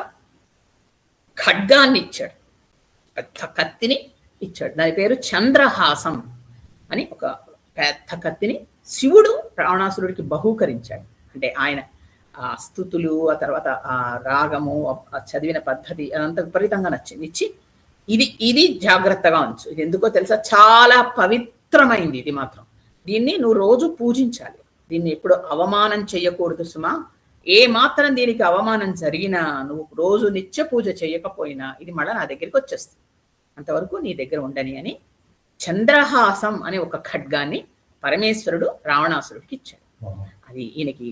ఖడ్గాన్ని ఇచ్చాడు, కత్తిని ఇచ్చాడు. దాని పేరు చంద్రహాసం అని. ఒక పెద్ద కత్తిని శివుడు రావణాసురుడికి బహూకరించాడు. అంటే ఆయన ఆ స్థుతులు, ఆ తర్వాత ఆ రాగము, ఆ చదివిన పద్ధతి అదంతా విపరీతంగా నచ్చింది. ఇచ్చి ఇది జాగ్రత్తగా ఉంచు, ఇది ఎందుకో తెలుసా, చాలా పవిత్రమైంది, ఇది మాత్రం దీన్ని నువ్వు రోజు పూజించాలి, దీన్ని ఎప్పుడు అవమానం చెయ్యకూడదు సుమా, ఏ మాత్రం దీనికి అవమానం జరిగినా నువ్వు రోజు నిత్య పూజ చేయకపోయినా ఇది మళ్ళీ నా దగ్గరికి వచ్చేస్తుంది, అంతవరకు నీ దగ్గర ఉండని అని చంద్రహాసం అనే ఒక ఖడ్గాన్ని పరమేశ్వరుడు రావణాసురుడికి ఇచ్చాడు. అది ఈయనకి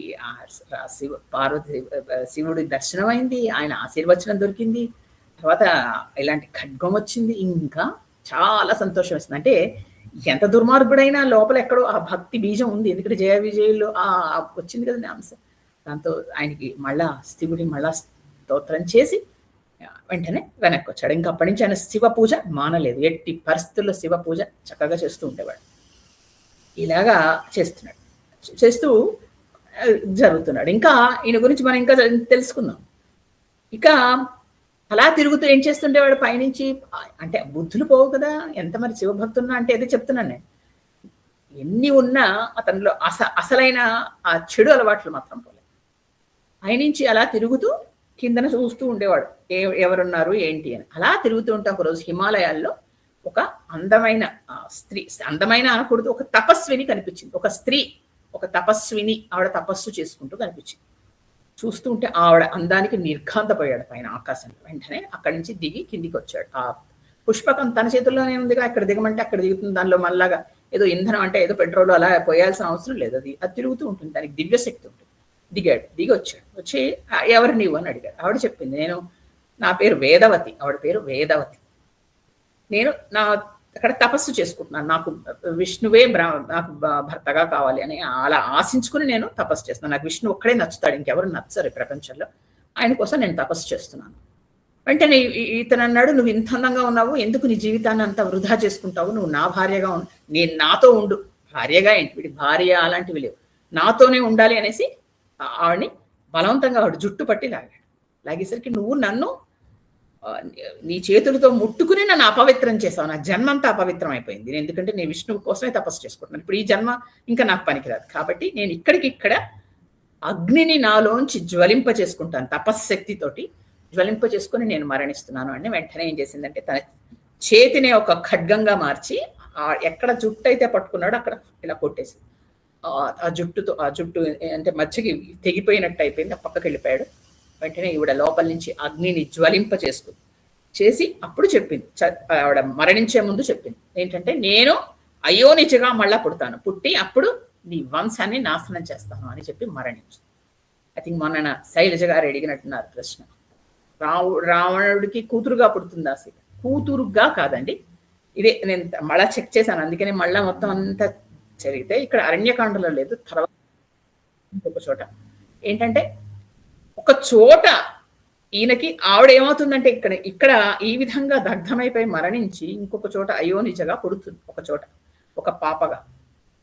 శివుడి దర్శనం అయింది, ఆయన ఆశీర్వచనం దొరికింది, తర్వాత ఇలాంటి ఖడ్గం వచ్చింది, ఇంకా చాలా సంతోషం వస్తుంది. అంటే ఎంత దుర్మార్గుడైనా లోపల ఎక్కడో ఆ భక్తి బీజం ఉంది, ఎందుకంటే జయ విజయులు వచ్చింది కదండి అంశం. దాంతో ఆయనకి శివుడి స్తోత్రం చేసి వెంటనే వెనక్కి వచ్చాడు. ఇంకా అప్పటి నుంచి ఆయన శివ పూజ మానలేదు, ఎట్టి పరిస్థితుల్లో శివ పూజ చక్కగా చేస్తూ ఉండేవాడు. ఇలాగా చేస్తూ జరుగుతున్నాడు. ఇంకా ఈయన గురించి మనం ఇంకా తెలుసుకుందాం. ఇక అలా తిరుగుతూ ఏం చేస్తుండేవాడు పైనుంచి, అంటే బుద్ధులు పోవు కదా, ఎంత మరి శివభక్తున్నా అంటే అదే చెప్తున్నాను నేను. ఎన్ని ఉన్నా అతనిలో అసలైన ఆ చెడు అలవాట్లు మాత్రం పోలేదు. పైనుంచి అలా తిరుగుతూ కిందన చూస్తూ ఉండేవాడు, ఎవరున్నారు ఏంటి అని. అలా తిరుగుతూ ఉంటే ఒకరోజు హిమాలయాల్లో ఒక అందమైన స్త్రీ, అందమైన అనకూడదు, ఒక తపస్విని కనిపించింది. ఒక స్త్రీ, ఒక తపస్విని, ఆవిడ తపస్సు చేసుకుంటూ కనిపించింది. చూస్తూ ఉంటే ఆవిడ అందానికి నిర్ఘాంతపోయాడు పైన ఆకాశంలో. వెంటనే అక్కడి నుంచి దిగి కిందికి వచ్చాడు. ఆ పుష్పకం తన చేతుల్లోనే ఉందిగా, ఇక్కడ దిగమంటే అక్కడ దిగుతుంది. దానిలో మళ్ళాగా ఏదో ఇంధనం అంటే ఏదో పెట్రోల్ అలా పోయాల్సిన అవసరం లేదు, అది తిరుగుతూ ఉంటుంది, దానికి దివ్యశక్తి ఉంటుంది. దిగి వచ్చాడు. వచ్చి ఎవరు నీవు అని అడిగాడు. ఆవిడ చెప్పింది, నా పేరు వేదవతి, ఆవిడ పేరు వేదవతి, నేను అక్కడ తపస్సు చేసుకుంటున్నాను, నాకు విష్ణువే నాకు భర్తగా కావాలి అని అలా ఆశించుకుని నేను తపస్సు చేస్తున్నాను, నాకు విష్ణు ఒక్కడే నచ్చుతాడు, ఇంకెవరు నచ్చరు ఈ ప్రపంచంలో, ఆయన కోసం నేను తపస్సు చేస్తున్నాను. వెంటనే ఇతను అన్నాడు, నువ్వు ఇంత అందంగా ఉన్నావు, ఎందుకు నీ జీవితాన్ని అంతా వృధా చేసుకుంటావు, నువ్వు నా భార్యగా నేను నాతో ఉండు, భార్యగా ఏంటి, వీడి భార్య అలాంటివి లేవు, నాతోనే ఉండాలి అనేసి ఆవిడని బలవంతంగా ఆవిడ జుట్టు పట్టి లాగాడు. లాగేసరికి నువ్వు నన్ను నీ చేతులతో ముట్టుకుని నన్ను అపవిత్రం చేసావు, నా జన్మ అంతా అపవిత్రం అయిపోయింది, ఎందుకంటే నేను విష్ణువు కోసమే తపస్సు చేసుకుంటున్నాను, ఇప్పుడు ఈ జన్మ ఇంకా నాకు పనికిరాదు, కాబట్టి నేను ఇక్కడ అగ్నిని నాలోంచి జ్వలింప చేసుకుంటాను, తపశ్శక్తితోటి జ్వలింప చేసుకుని నేను మరణిస్తున్నాను అని వెంటనే ఏం చేసిందంటే తన చేతిని ఒక ఖడ్గంగా మార్చి ఎక్కడ జుట్టు అయితే పట్టుకున్నాడో అక్కడ ఇలా కొట్టేసి ఆ జుట్టు అంటే మధ్యకి తెగిపోయినట్టు అయిపోయింది, ఆ పక్కకి వెళ్ళిపోయాడు. వెంటనే ఈవిడ లోపల నుంచి అగ్నిని జ్వలింప చేసి అప్పుడు చెప్పింది, ఆవిడ మరణించే ముందు చెప్పింది ఏంటంటే, నేను అయోనిజగా మళ్ళా పుడతాను, పుట్టి అప్పుడు నీ వంశాన్ని నాశనం చేస్తాను అని చెప్పి మరణించు. ఐ థింక్ మొన్న శైలజ గారు అడిగినట్టున్నారు ప్రశ్న, రావణుడికి కూతురుగా పుడుతుందా సీత? కూతురుగా కాదండి, ఇదే నేను మళ్ళా చెక్ చేశాను, అందుకని మళ్ళా మొత్తం అంతా జరిగితే ఇక్కడ అరణ్యకాండలో లేదు, తర్వాత ఇంకొక చోట ఏంటంటే ఒక చోట ఈయనకి ఆవిడ ఏమవుతుందంటే ఇక్కడ ఈ విధంగా దగ్ధమైపోయి మరణించి ఇంకొక చోట అయోనిజగా పుడుతుంది, ఒక చోట ఒక పాపగా,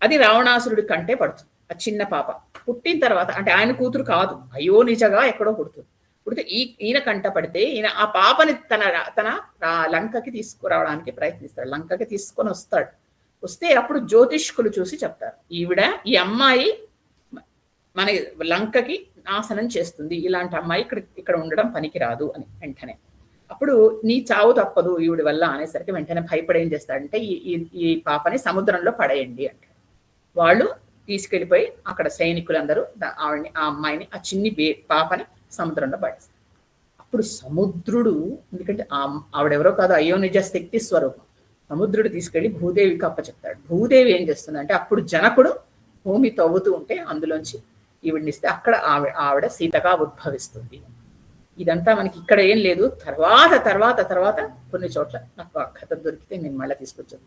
అది రావణాసురుడి కంటే పడుతుంది, ఆ చిన్న పాప పుట్టిన తర్వాత, అంటే ఆయన కూతురు కాదు, అయోనిజగా ఎక్కడో పుడుతుంది, పుడితే ఈయన కంట పడితే ఈయన ఆ పాపని తన లంకకి తీసుకురావడానికి ప్రయత్నిస్తాడు, లంకకి తీసుకొని వస్తే అప్పుడు జ్యోతిష్కులు చూసి చెప్తారు, ఈ అమ్మాయి మన లంకకి నాశనం చేస్తుంది, ఇలాంటి అమ్మాయి ఇక్కడ ఉండడం పనికిరాదు అని. వెంటనే అప్పుడు నీ చావు తప్పదు ఈవిడి వల్ల అనేసరికి వెంటనే భయపడి ఏం చేస్తాడంటే ఈ పాపని సముద్రంలో పడేయండి అంటాడు. వాళ్ళు తీసుకెళ్ళిపోయి అక్కడ సైనికులందరూ ఆ అమ్మాయిని, ఆ చిన్ని పాపని సముద్రంలో పడేస్తారు. అప్పుడు సముద్రుడు, ఎందుకంటే ఆవిడెవరో కాదు, అయోనిజ శక్తి స్వరూపం, సముద్రుడు తీసుకెళ్లి భూదేవికి అప్పచెప్తాడు. భూదేవి ఏం చేస్తుందంటే, అప్పుడు జనకుడు భూమి తవ్వుతూ ఉంటే అందులోంచి ఈవిడినిస్తే అక్కడ ఆవిడ సీతగా ఉద్భవిస్తుంది. ఇదంతా మనకి ఇక్కడ ఏం లేదు, తర్వాత కొన్ని చోట్ల నాకు ఆ కథ దొరికితే నేను మళ్ళీ తీసుకొచ్చాను.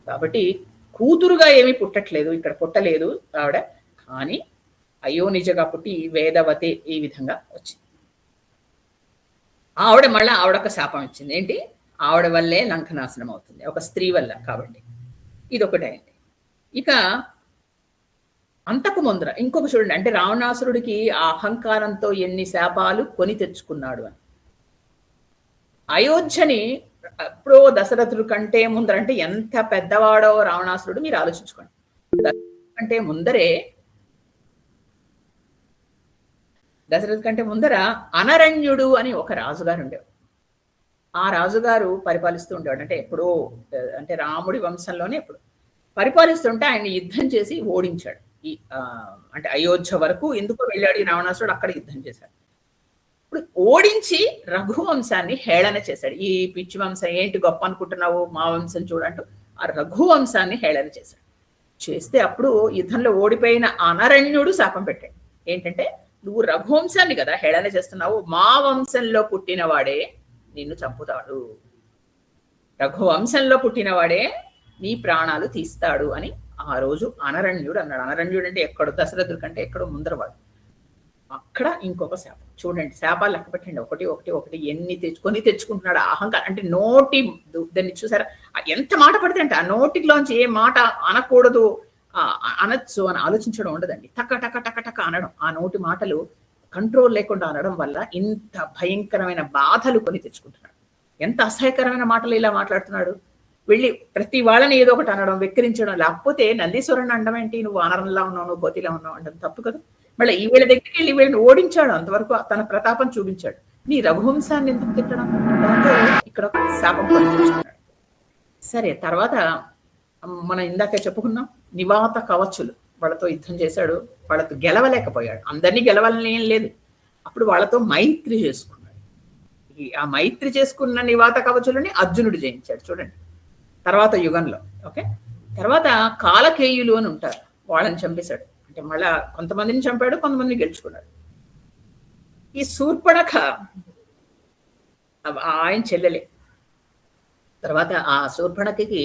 కాబట్టి కూతురుగా ఏమీ పుట్టట్లేదు, ఇక్కడ పుట్టలేదు ఆవిడ, కానీ అయోనిజగా పుట్టి వేదవతి ఈ విధంగా వచ్చింది. ఆవిడొక శాపం ఇచ్చింది, ఏంటి, ఆవిడ వల్లే లంకనాశనం అవుతుంది, ఒక స్త్రీ వల్ల, కాబట్టి ఇదొకటి అయింది. ఇక అంతకు ముందర ఇంకొక చూడండి, అంటే రావణాసురుడికి ఆ అహంకారంతో ఎన్ని శాపాలు కొని తెచ్చుకున్నాడు అని. అయోధ్యని ఎప్పుడో దశరథుడి కంటే ముందర, అంటే ఎంత పెద్దవాడో రావణాసురుడు మీరు ఆలోచించుకోండి. దశరథుడి కంటే ముందర అనరణ్యుడు అని ఒక రాజుగారు ఉండేవాడు. ఆ రాజుగారు పరిపాలిస్తూ ఉండేవాడు, అంటే ఎప్పుడో, అంటే రాముడి వంశంలోనే ఎప్పుడు పరిపాలిస్తుంటే ఆయన యుద్ధం చేసి ఓడించాడు. అంటే అయోధ్య వరకు ఎందుకో వెళ్ళాడు ఈ రావణాసురుడు, అక్కడ యుద్ధం చేశాడు. ఇప్పుడు ఓడించి రఘువంశాన్ని హేళన చేశాడు. ఈ పిచ్చి వంశం ఏంటి గొప్ప అనుకుంటున్నావు, మా వంశం చూడంటూ ఆ రఘువంశాన్ని హేళన చేస్తే అప్పుడు యుద్ధంలో ఓడిపోయిన అనరణ్యుడు శాపం పెట్టాడు, ఏంటంటే నువ్వు రఘువంశాన్ని కదా హేళన చేస్తున్నావు, మా వంశంలో పుట్టినవాడే నిన్ను చంపుతాడు, రఘువంశంలో పుట్టినవాడే నీ ప్రాణాలు తీస్తాడు అని ఆ రోజు అనరణ్యుడు అన్నాడు. అనరణ్యుడు అంటే ఎక్కడో దశరథుడి కంటే ఎక్కడో ముందరవాడు. అక్కడ ఇంకొక శాపం చూడండి, శాపాలు లెక్క పెట్టండి, ఒకటి ఎన్ని తెచ్చుకుంటున్నాడు అహంకారం. అంటే నోటి దాన్ని చూసారా, ఎంత మాట పడితే అంటే ఆ నోటిలోంచి ఏ మాట అనకూడదు అనొచ్చు అని ఆలోచించడం ఉండదండి, టక అనడం. ఆ నోటి మాటలు కంట్రోల్ లేకుండా అనడం వల్ల ఇంత భయంకరమైన బాధలు కొని తెచ్చుకుంటున్నాడు. ఎంత అసహ్యకరమైన మాటలు ఇలా మాట్లాడుతున్నాడు. వెళ్ళి ప్రతి వాళ్ళని ఏదో ఒకటి అనడం, వెక్కిరించడం, లేకపోతే నందీశ్వరుని అనడం ఏంటి, నువ్వు అనరంలా ఉన్నావు, నువ్వు కోతిలా ఉన్నావు అంటే తప్పు కదా. మళ్ళీ ఈ వీళ్ళ దగ్గరికి వెళ్ళి వీళ్ళని ఓడించాడు, అంతవరకు తన ప్రతాపం చూపించాడు. నీ రఘువంశాన్ని ఎందుకు తిట్టడం, దాంతో ఇక్కడ శాపం పడుతున్నాడు. సరే, తర్వాత మనం ఇందాక చెప్పుకున్నాం, నివాత కవచులు వాళ్ళతో యుద్ధం చేశాడు, వాళ్ళతో గెలవలేకపోయాడు. అందరినీ గెలవాలని ఏం లేదు, అప్పుడు వాళ్ళతో మైత్రి చేసుకున్నాడు. ఆ మైత్రి చేసుకున్న నివాత కవచులని అర్జునుడు జయించాడు చూడండి తర్వాత యుగంలో. ఓకే, తర్వాత కాలకేయులు అని ఉంటారు, వాళ్ళని చంపేశాడు. అంటే మళ్ళా కొంతమందిని చంపాడు, కొంతమందిని గెలుచుకున్నాడు. ఈ శూర్పణఖ ఆయన చెల్లెలే. తర్వాత ఆ శూర్పణఖకి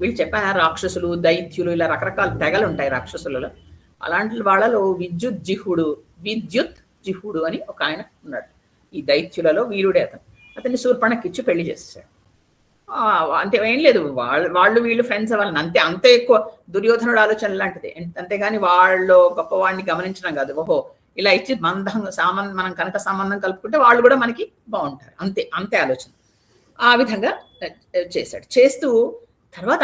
వీళ్ళు చెప్పారు, రాక్షసులు, దైత్యులు, ఇలా రకరకాల తెగలు ఉంటాయి రాక్షసులలో. అలాంటి వాళ్ళలో విద్యుత్ జిహుడు అని ఒక ఆయన ఉన్నాడు. ఈ దైత్యులలో వీరుడే అతన్ని శూర్పణఖకి ఇచ్చి పెళ్లి చేసేసాడు. అంతే ఏం లేదు. వాళ్ళు వీళ్ళు ఫ్రెండ్స్ అవ్వాలని అంతే. అంతే ఎక్కువ దుర్యోధనుడు ఆలోచన లాంటిది. అంతేగాని వాళ్ళు గొప్పవాడిని గమనించడం కాదు. ఓహో! ఇలా ఇచ్చి మనం కనుక సంబంధం కలుపుకుంటే వాళ్ళు కూడా మనకి బావుంటారు. అంతే. అంతే ఆలోచన. ఆ విధంగా చేశాడు. చేస్తూ తర్వాత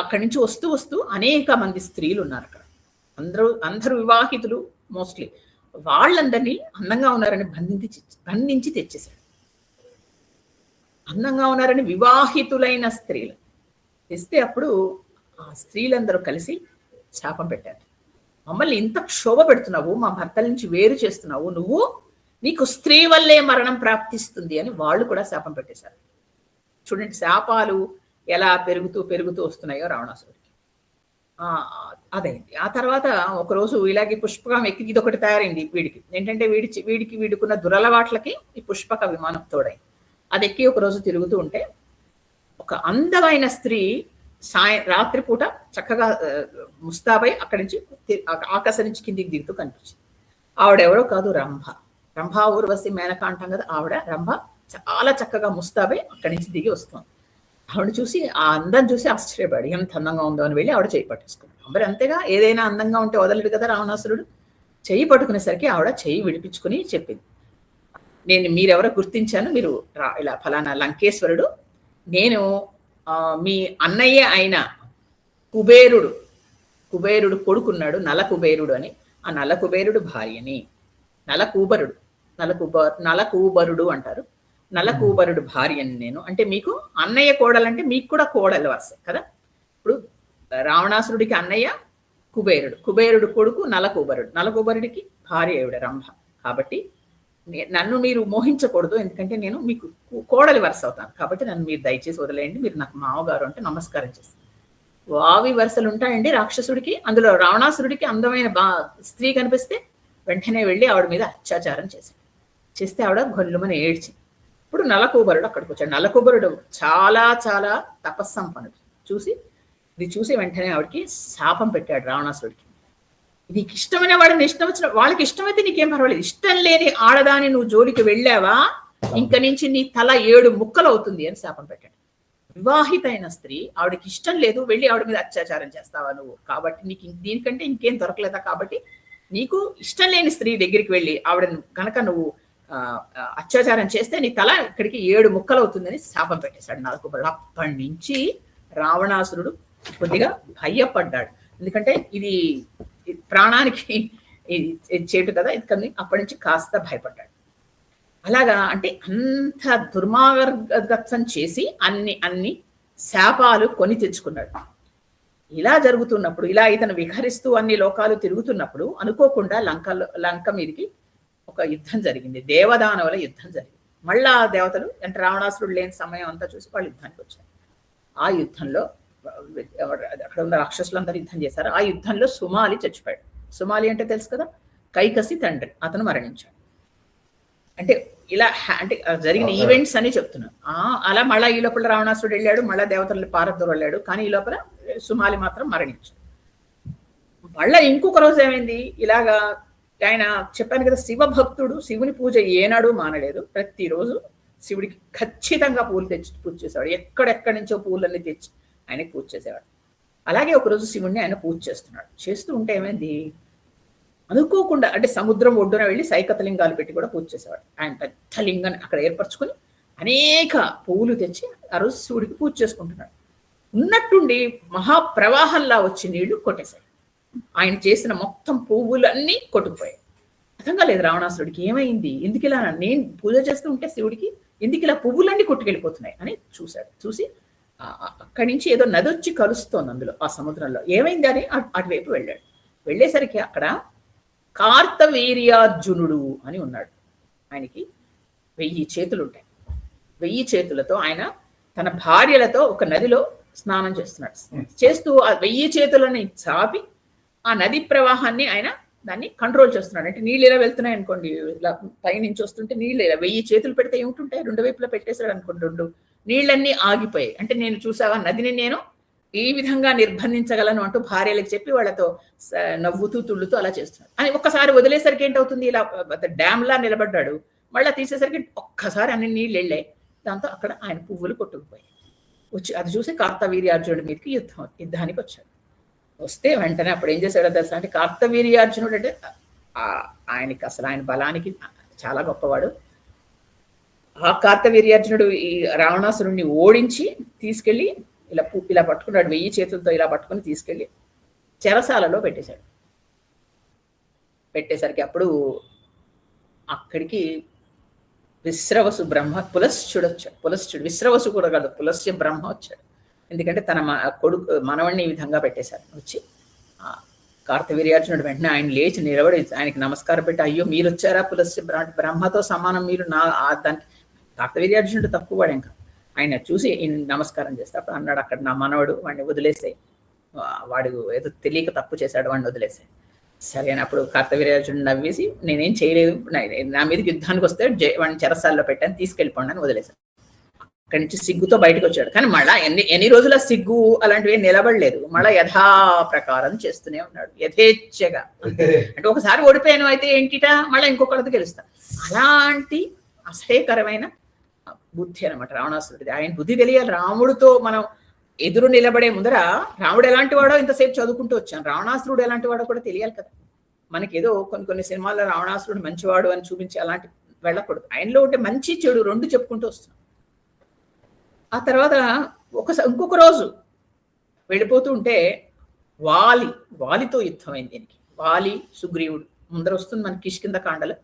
అక్కడి నుంచి వస్తూ అనేక మంది స్త్రీలున్నారక్కడ. అందరూ వివాహితులు మోస్ట్‌లీ. వాళ్ళందరినీ అందంగా ఉన్నారని బంధించి తెచ్చేసాడు. అందంగా ఉన్నారని వివాహితులైన స్త్రీలు తెస్తే అప్పుడు ఆ స్త్రీలందరూ కలిసి శాపం పెట్టారు. మమ్మల్ని ఇంత క్షోభ పెడుతున్నావు, మా భర్తల నుంచి వేరు చేస్తున్నావు, నీకు స్త్రీ వల్లే మరణం ప్రాప్తిస్తుంది అని వాళ్ళు కూడా శాపం పెట్టేశారు. చూడండి శాపాలు ఎలా పెరుగుతూ వస్తున్నాయో రావణాసురుడికి. అదైంది. ఆ తర్వాత ఒకరోజు ఇలాగే పుష్పకం ఎక్కి ఇదొకటి తయారైంది వీడికి. ఏంటంటే వీడికున్న దురలవాట్లకి ఈ పుష్పక విమానం తోడైంది. అది ఎక్కి ఒకరోజు తిరుగుతూ ఉంటే ఒక అందమైన స్త్రీ రాత్రిపూట చక్కగా ముస్తాబై అక్కడి నుంచి ఆకాశం నుంచి కిందికి దిగుతూ కనిపించింది. ఆవిడెవరో కాదు, రంభ ఊర్వశి మేనక అంటాం కదా, ఆవిడ రంభ చాలా చక్కగా ముస్తాబై అక్కడి నుంచి దిగి వస్తుంది. ఆవిడ చూసి ఆ అందం చూసి ఆశ్చర్యపడి ఎంత అందంగా ఉందో అని వెళ్ళి ఆవిడ చేయి పట్టేసుకున్నాడు. మరి అంతేగా, ఏదైనా అందంగా ఉంటే వదలడు కదా రావణాసురుడు. చెయ్యి పట్టుకునేసరికి ఆవిడ చెయ్యి విడిపించుకుని చెప్పింది, మీరెవరో గుర్తించాను, మీరు ఇలా ఫలానా లంకేశ్వరుడు, నేను మీ అన్నయ్య అయిన కుబేరుడు కొడుకున్నాడు నల కుబేరుడు అని, ఆ నల కుబేరుడు భార్యని, నలకూబరుడు అంటారు, నలకూబరుడు భార్యని నేను. అంటే మీకు అన్నయ్య కోడలంటే మీకు కూడా కోడలు వరుస కదా. ఇప్పుడు రావణాసురుడికి అన్నయ్య కుబేరుడు కొడుకు నలకూబరుడికి భార్య ఆవిడ రంభ. కాబట్టి నన్ను మీరు మోహించకూడదు, ఎందుకంటే నేను మీకు కోడలి వరుస అవుతాను. కాబట్టి నన్ను మీరు దయచేసి వదిలేయండి, మీరు నాకు మామగారు అంటే నమస్కారం చేస్తాను. వావి వరుసలు ఉంటాయండి రాక్షసుడికి. అందులో రావణాసురుడికి అందమైన స్త్రీ కనిపిస్తే వెంటనే వెళ్ళి ఆవిడ మీద అత్యాచారం చేస్తే ఆవిడ గొల్లుమని ఏడ్చింది. ఇప్పుడు నలకూబరుడు అక్కడికి వచ్చాడు. నలకూబరుడు చాలా చాలా తపస్సంపన్నుడు. చూసి వెంటనే ఆవిడకి శాపం పెట్టాడు రావణాసురుడికి. నీకు ఇష్టమైన వాడిని ఇష్టం వచ్చిన వాళ్ళకి ఇష్టమైతే నీకేం పర్వాలేదు, ఇష్టం లేని ఆడదాని నువ్వు జోలికి వెళ్ళావా ఇంక నుంచి నీ తల 7 ముక్కలు అవుతుంది అని శాపం పెట్టాడు. వివాహిత అయిన స్త్రీ, ఆవిడకి ఇష్టం లేదు, వెళ్ళి ఆవిడ మీద అత్యాచారం చేస్తావా నువ్వు, కాబట్టి నీకు దీనికంటే ఇంకేం దొరకలేదా, కాబట్టి నీకు ఇష్టం లేని స్త్రీ దగ్గరికి వెళ్ళి ఆవిడ కనుక నువ్వు అత్యాచారం చేస్తే నీ తల ఇక్కడికి 7 ముక్కలు అవుతుందని శాపం పెట్టేశాడు నలకూబరుడు. అప్పటి నుంచి రావణాసురుడు కొద్దిగా భయపడ్డాడు. ఎందుకంటే ఇది ప్రాణానికి చేటు కదా, ఇది అప్పటి నుంచి కాస్త భయపడ్డాడు. అలాగా అంటే అంత దుర్మార్గత్వం చేసి అన్ని శాపాలు కొని తెచ్చుకున్నాడు. ఇలా జరుగుతున్నప్పుడు, ఇలా ఇతను విహరిస్తూ అన్ని లోకాలు తిరుగుతున్నప్పుడు అనుకోకుండా లంక మీదకి ఒక యుద్ధం జరిగింది. దేవదానవుల యుద్ధం జరిగింది. మళ్ళా దేవతలు అంటే రావణాసురుడు లేని సమయం అంతా చూసి వాళ్ళు యుద్ధానికి వచ్చారు. ఆ యుద్ధంలో అక్కడ ఉన్న రాక్షసులందరూ యుద్ధం చేశారు. ఆ యుద్ధంలో సుమాలి చచ్చిపోయాడు. సుమాలి అంటే తెలుసు కదా, కైకసి తండ్రి, అతను మరణించాడు. అంటే ఇలా అంటే జరిగిన ఈవెంట్స్ అని చెప్తున్నాను. అలా మళ్ళీ ఈ లోపల రావణాసురుడు వెళ్ళాడు, మళ్ళీ దేవతలు పారద్రోడు వెళ్ళాడు, కానీ ఈ లోపల సుమాలి మాత్రం మరణించాడు. మళ్ళీ ఇంకొక రోజు ఏమైంది, ఇలాగా ఆయన చెప్పాను కదా, శివభక్తుడు, శివుని పూజ ఏనాడు మానలేదు. ప్రతిరోజు శివుడికి ఖచ్చితంగా పూలు తెచ్చి పూజ చేసేవాడు. ఎక్కడెక్కడి నుంచో పూలన్నీ తెచ్చి ఆయనకి పూజ చేసేవాడు. అలాగే ఒకరోజు శివుణ్ణి ఆయన పూజ చేస్తున్నాడు. చేస్తూ ఉంటే ఏమైంది, అనుకోకుండా అంటే సముద్రం ఒడ్డున వెళ్ళి సైకతలింగాలు పెట్టి కూడా పూజ చేసేవాడు. ఆయన పెద్ద లింగాన్ని అక్కడ ఏర్పరచుకొని అనేక పువ్వులు తెచ్చి ఆ రోజు శివుడికి పూజ చేసుకుంటున్నాడు. ఉన్నట్టుండి మహాప్రవాహంలా వచ్చి నీళ్లు కొట్టేశాడు. ఆయన చేసిన మొత్తం పువ్వులన్నీ కొట్టుకుపోయాయి. అర్థం కాలేదు రావణాసురుడికి, ఏమైంది, ఎందుకు ఇలా నేను పూజ చేస్తూ ఉంటే శివుడికి ఎందుకు ఇలా పువ్వులన్నీ కొట్టుకెళ్ళిపోతున్నాయి అని చూశాడు. చూసి అక్కడి నుంచి ఏదో నది వచ్చి కలుస్తోంది అందులో, ఆ సముద్రంలో. ఏమైంది అని అటువైపు వెళ్ళాడు. వెళ్ళేసరికి అక్కడ కార్తవీర్యార్జునుడు అని ఉన్నాడు. ఆయనకి 1000 చేతులు ఉంటాయి. 1000 చేతులతో ఆయన తన భార్యలతో ఒక నదిలో స్నానం చేస్తున్నాడు. చేస్తూ ఆ 1000 చేతులని చాపి ఆ నది ప్రవాహాన్ని ఆయన దాన్ని కంట్రోల్ చేస్తున్నాడు. అంటే నీళ్ళు ఇలా వెళ్తున్నాయి అనుకోండి, ఇలా పైనుంచి వస్తుంటే నీళ్ళు ఇలా 1000 చేతులు పెడితే ఏమిటుంటాయి, 2 వైపులా పెట్టేశాడు అనుకోండి, 2 నీళ్ళన్నీ ఆగిపోయాయి. అంటే నేను చూసావా నదిని నేను ఈ విధంగా నిర్బంధించగలను అంటూ భార్యలకు చెప్పి వాళ్ళతో నవ్వుతూ తుళ్ళుతూ అలా చేస్తున్నాడు. అని ఒక్కసారి వదిలేసరికి ఏంటవుతుంది, ఇలా డ్యామ్లా నిలబడ్డాడు. మళ్ళీ తీసేసరికి ఒక్కసారి అన్ని నీళ్ళు వెళ్ళాయి. దాంతో అక్కడ ఆయన పువ్వులు కొట్టుకుపోయాయి. వచ్చి అది చూసి కార్తవీర్యార్జునుడి మీదకి యుద్ధానికి వచ్చాడు. వస్తే వెంటనే అప్పుడు ఏం చేశాడో తెలుసా అంటే, కార్తవీర్యార్జునుడు అంటే ఆయనకి అసలు ఆయన బలానికి చాలా గొప్పవాడు. ఆ కార్తవీర్యార్జునుడు ఈ రావణాసురుణ్ణి ఓడించి తీసుకెళ్లి ఇలా పట్టుకున్నాడు, 1000 చేతులతో ఇలా పట్టుకుని తీసుకెళ్లి చెరసాలలో పెట్టేశాడు. పెట్టేసరికి అప్పుడు అక్కడికి విశ్రవసు బ్రహ్మ పులశ్చుడు వచ్చాడు. పులశ్చుడు విశ్రవసు కూడా కాదు, పులశ్చ బ్రహ్మ వచ్చాడు. ఎందుకంటే తన కొడుకు మనవణ్ణి ఈ విధంగా పెట్టేశారు. వచ్చి కార్తవీర్యార్జునుడు వెంటనే ఆయన లేచి నిలబడి ఆయనకి నమస్కారం పెట్టి, అయ్యో మీరు వచ్చారా పులశ్చ బ్రహ్మతో సమానం మీరు, దానికి కార్తవీర్యార్జునుడు తక్కువ వాడు ఇంకా. ఆయన చూసి నమస్కారం చేస్తే అప్పుడు అన్నాడు, అక్కడ నా మనవడు, వాడిని వదిలేసాయి, వాడు ఏదో తెలియక తప్పు చేశాడు, వాడిని వదిలేసాయి. సరే అని అప్పుడు కార్తవీర్యార్జునుడు నవ్వేసి, నేనేం చేయలేదు, నా మీదకి యుద్ధానికి వస్తే వాడిని చెరసాల్లో పెట్టాను, తీసుకెళ్ళిపోండి అని వదిలేశాను. అక్కడి నుంచి సిగ్గుతో బయటకు వచ్చాడు. కానీ మళ్ళా ఎన్ని రోజుల సిగ్గు అలాంటివి నిలబడలేదు, మళ్ళా యథా ప్రకారం చేస్తూనే ఉన్నాడు యథేచ్ఛగా. అంటే ఒకసారి ఓడిపోయాను అయితే ఏంటిట, మళ్ళీ ఇంకొకరితో గెలుస్తా. అలాంటి అసహ్యకరమైన బుద్ధి అనమాట రావణాసురుడిది. ఆయన బుద్ధి తెలియాలి. రాముడితో మనం ఎదురు నిలబడే ముందర రాముడు ఎలాంటి వాడో ఇంతసేపు చదువుకుంటూ వచ్చాను, రావణాసురుడు ఎలాంటి వాడో కూడా తెలియాలి కదా. మనకి ఏదో కొన్ని సినిమాల్లో రావణాసురుడు మంచివాడు అని చూపించి అలాంటి వెళ్ళకూడదు. ఆయనలో ఉంటే మంచి చెడు రెండు చెప్పుకుంటూ వస్తున్నాం. ఆ తర్వాత ఇంకొక రోజు వెళ్ళిపోతూ ఉంటే వాలితో యుద్ధం అయింది. దీనికి వాలి సుగ్రీవుడు ముందర వస్తుంది మన కిష్కింద కాండలు.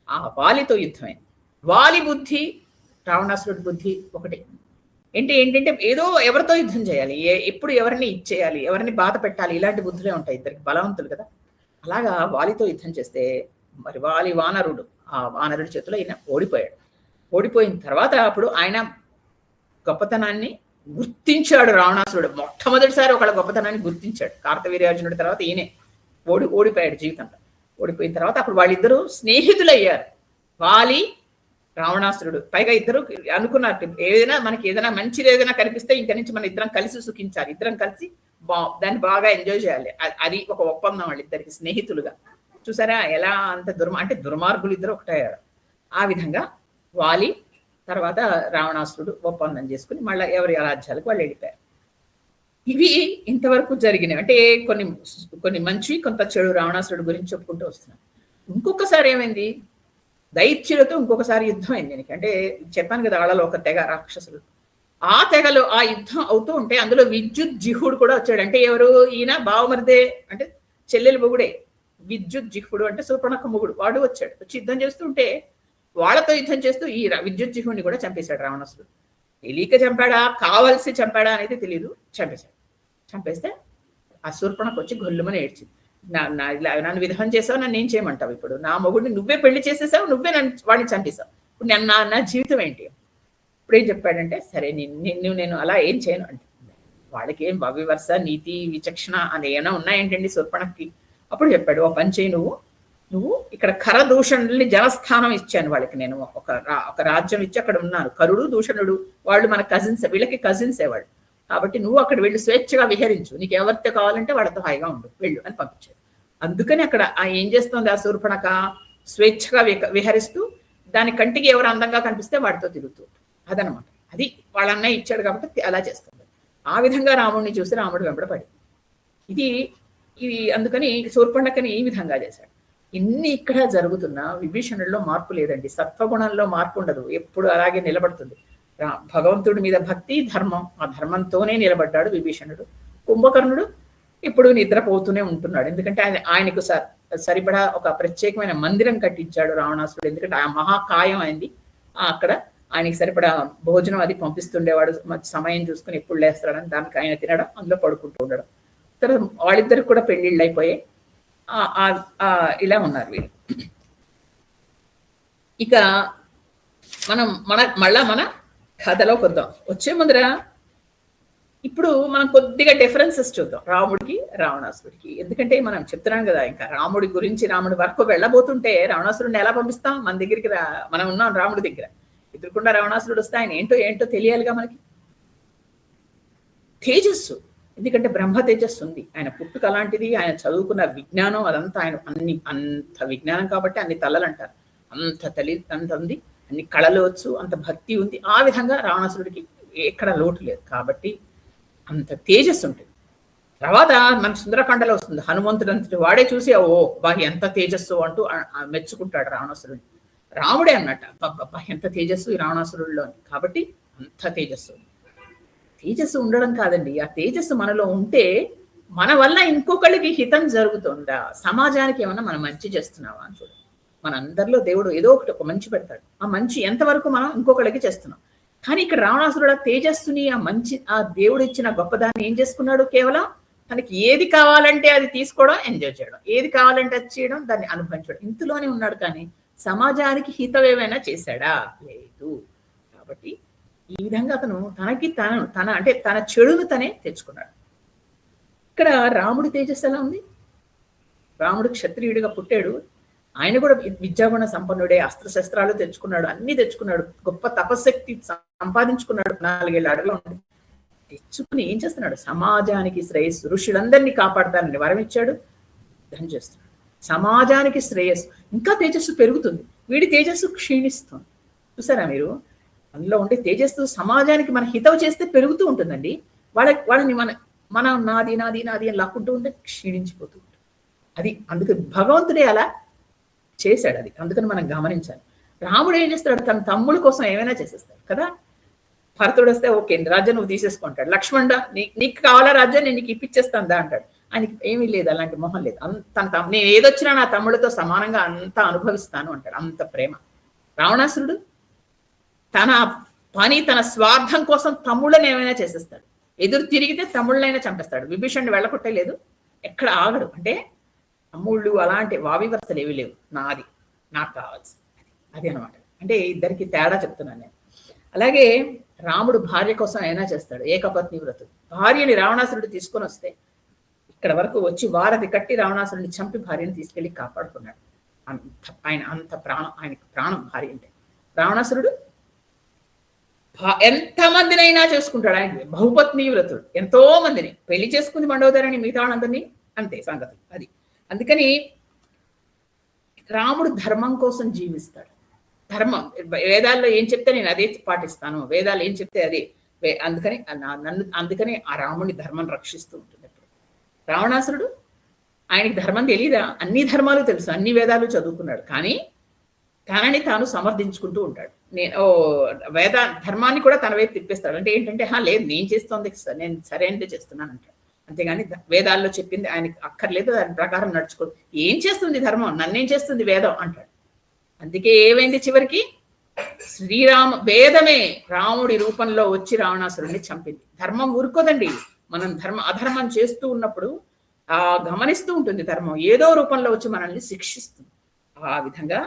ఆ వాలితో యుద్ధమైంది. వాలి బుద్ధి రావణాసురుడి బుద్ధి ఒకటి. ఏంటంటే ఏదో ఎవరితో యుద్ధం చేయాలి, ఎప్పుడు ఎవరిని ఇచ్చేయాలి, ఎవరిని బాధ పెట్టాలి, ఇలాంటి బుద్ధులే ఉంటాయి. ఇద్దరికి బలవంతులు కదా. అలాగా వాలితో యుద్ధం చేస్తే మరి వాలి వానరుడు, ఆ వానరుడి చేతిలో ఈయన ఓడిపోయాడు. ఓడిపోయిన తర్వాత అప్పుడు ఆయన గొప్పతనాన్ని గుర్తించాడు రావణాసురుడు. మొట్టమొదటిసారి ఒకళ్ళ గొప్పతనాన్ని గుర్తించాడు. కార్తవీర్యార్జునుడి తర్వాత ఈయనే ఓడిపోయాడు జీవితంలో. ఓడిపోయిన తర్వాత అప్పుడు వాళ్ళిద్దరూ స్నేహితులయ్యారు, వాలి రావణాసురుడు. పైగా ఇద్దరు అనుకున్నారు, మనకి ఏదైనా మంచిది ఏదైనా కనిపిస్తే ఇంక నుంచి మన ఇద్దరం కలిసి సుఖించాలి, ఇద్దరం కలిసి దాన్ని బాగా ఎంజాయ్ చేయాలి. అది ఒక ఒప్పందం వాళ్ళిద్దరికి స్నేహితులుగా. చూసారా ఎలా అంత అంటే దుర్మార్గులు ఇద్దరు ఒకటయ్యారు. ఆ విధంగా వాలి తర్వాత రావణాసురుడు ఒప్పందం చేసుకుని మళ్ళీ ఎవరి రాజ్యాలకు వాళ్ళు వెళ్ళిపోయారు. ఇవి ఇంతవరకు జరిగినాయి. అంటే కొన్ని మంచి కొంత చెడు రావణాసురుడు గురించి చెప్పుకుంటూ వస్తున్నాం. ఇంకొకసారి ఏమైంది, దైత్యులతో ఇంకొకసారి యుద్ధం అయింది దీనికి. అంటే చెప్పాను కదా, వాళ్ళలో ఒక తెగ రాక్షసులు. ఆ తెగలో ఆ యుద్ధం అవుతూ ఉంటే అందులో విద్యుజ్జిహుడు కూడా వచ్చాడు. అంటే ఎవరు, ఈయన బావమరిదే, అంటే చెల్లెలు మొగుడే. విద్యుజ్జిహుడు అంటే శూర్పణఖ మొగుడు, వాడు వచ్చాడు. వచ్చి యుద్ధం చేస్తుంటే వాళ్ళతో యుద్ధం చేస్తూ ఈ విద్యుజ్జిహుడిని కూడా చంపేశాడు రావణాసురుడు. తెలియక చంపాడా, కావలసి చంపాడా అనేది తెలియదు, చంపేశాడు. చంపేస్తే ఆ శూర్పణఖ వచ్చి గొల్లుమని ఏడ్చింది. నన్ను విధం చేసావు, నన్ను ఏం చేయమంటావు, ఇప్పుడు నా మొగుడిని నువ్వే పెళ్లి చేసేసావు, నువ్వే వాడిని చంపేశావు, ఇప్పుడు నా జీవితం ఏంటి. ఇప్పుడు ఏం చెప్పాడంటే, సరే నేను అలా ఏం చేయను అంటే, వాళ్ళకి ఏం వివర్స నీతి విచక్షణ అని ఏమైనా ఉన్నాయేంటండి శూర్పణఖకి. అప్పుడు చెప్పాడు, ఓ పని చేయి, నువ్వు ఇక్కడ ఖరదూషణుల్ని జనస్థానం ఇచ్చాను వాళ్ళకి, నేను ఒక రాజ్యం ఇచ్చి అక్కడ ఉన్నాను. కరుడు దూషణుడు వాళ్ళు మన కజిన్స్, వీళ్ళకి కజిన్సే వాళ్ళు. కాబట్టి నువ్వు అక్కడ వెళ్ళి స్వేచ్ఛగా విహరించు, నీకు ఎవరితో కావాలంటే వాళ్ళతో హాయిగా ఉండు, వెళ్ళు అని పంపించాడు. అందుకని అక్కడ ఏం చేస్తుంది ఆ శూర్పణఖ, స్వేచ్ఛగా విహరిస్తూ దాని కంటికి ఎవరు అందంగా కనిపిస్తే వాడితో తిరుగుతూ. అదనమాట, అది వాళ్ళ అన్నయ్య ఇచ్చాడు కాబట్టి అలా చేస్తుంది. ఆ విధంగా రాముడిని చూసి రాముడు వెంబడపడి ఇది అందుకని శూర్పణఖని ఈ విధంగా చేశాడు. ఇన్ని ఇక్కడ జరుగుతున్నా విభీషణుడిలో మార్పు లేదండి. సత్వగుణంలో మార్పు ఉండదు, ఎప్పుడు అలాగే నిలబడుతుంది. భగవంతుడి మీద భక్తి ధర్మం, ఆ ధర్మంతోనే నిలబడ్డాడు విభీషణుడు. కుంభకర్ణుడు ఇప్పుడు నిద్రపోతూనే ఉంటున్నాడు. ఎందుకంటే ఆయనకు సరిపడా ఒక ప్రత్యేకమైన మందిరం కట్టించాడు రావణాసురుడు. ఎందుకంటే ఆ మహాకాయం అయింది, అక్కడ ఆయనకి సరిపడా భోజనం అది పంపిస్తుండేవాడు. సమయం చూసుకుని ఎప్పుడు లేస్తాడని దానికి ఆయన తినడం, అందులో పడుకుంటూ ఉండడం. తర్వాత వాళ్ళిద్దరికి కూడా పెళ్లిళ్ళు అయిపోయాయి. ఇలా ఉన్నారు వీళ్ళు. ఇక మళ్ళా మన కథలోకి వద్దాం. వచ్చే ముందర ఇప్పుడు మనం కొద్దిగా డిఫరెన్సెస్ చూద్దాం రాముడికి రావణాసురుడికి. ఎందుకంటే మనం చెప్తున్నాం కదా, ఇంకా రాముడి గురించి రాముడి వరకు వెళ్ళబోతుంటే రావణాసురుడిని ఎలా పంపిస్తాం, మన దగ్గరికి మనం ఉన్నాం రాముడి దగ్గర. ఎదురుకుండా రావణాసురుడు వస్తే ఆయన ఏంటో తెలియాలిగా మనకి. తేజస్సు, ఎందుకంటే బ్రహ్మ తేజస్సు ఉంది, ఆయన పుట్టుక అలాంటిది, ఆయన చదువుకున్న విజ్ఞానం అదంతా, ఆయన అంత విజ్ఞానం కాబట్టి అన్ని తలలు అంటారు, అంత ఉంది, అన్ని కళలు వచ్చు, అంత భక్తి ఉంది. ఆ విధంగా రావణాసురుడికి ఎక్కడ లోటు లేదు. కాబట్టి అంత తేజస్సు ఉంటుంది. తర్వాత మన సుందరకాండలో వస్తుంది, హనుమంతుడు అంతటి వాడే చూసి ఓ బా ఎంత తేజస్సు అంటూ మెచ్చుకుంటాడు రావణాసురుడిని. రాముడే అన్నట్టు అబ్బా ఎంత తేజస్సు ఈ రావణాసురుడిలో. కాబట్టి అంత తేజస్సు ఉండడం కాదండి, ఆ తేజస్సు మనలో ఉంటే మన వల్ల ఇంకొకళ్ళకి హితం జరుగుతుందా, సమాజానికి ఏమన్నా మనం మంచి చేస్తున్నావా అని చూడండి. మన అందరిలో దేవుడు ఏదో ఒకటి ఒక మంచి పెడతాడు. ఆ మంచి ఎంతవరకు మనం ఇంకొకళ్ళకి చేస్తున్నాం. కానీ ఇక్కడ రావణాసురుడు ఆ తేజస్సుని, ఆ మంచి, ఆ దేవుడు ఇచ్చిన గొప్పదాన్ని ఏం చేసుకున్నాడు? కేవలం తనకి ఏది కావాలంటే అది తీసుకోవడం, ఎంజాయ్ చేయడం, ఏది కావాలంటే అది చేయడం, దాన్ని అనుభవించడం, ఇంతలోనే ఉన్నాడు. కానీ సమాజానికి హితం ఏమైనా చేశాడా? లేదు. కాబట్టి ఈ విధంగా అతను తన చెడును తనే తెచ్చుకున్నాడు. ఇక్కడ రాముడి తేజస్సు ఎలా ఉంది? రాముడు క్షత్రియుడిగా పుట్టాడు. ఆయన కూడా విద్యాగుణ సంపన్నుడే, అస్త్రశస్త్రాలు తెచ్చుకున్నాడు, అన్ని తెచ్చుకున్నాడు, గొప్ప తపశక్తి సంపాదించుకున్నాడు. 4 ఏళ్ళ అడవిలో తెచ్చుకుని ఏం చేస్తున్నాడు? సమాజానికి శ్రేయస్సు, ఋషులందరినీ కాపాడతానని వరం ఇచ్చాడు, దాన్ని చేస్తున్నాడు. సమాజానికి శ్రేయస్సు, ఇంకా తేజస్సు పెరుగుతుంది, వీడి తేజస్సు క్షీణిస్తుంది. చూసారా మీరు? అందులో ఉండే తేజస్సు సమాజానికి మన హితవు చేస్తే పెరుగుతూ ఉంటుందండి. వాళ్ళని మనం నాది నాది నాది అని లాక్కుంటూ ఉంటే క్షీణించిపోతూ ఉంటుంది. అది అందుకు భగవంతుడే అలా చేశాడు. అది అందుకని మనం గమనించాలి. రాముడు ఏం చేస్తాడు? తన తమ్ముళ్ళ కోసం ఏమైనా చేసేస్తాడు కదా. భరతుడు వస్తే ఓకే రాజ్యం నువ్వు తీసేసుకుంటాడు. లక్ష్మణ నీకు కావాలా రాజ్యం, నేను నీకు ఇప్పించేస్తాను దా అంటాడు. ఆయనకి ఏమీ లేదు, అలాంటి మొహం లేదు. నేను ఏదొచ్చినా నా తమ్ముడితో సమానంగా అంతా అనుభవిస్తాను అంటాడు. అంత ప్రేమ. రావణాసురుడు తన పని, తన స్వార్థం కోసం తమ్ముళ్ళని ఏమైనా చేసేస్తాడు. ఎదురు తిరిగితే తమ్ముళ్ళైనా చంపేస్తాడు. విభీషణుడు వెళ్ళకొట్టలేదు, ఎక్కడ ఆగడు. అంటే తమ్ముళ్ళు అలాంటి వావివరసలు ఏవి లేవు, నాది నాకు కావాల్సి అది అనమాట. అంటే ఇద్దరికి తేడా చెప్తున్నాను నేను. అలాగే రాముడు భార్య కోసం అయినా చేస్తాడు, ఏకపత్ని వ్రతుడు. భార్యని రావణాసురుడు తీసుకొని వస్తే ఇక్కడ వరకు వచ్చి వారధి కట్టి రావణాసురుడిని చంపి భార్యని తీసుకెళ్లి కాపాడుకున్నాడు. అంత ప్రాణం, ఆయనకి ప్రాణం భార్య అంటే. రావణాసురుడు ఎంతమందినైనా చేసుకుంటాడు. ఆయన బహుపత్ని వ్రతుడు, ఎంతో మందిని పెళ్లి చేసుకుంది మండోదరని, మిగతా వాళ్ళందరినీ అంతే సంగతి అది. అందుకని రాముడు ధర్మం కోసం జీవిస్తాడు. ధర్మం వేదాల్లో ఏం చెప్తే నేను అదే పాటిస్తాను, వేదాలు ఏం చెప్తే అదే. అందుకని ఆ రాముడిని ధర్మం రక్షిస్తూ ఉంటుంది ఎప్పుడు. రావణాసురుడు ఆయనకి ధర్మం తెలీదా? అన్ని ధర్మాలు తెలుసు, అన్ని వేదాలు చదువుకున్నాడు. కానీ తనని తాను సమర్థించుకుంటూ ఉంటాడు. వేద ధర్మాన్ని కూడా తన వైపు తిప్పేస్తాడు. అంటే ఏంటంటే లేదు నేను చేస్తోంది, నేను సరైనదే చేస్తున్నాను అంటాడు. అంతేగాని వేదాల్లో చెప్పింది ఆయనకి అక్కర్లేదు, దాని ప్రకారం నడుచుకోడు. ఏం చేస్తుంది ధర్మం, నన్నేం చేస్తుంది వేదం అంటాడు. అందుకే ఏమైంది చివరికి? వేదమే రాముడి రూపంలో వచ్చి రావణాసురుడిని చంపింది. ధర్మం ఊరుకోదండి. మనం అధర్మం చేస్తూ ఉన్నప్పుడు గమనిస్తూ ఉంటుంది ధర్మం, ఏదో రూపంలో వచ్చి మనల్ని శిక్షిస్తుంది. ఆ విధంగా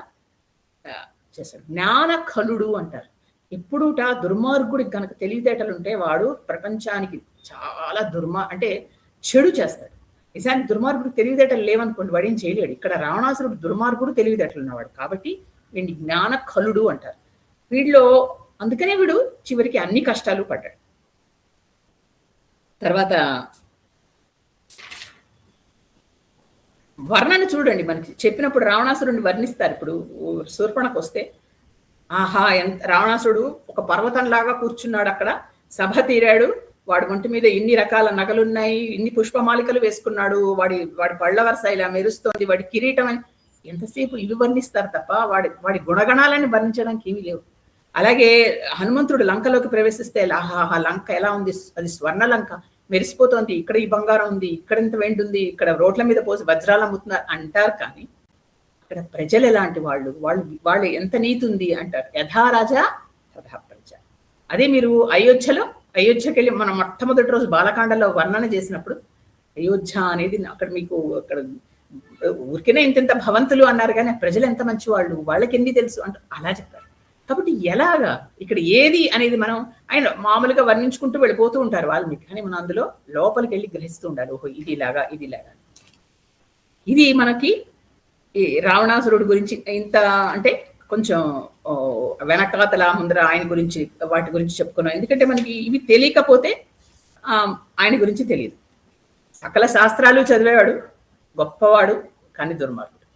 చేశాడు. జ్ఞానఖలుడు అంటారు. ఎప్పుడు దుర్మార్గుడికి కనుక తెలివితేటలు ఉంటే వాడు ప్రపంచానికి చాలా అంటే చెడు చేస్తాడు. నిజానికి దుర్మార్గుడికి తెలివితేటలు లేవనుకోండి, వాడు ఏం చేయలేడు. ఇక్కడ రావణాసురుడు దుర్మార్గుడు, తెలివితేటలు ఉన్నవాడు. కాబట్టి వీడిని జ్ఞానఖలుడు అంటారు. వీడిలో అందుకనే వీడు చివరికి అన్ని కష్టాలు పడ్డాడు. తర్వాత వర్ణన చూడండి, మనకి చెప్పినప్పుడు రావణాసురుడిని వర్ణిస్తారు. ఇప్పుడు శూర్పణకు వస్తే రావణాసురుడు ఒక పర్వతంలాగా కూర్చున్నాడు, అక్కడ సభ తీరాడు, వాడి ఒంటి మీద ఇన్ని రకాల నగలున్నాయి, ఇన్ని పుష్పమాలికలు వేసుకున్నాడు, వాడి పళ్ళ వరస ఇలా మెరుస్తోంది, వాడి కిరీటం అని ఎంతసేపు ఇవి వర్ణిస్తారు తప్ప వాడి గుణగణాలని వర్ణించడానికి ఏమీ లేవు. అలాగే హనుమంతుడు లంకలోకి ప్రవేశిస్తే లంక ఎలా ఉంది, అది స్వర్ణ లంక, మెరిసిపోతోంది, ఇక్కడ ఈ బంగారం ఉంది, ఇక్కడ ఇంత వెండి ఉంది, ఇక్కడ రోడ్ల మీద పోసి వజ్రాలు అమ్ముతున్నారు అంటారు. కానీ ఇక్కడ ప్రజలు ఎలాంటి వాళ్ళు ఎంత నీతి ఉంది అంటారు. యథా రాజా తథా ప్రజ. అదే మీరు అయోధ్యకి వెళ్ళి మనం మొట్టమొదటి రోజు బాలకాండలో వర్ణన చేసినప్పుడు అయోధ్య అనేది అక్కడ మీకు అక్కడ ఊరికనే ఇంత భవంతులు అన్నారు, కానీ ప్రజలు ఎంత మంచి వాళ్ళకి ఎన్ని తెలుసు అంటూ అలా చెప్పారు. కాబట్టి ఎలాగా ఇక్కడ ఏది అనేది మనం ఆయన మామూలుగా వర్ణించుకుంటూ వెళ్ళిపోతూ ఉంటారు వాల్మీకి, కానీ మనం అందులో లోపలికి వెళ్ళి గ్రహిస్తూ ఉండాలి. ఓహో ఇది ఇలాగా. ఇది మనకి ఈ రావణాసురుడు గురించి ఇంత అంటే కొంచెం వెనకాతల ముందర ఆయన గురించి వాటి గురించి చెప్పుకున్నాం. ఎందుకంటే మనకి ఇవి తెలియకపోతే ఆయన గురించి తెలియదు. సకల శాస్త్రాలు చదివేవాడు, గొప్పవాడు, కానీ దుర్మార్గుడు.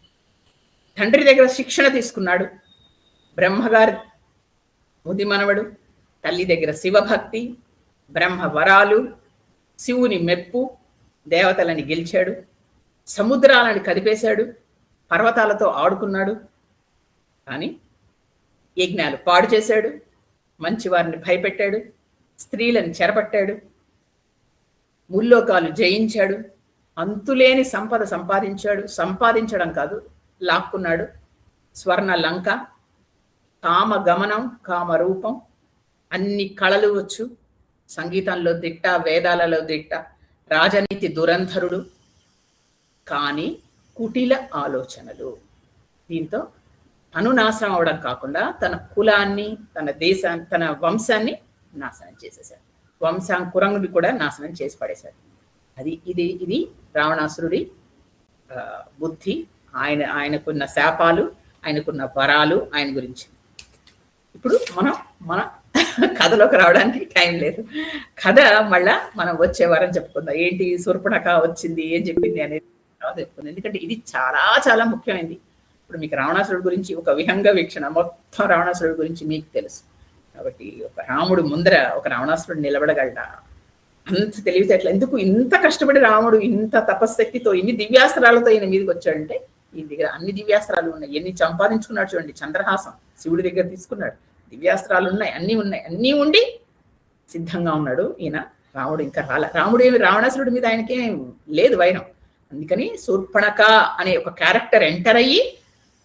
తండ్రి దగ్గర శిక్షణ తీసుకున్నాడు, బ్రహ్మగారి ముది మనవడు, తల్లి దగ్గర శివభక్తి, బ్రహ్మ వరాలు, శివుని మెప్పు, దేవతలని గెలిచాడు, సముద్రాలను కదిపేశాడు, పర్వతాలతో ఆడుకున్నాడు. కానీ యజ్ఞాలు పాడు చేశాడు, మంచి వారిని భయపెట్టాడు, స్త్రీలను చెరపట్టాడు, ముల్లోకాలు జయించాడు, అంతులేని సంపద సంపాదించాడు. సంపాదించడం కాదు, లాక్కున్నాడు. స్వర్ణ లంక, కామ గమనం, కామ రూపం, అన్ని కళలు వచ్చు, సంగీతంలో దిట్ట, వేదాలలో దిట్ట, రాజనీతి దురంధరుడు, కానీ కుటిల ఆలోచనలు. దీంతో తను నాశనం అవడం కాకుండా తన కులాన్ని, తన దేశాన్ని, తన వంశాన్ని నాశనం చేసేశాడు. వంశాంకురంగుని కూడా నాశనం చేసి పడేశాడు. ఇది రావణాసురుడి బుద్ధి, ఆయనకున్న శాపాలు, ఆయనకున్న వరాలు, ఆయన గురించి. ఇప్పుడు మన కథలోకి రావడానికి టైం లేదు. కథ మళ్ళా మనం వచ్చే వారం చెప్పుకుందాం. ఏంటి శూర్పణఖ వచ్చింది, ఏం చెప్పింది అనేది చెప్పుకుందాం. ఎందుకంటే ఇది చాలా చాలా ముఖ్యమైనది. ఇప్పుడు మీకు రావణాసురుడి గురించి ఒక విహంగ వీక్షణ, మొత్తం రావణాసురుడి గురించి మీకు తెలుసు. కాబట్టి ఒక రాముడు ముందర ఒక రావణాసురుడు నిలబడగలడా? అంత తెలివితేటలు ఎందుకు? ఇంత కష్టపడి రాముడు ఇంత తపశక్తితో ఇన్ని దివ్యాస్త్రాలతో ఈయన మీదకి వచ్చాడంటే ఈయన దగ్గర అన్ని దివ్యాస్త్రాలు ఉన్నాయి. ఎన్ని సంపాదించుకున్నాడు చూడండి. చంద్రహాసం శివుడి దగ్గర తీసుకున్నాడు, దివ్యాస్త్రాలు ఉన్నాయి, అన్నీ ఉండి సిద్ధంగా ఉన్నాడు ఈయన. రాముడు ఇంకా రావణాసురుడి మీద ఆయనకేం లేదు వైరం. అందుకని శూర్పణఖ అనే ఒక క్యారెక్టర్ ఎంటర్ అయ్యి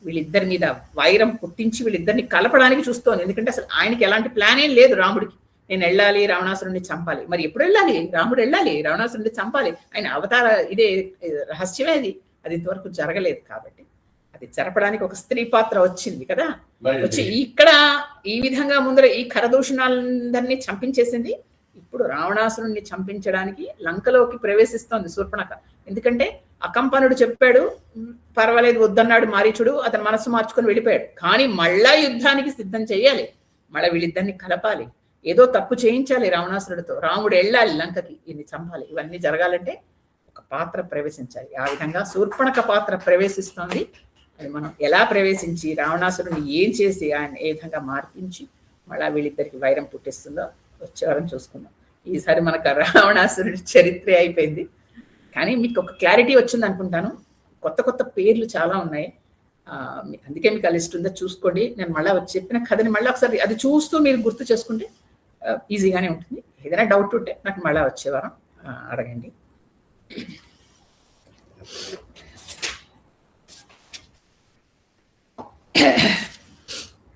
వీళ్ళిద్దరి మీద వైరం పుట్టించి వీళ్ళిద్దరిని కలపడానికి చూస్తోంది. ఎందుకంటే అసలు ఆయనకి ఎలాంటి ప్లాన్ ఏం లేదు రాముడికి. నేను వెళ్ళాలి, రావణాసురుడిని చంపాలి. మరి ఎప్పుడు వెళ్ళాలి? రాముడు వెళ్ళాలి, రావణాసురుడిని చంపాలి. ఆయన అవతార ఇదే రహస్యమే అది ఇంతవరకు జరగలేదు. కాబట్టి అది జరపడానికి ఒక స్త్రీ పాత్ర వచ్చింది కదా, వచ్చి ఇక్కడ ఈ విధంగా ముందర ఈ ఖరదూషణాలందరినీ చంపించేసింది. ఇప్పుడు రావణాసురుణ్ణి చంపించడానికి లంకలోకి ప్రవేశిస్తోంది శూర్పణఖ. ఎందుకంటే అకంపనుడు చెప్పాడు, పర్వాలేదు వద్దన్నాడు మారీచుడు, అతను మనసు మార్చుకొని వెళ్ళిపోయాడు. కానీ మళ్ళా యుద్ధానికి సిద్ధం చేయాలి, మళ్ళీ వీళ్ళిద్దరిని కలపాలి, ఏదో తప్పు చేయించాలి రావణాసురుడితో. రాముడు వెళ్ళాలి లంకకి, ఇన్ని చంపాలి. ఇవన్నీ జరగాలంటే ఒక పాత్ర ప్రవేశించాలి. ఆ విధంగా శూర్పణఖ పాత్ర ప్రవేశిస్తోంది. అది మనం ఎలా ప్రవేశించి రావణాసురుడిని ఏం చేసి ఆయన ఏ విధంగా మార్పించి మళ్ళా వీళ్ళిద్దరికి వైరం పుట్టిస్తుందో వచ్చేవారం చూసుకుందాం. ఈసారి మనకు రావణాసురుడి చరిత్ర అయిపోయింది. కానీ మీకు ఒక క్లారిటీ వచ్చింది అనుకుంటాను. కొత్త కొత్త పేర్లు చాలా ఉన్నాయి. అందుకే మీకు ఆ లిస్ట్ ఉందో చూసుకోండి. నేను మళ్ళీ చెప్పిన కథని మళ్ళీ ఒకసారి అది చూస్తూ మీరు గుర్తు చేసుకుంటే ఈజీగానే ఉంటుంది. ఏదైనా డౌట్ ఉంటే నాకు మళ్ళీ వచ్చేవారం అడగండి.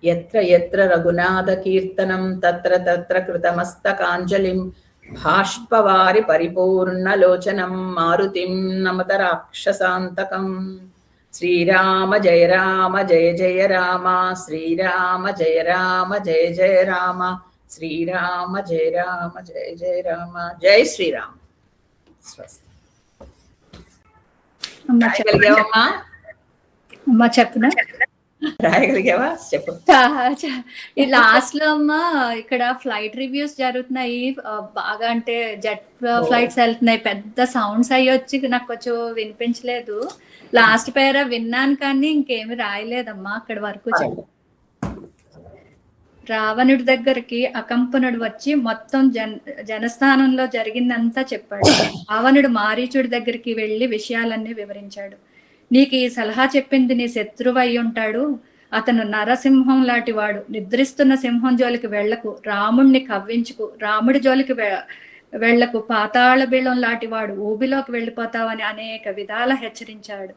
ఎత్ర ఎత్ర రఘునాథ కీర్తనం తత్ర తత్ర కృతమస్తకాంజలిం భాష్పవారి పరిపూర్ణలోచనం మారుతిం నమత రాక్షసాంతకం. శ్రీరామ జయ రామ జయ జయ రామ, శ్రీరామ జయ రామ జయ జయ రామ, శ్రీరామ జయ రామ జయ జయ రామ. జై శ్రీరామ్. స్వస్తి. అమ్మా చెప్పనా? రాయగలిగావా? చెప్పు. ఈ లాస్ట్ లో అమ్మా ఇక్కడ ఫ్లైట్ రివ్యూస్ జరుగుతున్నాయి బాగా, అంటే జెట్ ఫ్లైట్స్ వెళ్తున్నాయి, పెద్ద సౌండ్స్ అయ్యి వచ్చి నాకు కొంచెం వినిపించలేదు. లాస్ట్ పేర విన్నాను కానీ ఇంకేమి రాయలేదమ్మా. అక్కడి వరకు చెప్పు. రావణుడి దగ్గరికి అకంపనుడు వచ్చి మొత్తం జనస్థానంలో జరిగిందంతా చెప్పాడు. రావణుడు మారీచుడి దగ్గరికి వెళ్లి విషయాలన్నీ వివరించాడు. నీకు ఈ సలహా చెప్పింది నీ శత్రువు అయి ఉంటాడు. అతను నరసింహం లాంటి వాడు. నిద్రిస్తున్న సింహం జోలికి వెళ్లకు, రాముణ్ణి కవ్వించుకు, రాముడి జోలికి వెళ్లకు, పాతాళ బిళం లాంటి వాడు, ఊబిలోకి వెళ్ళిపోతావని అనేక విధాల హెచ్చరించాడు.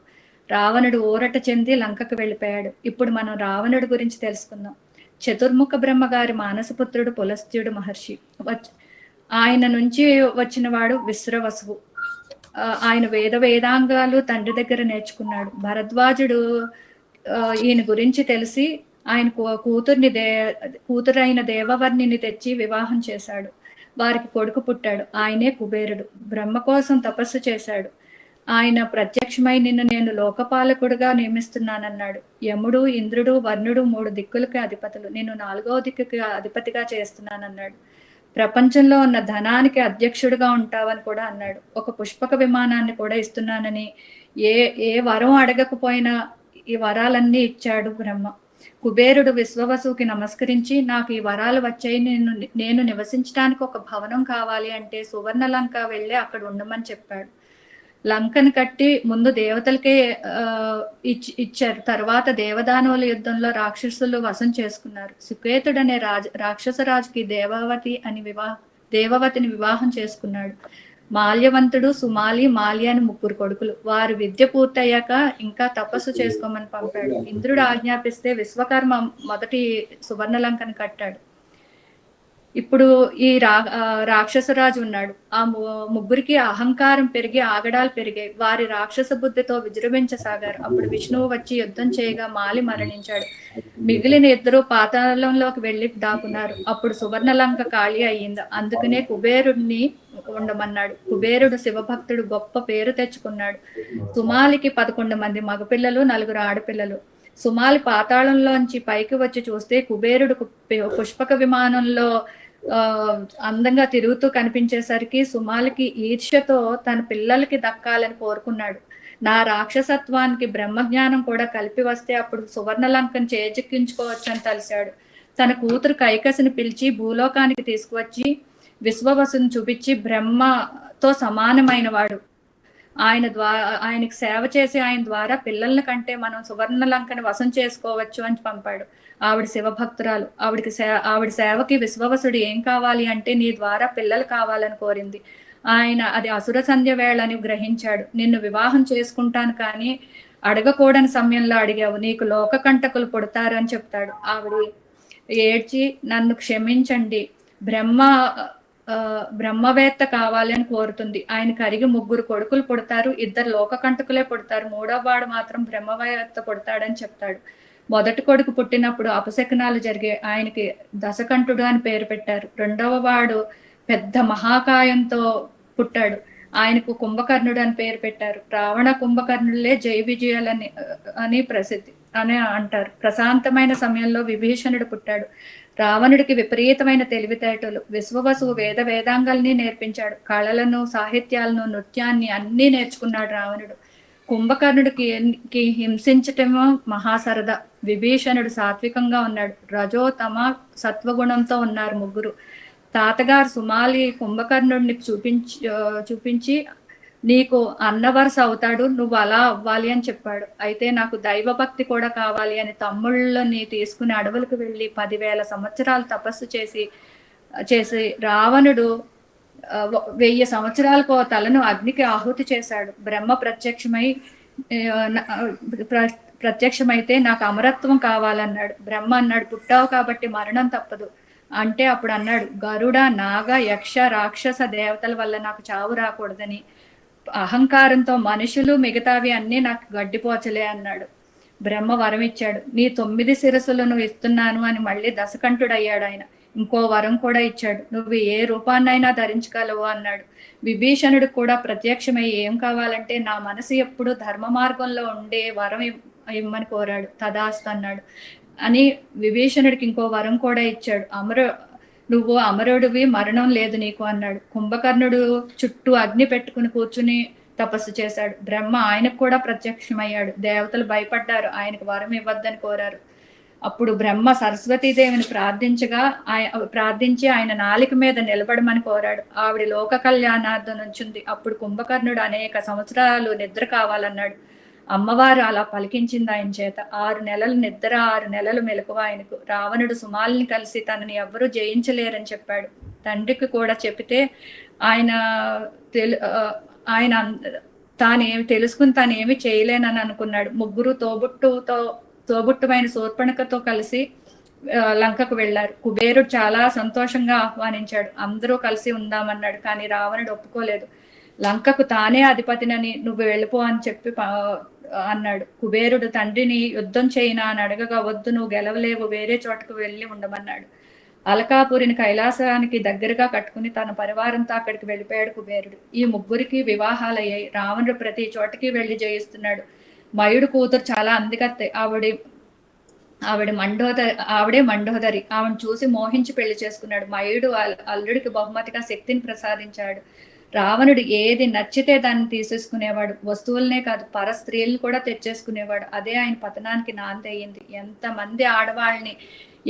రావణుడు ఊరట చెంది లంకకు వెళ్ళిపోయాడు. ఇప్పుడు మనం రావణుడి గురించి తెలుసుకుందాం. చతుర్ముఖ బ్రహ్మగారి మానసపుత్రుడు పులస్త్యుడు మహర్షి. ఆయన నుంచి వచ్చిన వాడు విశ్రవసువు. ఆయన వేదాంగాలు తండ్రి దగ్గర నేర్చుకున్నాడు. భరద్వాజుడు ఈయన గురించి తెలిసి ఆయన కూతురైన దేవవర్ణిని తెచ్చి వివాహం చేశాడు. వారికి కొడుకు పుట్టాడు. ఆయనే కుబేరుడు. బ్రహ్మ కోసం తపస్సు చేశాడు. ఆయన ప్రత్యక్షమై నిన్ను నేను లోకపాలకుడుగా నియమిస్తున్నానన్నాడు. యముడు, ఇంద్రుడు, వర్ణుడు 3 దిక్కులకి అధిపతులు. నేను 4వ దిక్కుకి అధిపతిగా చేస్తున్నానన్నాడు. ప్రపంచంలో ఉన్న ధనానికి అధ్యక్షుడిగా ఉంటావని కూడా అన్నాడు. ఒక పుష్పక విమానాన్ని కూడా ఇస్తున్నానని, ఏ వరం అడగకపోయినా ఈ వరాలన్నీ ఇచ్చాడు బ్రహ్మ. కుబేరుడు విశ్వవసుకి నమస్కరించి, నాకు ఈ వరాలు వచ్చాయి, నేను నివసించడానికి ఒక భవనం కావాలి అంటే సువర్ణ లంక వెళ్ళి అక్కడ ఉండమని చెప్పాడు. లంకను కట్టి ముందు దేవతలకే ఇచ్చారు. తర్వాత దేవదానవుల యుద్ధంలో రాక్షసులు వశం చేసుకున్నారు. సుకేతుడనే రాక్షసరాజుకి దేవవతిని వివాహం చేసుకున్నాడు. మాల్యవంతుడు, సుమాలి, మాల్య అని 3 కొడుకులు. వారి విద్య పూర్తయ్యాక ఇంకా తపస్సు చేసుకోమని పంపాడు. ఇంద్రుడు ఆజ్ఞాపిస్తే విశ్వకర్మ మొదటి సువర్ణలంకను కట్టాడు. ఇప్పుడు ఈ రాక్షసరాజు ఉన్నాడు. ఆ ముగ్గురికి అహంకారం పెరిగి ఆగడాలు పెరిగాయి. వారి రాక్షస బుద్ధితో విజృంభించసాగారు. అప్పుడు విష్ణువు వచ్చి యుద్ధం చేయగా మాలి మరణించాడు. మిగిలిన 2 పాతాళంలోకి వెళ్లి దాక్కున్నారు. అప్పుడు సువర్ణలంక ఖాళీ అయ్యింది. అందుకనే కుబేరుడిని ఉండమన్నాడు. కుబేరుడు శివభక్తుడు, గొప్ప పేరు తెచ్చుకున్నాడు. సుమాలికి 11 మంది మగపిల్లలు, 4 ఆడపిల్లలు. సుమాలి పాతాళంలోంచి పైకి వచ్చి చూస్తే కుబేరుడు పుష్పక విమానంలో అందంగా తిరుగుతూ కనిపించేసరికి సుమాలికి ఈర్ష్యతో తన పిల్లలకి దక్కాలని కోరుకున్నాడు. నా రాక్షసత్వానికి బ్రహ్మజ్ఞానం కూడా కలిపి వస్తే అప్పుడు సువర్ణలంకను చేజిక్కించుకోవచ్చు అని తలిశాడు. తన కూతురు కైకసిని పిలిచి భూలోకానికి తీసుకువచ్చి విశ్వవసుని చూపించి, బ్రహ్మతో సమానమైన వాడు, ఆయనకి సేవ చేసి ఆయన ద్వారా పిల్లల కంటే మనం సువర్ణ లంకని వశం చేసుకోవచ్చు అని పంపాడు. ఆవిడ శివభక్తురాలు. ఆవిడ సేవకి విశ్వవసుడు ఏం కావాలి అంటే, నీ ద్వారా పిల్లలు కావాలని కోరింది. ఆయన అది అసుర సంధ్య వేళని గ్రహించాడు. నిన్ను వివాహం చేసుకుంటాను, కానీ అడగకూడని సమయంలో అడిగావు, నీకు లోక కంటకులు పుడతారు అని చెప్తాడు. ఆవిడ ఏడ్చి, నన్ను క్షమించండి, బ్రహ్మవేత్త కావాలి అని కోరుతుంది. ఆయన కరిగి 3 కొడుకులు పుడతారు, 2 లోకకంటకులే పుడతారు, 3వ వాడు మాత్రం బ్రహ్మవేత్త పుడతాడని చెప్తాడు. మొదటి కొడుకు పుట్టినప్పుడు అపశకనాలు జరిగే ఆయనకి దశకంఠుడు అని పేరు పెట్టారు. 2వ వాడు పెద్ద మహాకాయంతో పుట్టాడు. ఆయనకు కుంభకర్ణుడు అని పేరు పెట్టారు. రావణ కుంభకర్ణులే జై విజయాలని అని ప్రసిద్ధి అని అంటారు. ప్రశాంతమైన సమయంలో విభీషణుడు పుట్టాడు. రావణుడికి విపరీతమైన తెలివితేటలు. విశ్వవసువు వేదాంగాల్ని నేర్పించాడు. కళలను, సాహిత్యాలను, నృత్యాన్ని అన్నీ నేర్చుకున్నాడు రావణుడు. కుంభకర్ణుడికి హింసించటమో మహాసరదా. విభీషణుడు సాత్వికంగా ఉన్నాడు. రజో తమ సత్వగుణంతో ఉన్నారు 3. తాతగారు సుమాలి కుంభకర్ణుడిని చూపించి నీకు అన్నవరస అవుతాడు, నువ్వు అలా అవ్వాలి అని చెప్పాడు. అయితే నాకు దైవభక్తి కూడా కావాలి అని తమ్ముళ్ళని తీసుకుని అడవులకు వెళ్ళి 10,000 సంవత్సరాలు తపస్సు చేసి రావణుడు 1000 సంవత్సరాలకు తలను అగ్నికి ఆహుతి చేశాడు. బ్రహ్మ ప్రత్యక్షమైతే నాకు అమరత్వం కావాలన్నాడు. బ్రహ్మ అన్నాడు, పుట్టావు కాబట్టి మరణం తప్పదు అంటే అప్పుడు అన్నాడు, గరుడ, నాగ, యక్ష, రాక్షస దేవతల వల్ల నాకు చావు రాకూడదని. అహంకారంతో మనుషులు మిగతావి అన్నీ నాకు గడ్డిపోచలే అన్నాడు. బ్రహ్మ వరం ఇచ్చాడు. నీ 9 శిరస్సులను ఇస్తున్నాను అని మళ్ళీ దశకంఠుడయ్యాడు ఆయన. ఇంకో వరం కూడా ఇచ్చాడు. నువ్వు ఏ రూపాన్నైనా ధరించగలవు అన్నాడు. విభీషణుడు కూడా ప్రత్యక్షమై ఏం కావాలంటే నా మనసు ఎప్పుడు ధర్మ మార్గంలో ఉండే వరం ఇమ్మని కోరాడు. తదాస్తు అన్నాడు. అని విభీషణుడికి ఇంకో వరం కూడా ఇచ్చాడు. నువ్వు అమరుడివి, మరణం లేదు నీకు అన్నాడు. కుంభకర్ణుడు చుట్టూ అగ్ని పెట్టుకుని కూర్చుని తపస్సు చేశాడు. బ్రహ్మ ఆయనకు కూడా ప్రత్యక్షమయ్యాడు. దేవతలు భయపడ్డారు, ఆయనకు వరం ఇవ్వద్దని కోరారు. అప్పుడు బ్రహ్మ సరస్వతీదేవిని ప్రార్థించి ఆయన నాలిక మీద నిలబడమని కోరాడు. ఆవిడ లోక కళ్యాణార్థం నుంచింది. అప్పుడు కుంభకర్ణుడు అనేక సంవత్సరాలు నిద్ర కావాలన్నాడు. అమ్మవారు అలా పలికించింది ఆయన చేత. 6 నెలలు నిద్ర, 6 నెలలు మెలకువ ఆయనకు. రావణుడు సుమాలిని కలిసి తనని ఎవ్వరూ జయించలేరని చెప్పాడు. తండ్రికి కూడా చెప్తే ఆయన తానేమి తెలుసుకుని తానేమి చేయలేనని అనుకున్నాడు. 3 తోబుట్టువైన శూర్పణఖతో కలిసి లంకకు వెళ్లారు. కుబేరుడు చాలా సంతోషంగా ఆహ్వానించాడు. అందరూ కలిసి ఉందామన్నాడు. కానీ రావణుడు ఒప్పుకోలేదు. లంకకు తానే అధిపతినని, నువ్వు వెళ్ళిపో అని చెప్పి అన్నాడు. కుబేరుడు తండ్రిని యుద్ధం చేయనా అని అడగగా, వద్దు, నువ్వు గెలవలేవు, వేరే చోటకు వెళ్ళి ఉండమన్నాడు. అలకాపురిని కైలాసానికి దగ్గరగా కట్టుకుని తన పరివారంతో అక్కడికి వెళ్ళిపోయాడు కుబేరుడు. ఈ 3కి వివాహాలయ్యాయి. రావణుడు ప్రతి చోటకి వెళ్లి జయిస్తున్నాడు. మయుడు కూతురు చాలా అందగత్తె. ఆవిడే మండోదరి. ఆవిడని చూసి మోహించి పెళ్లి చేసుకున్నాడు. మయుడు అల్లుడికి బహుమతిగా శక్తిని ప్రసాదించాడు. రావణుడు ఏది నచ్చితే దాన్ని తీసేసుకునేవాడు. వస్తువులనే కాదు, పర స్త్రీలను కూడా తెచ్చేసుకునేవాడు. అదే ఆయన పతనానికి నాంది అయ్యింది. ఎంతమంది ఆడవాళ్ళని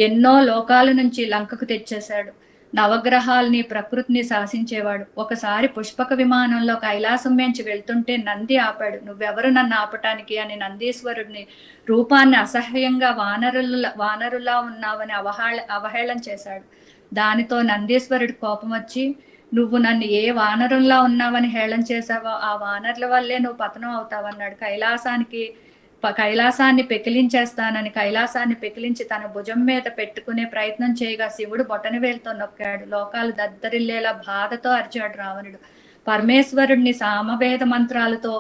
ఎన్నో లోకాల నుంచి లంకకు తెచ్చేశాడు. నవగ్రహాల్ని, ప్రకృతిని శాసించేవాడు. ఒకసారి పుష్పక విమానంలో కైలాసం నుంచి వెళ్తుంటే నంది ఆపాడు. నువ్వెవరు నన్ను ఆపటానికి అని నందీశ్వరుడిని రూపాన్ని అసహ్యంగా వానరులా ఉన్నావని అవహేళన చేశాడు. దానితో నందీశ్వరుడి కోపం వచ్చి, నువ్వు నన్ను ఏ వానరుల్లా ఉన్నావని హేళన చేశావో ఆ వానరుల వల్లే నువ్వు పతనం అవుతావన్నాడు. కైలాసాన్ని పెకిలించేస్తానని కైలాసాన్ని పెకిలించి తన భుజం మీద పెట్టుకునే ప్రయత్నం చేయగా శివుడు బొటనవేలుతో నొక్కాడు. లోకాలు దద్దరిల్లేలా బాధతో అరిచాడు రావణుడు. పరమేశ్వరుడిని సామవేద మంత్రాలతో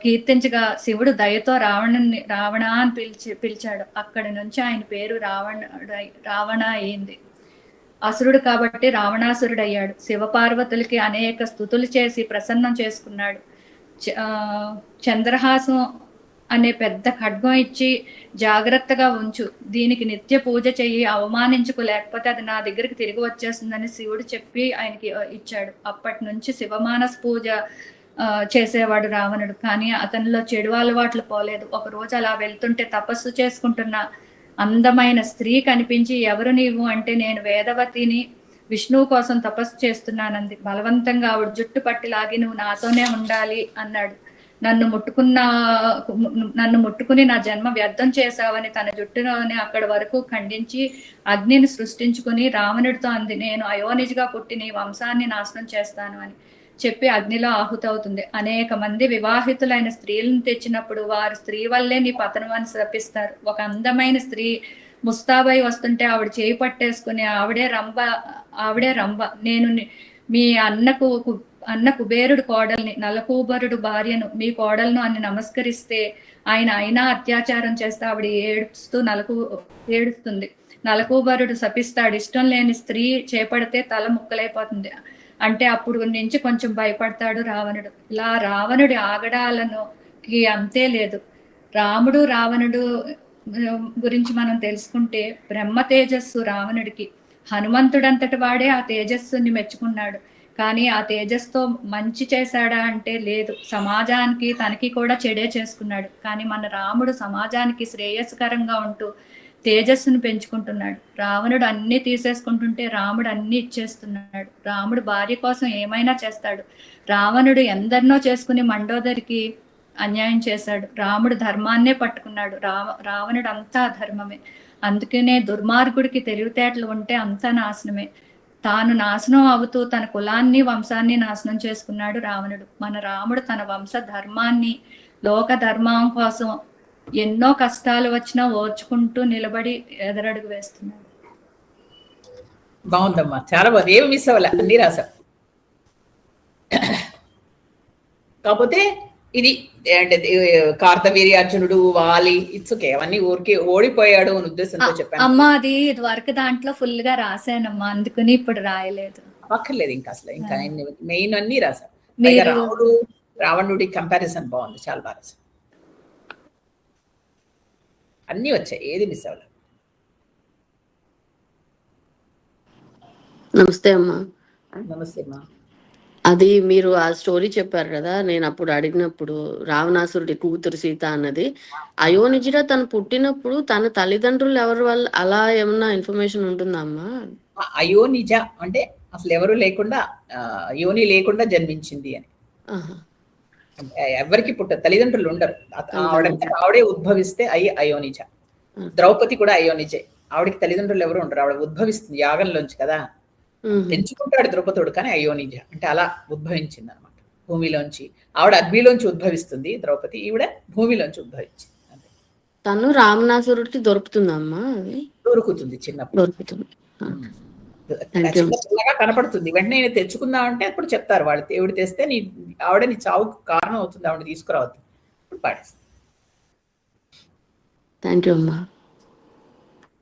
కీర్తించగా శివుడు దయతో రావణ అని పిలిచాడు. అక్కడి నుంచి ఆయన పేరు రావణ అయింది. అసురుడు కాబట్టి రావణాసురుడు అయ్యాడు. శివపార్వతులకి అనేక స్తుతులు చేసి ప్రసన్నం చేసుకున్నాడు. చంద్రహాసం అనే పెద్ద ఖడ్గం ఇచ్చి జాగ్రత్తగా ఉంచు, దీనికి నిత్య పూజ చెయ్యి, అవమానించుకు, లేకపోతే అది నా దగ్గరికి తిరిగి వచ్చేస్తుందని శివుడు చెప్పి ఆయనకి ఇచ్చాడు. అప్పటి నుంచి శివమానస పూజ చేసేవాడు రావణుడు. కానీ అతనిలో చెడు అలవాట్లు పోలేదు. ఒక రోజు అలా వెళ్తుంటే తపస్సు చేసుకుంటున్న అందమైన స్త్రీ కనిపించి, ఎవరు నీవు అంటే, నేను వేదవతిని, విష్ణువు కోసం తపస్సు చేస్తున్నానంది. బలవంతంగా ఆవిడ జుట్టు పట్టి లాగి, నువ్వు నాతోనే ఉండాలి అన్నాడు. నన్ను ముట్టుకుని నా జన్మ వ్యర్థం చేశావని తన జుట్టులోనే అక్కడి వరకు ఖండించి అగ్నిని సృష్టించుకుని రావణుడితో అంది, నేను అయోనిజిగా పుట్టి నీ వంశాన్ని నాశనం చేస్తాను అని చెప్పి అగ్నిలో ఆహుతవుతుంది. అనేక మంది వివాహితులైన స్త్రీలను తెచ్చినప్పుడు వారు స్త్రీ వల్లే నీ పతనం అని శపిస్తారు. ఒక అందమైన స్త్రీ ముస్తాబై వస్తుంటే ఆవిడ చేయి పట్టేసుకుని, ఆవిడే రంభ, నేను మీ అన్న కుబేరుడు కోడల్ని, నలకూబరుడు భార్యను, మీ కోడలను అని నమస్కరిస్తే అయినా అత్యాచారం చేస్తే ఆవిడ ఏడుస్తుంది. నలకూబరుడు శపిస్తాడు, ఇష్టం లేని స్త్రీ చేపడితే తల ముక్కలైపోతుంది అంటే అప్పుడు నుంచి కొంచెం భయపడతాడు రావణుడు. ఇలా రావణుడి ఆగడాలకి అంతే లేదు. రావణుడు గురించి మనం తెలుసుకుంటే, బ్రహ్మ తేజస్సు రావణుడికి. హనుమంతుడంతటి వాడే ఆ తేజస్సుని మెచ్చుకున్నాడు. కానీ ఆ తేజస్తో మంచి చేశాడా అంటే లేదు. సమాజానికి తనకి కూడా చెడే చేసుకున్నాడు. కానీ మన రాముడు సమాజానికి శ్రేయస్కరంగా ఉంటూ తేజస్సును పెంచుకుంటున్నాడు. రావణుడు అన్ని తీసేసుకుంటుంటే రాముడు అన్ని ఇచ్చేస్తున్నాడు. రాముడు భార్య కోసం ఏమైనా చేస్తాడు. రావణుడు ఎందరినో చేసుకుని మండోదరికి అన్యాయం చేశాడు. రాముడు ధర్మాన్నే పట్టుకున్నాడు. రావణుడు అంతా అధర్మమే. అందుకనే దుర్మార్గుడికి తెలివితేటలు ఉంటే అంతా నాశనమే. తాను నాశనం అవుతూ తన కులాన్ని, వంశాన్ని నాశనం చేసుకున్నాడు రావణుడు. మన రాముడు తన వంశ ధర్మాన్ని, లోక ధర్మం కోసం ఎన్నో కష్టాలు వచ్చినా ఓర్చుకుంటూ నిలబడి ఎదరడుగు వేస్తున్నాడు. బాగుందమ్మా, చాలా బాగుంది. ఏమి మిస్ అవ్వలే, అన్ని రాసా. కాకపోతే ఇది కార్తవీర్యార్జునుడు, వాలి, ఇట్స్ ఓకే, అవన్నీ ఊరికి ఓడిపోయాడు అని ఉద్దేశంతో చెప్పాను. అమ్మా అది వర్క్ దాంట్లో ఫుల్ గా రాశానమ్మా, అందుకని ఇప్పుడు రాయలేదు. అక్కర్లేదు ఇంకా అసలు, ఇంకా మెయిన్ అన్ని రాసా. రావణుడి కంపారిజన్ బాగుంది, చాలా బాగా రాసా. అన్నీ వచ్చాయి, ఏది మిస్ అవ్వలేదు. నమస్తే అమ్మా. నమస్తే అమ్మా. అది మీరు ఆ స్టోరీ చెప్పారు కదా, నేను అప్పుడు అడిగినప్పుడు రావణాసురుడి కూతురు సీత అన్నది అయోనిజుడ తను పుట్టినప్పుడు తన తల్లిదండ్రులు ఎవరి వల్ల అలా ఏమన్నా ఇన్ఫర్మేషన్ ఉంటుందా అమ్మా? అయోనిజ అంటే అసలు ఎవరు లేకుండా, యోని లేకుండా జన్మించింది అని. ఎవరికి తల్లిదండ్రులు ఉండరు. ఆవిడే ఉద్భవిస్తే అయోనిజ. ద్రౌపది కూడా అయోనిజే. ఆవిడకి తల్లిదండ్రులు ఎవరు ఉండరు, ఆవిడ ఉద్భవిస్తుంది యాగంలోంచి కదా, పెంచుకుంటాడు ద్రౌపదుడు, కానీ అయోనిజ అంటే అలా ఉద్భవించింది అనమాట భూమిలోంచి. ఆవిడ అగ్నిలోంచి ఉద్భవిస్తుంది ద్రౌపది, ఈవిడ భూమిలోంచి ఉద్భవించింది. తను రావణాసురుడికి దొరుకుతుందమ్మా? దొరుకుతుంది, చిన్నప్పుడు దొరుకుతుంది, చిన్నగా కనపడుతుంది. వెంటనే నేను తెచ్చుకుందాం అంటే అప్పుడు చెప్తారు వాళ్ళు, దేవుడు తెస్తే ఆవిడ నీ చావుకు కారణం అవుతుంది, ఆవిడ తీసుకురావద్దు, ఇప్పుడు పాడేస్తుంది. థ్యాంక్ యూ అమ్మా.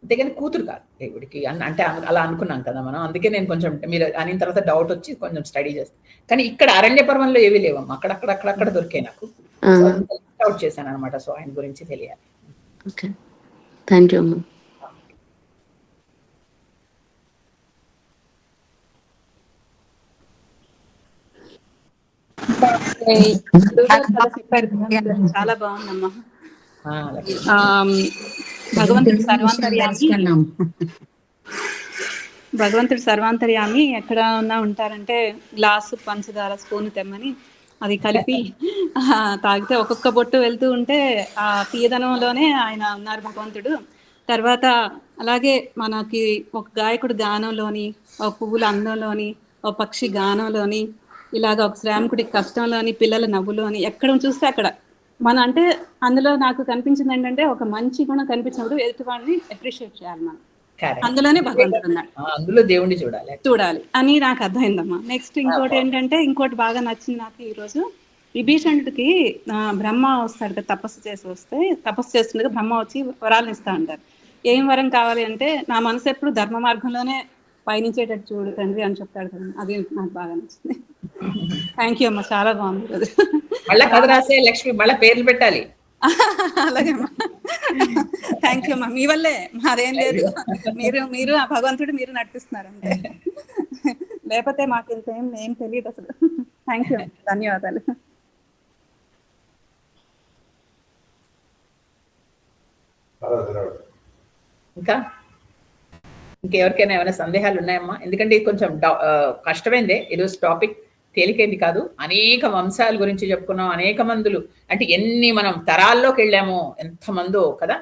అంతేగాని కూతురు కాదు దేవుడికి అంటే అలా అనుకున్నాం కదా మనం. అందుకే నేను కొంచెం మీరు అయిన తర్వాత డౌట్ వచ్చి కొంచెం స్టడీ చేస్తాను. కానీ ఇక్కడ అరణ్య పర్వంలో ఏవి లేవమ్మా, అక్కడక్కడ దొరికాయి నాకు. డౌట్ చేశాను అనమాట. సో ఆయన గురించి తెలియాలి. ఓకే, థ్యాంక్ యూ అమ్మా. గురువుగారు చాలా చెప్పారు కదా, చాలా బాగుందమ్మా. అలాగే. భగవంతుడు సర్వాంతర్యామి, భగవంతుడు సర్వాంతర్యామి ఎక్కడ ఉన్నా ఉంటారంటే గ్లాసు పంచదార స్పూన్ తెమ్మని అది కలిపి తాగితే ఒక్కొక్క బొట్టు వెళ్తూ ఉంటే ఆ తీయదనంలోనే ఆయన ఉన్నారు భగవంతుడు. తర్వాత అలాగే మనకి ఒక గాయకుడు గానంలోని, ఒక పువ్వుల అందంలోని, ఒక పక్షి గానంలోని, ఇలాగ ఒక శ్రామికుడి కష్టంలోని, పిల్లల నవ్వులోని, ఎక్కడ చూస్తే అక్కడ మన అంటే అందులో నాకు కనిపించింది ఏంటంటే ఒక మంచి గుణం కనిపించినప్పుడు ఎదుటి వాడిని అప్రిషియేట్ చేయాలి మనం. అందులోనే భగవంతుడు ఉన్నాడు, అందులో దేవుణ్ణి చూడాలి అని నాకు అర్థమైందమ్మా. నెక్స్ట్ ఇంకోటి ఏంటంటే, ఇంకోటి బాగా నచ్చింది నాకు ఈరోజు. విభీషణుడికి బ్రహ్మ వస్తాడు కదా, తపస్సు చేస్తుండగా బ్రహ్మ వచ్చి వరాలను ఇస్తా ఉంటారు. ఏం వరం కావాలి అంటే, నా మనసు ఎప్పుడు ధర్మ మార్గంలోనే పయనించేటట్టు చూడు తండ్రి అని చెప్తాడు కదా, అది నాకు బాగా నచ్చింది. థ్యాంక్ యూ అమ్మా, చాలా బాగుంది. మళ్ళా కథ రాసే లక్ష్మి, మళ్ళీ పేర్లు పెట్టాలి. అలాగే అమ్మా, థ్యాంక్ యూ అమ్మా, మీ వల్లే, మాదేం లేదు. మీరు ఆ భగవంతుడు మీరు నడిపిస్తున్నారంటే, లేకపోతే మాకు ఏం తెలియదు అసలు. థ్యాంక్ యూ, ధన్యవాదాలు. ఇంకెవరికైనా ఏమైనా సందేహాలు ఉన్నాయమ్మా? ఎందుకంటే ఇది కొంచెం కష్టమైందే ఈరోజు టాపిక్, తేలికైంది కాదు. అనేక వంశాల గురించి చెప్పుకున్నాం, అనేక మందులు, అంటే ఎన్ని మనం తరాల్లోకి వెళ్ళామో, ఎంతమందో కదా.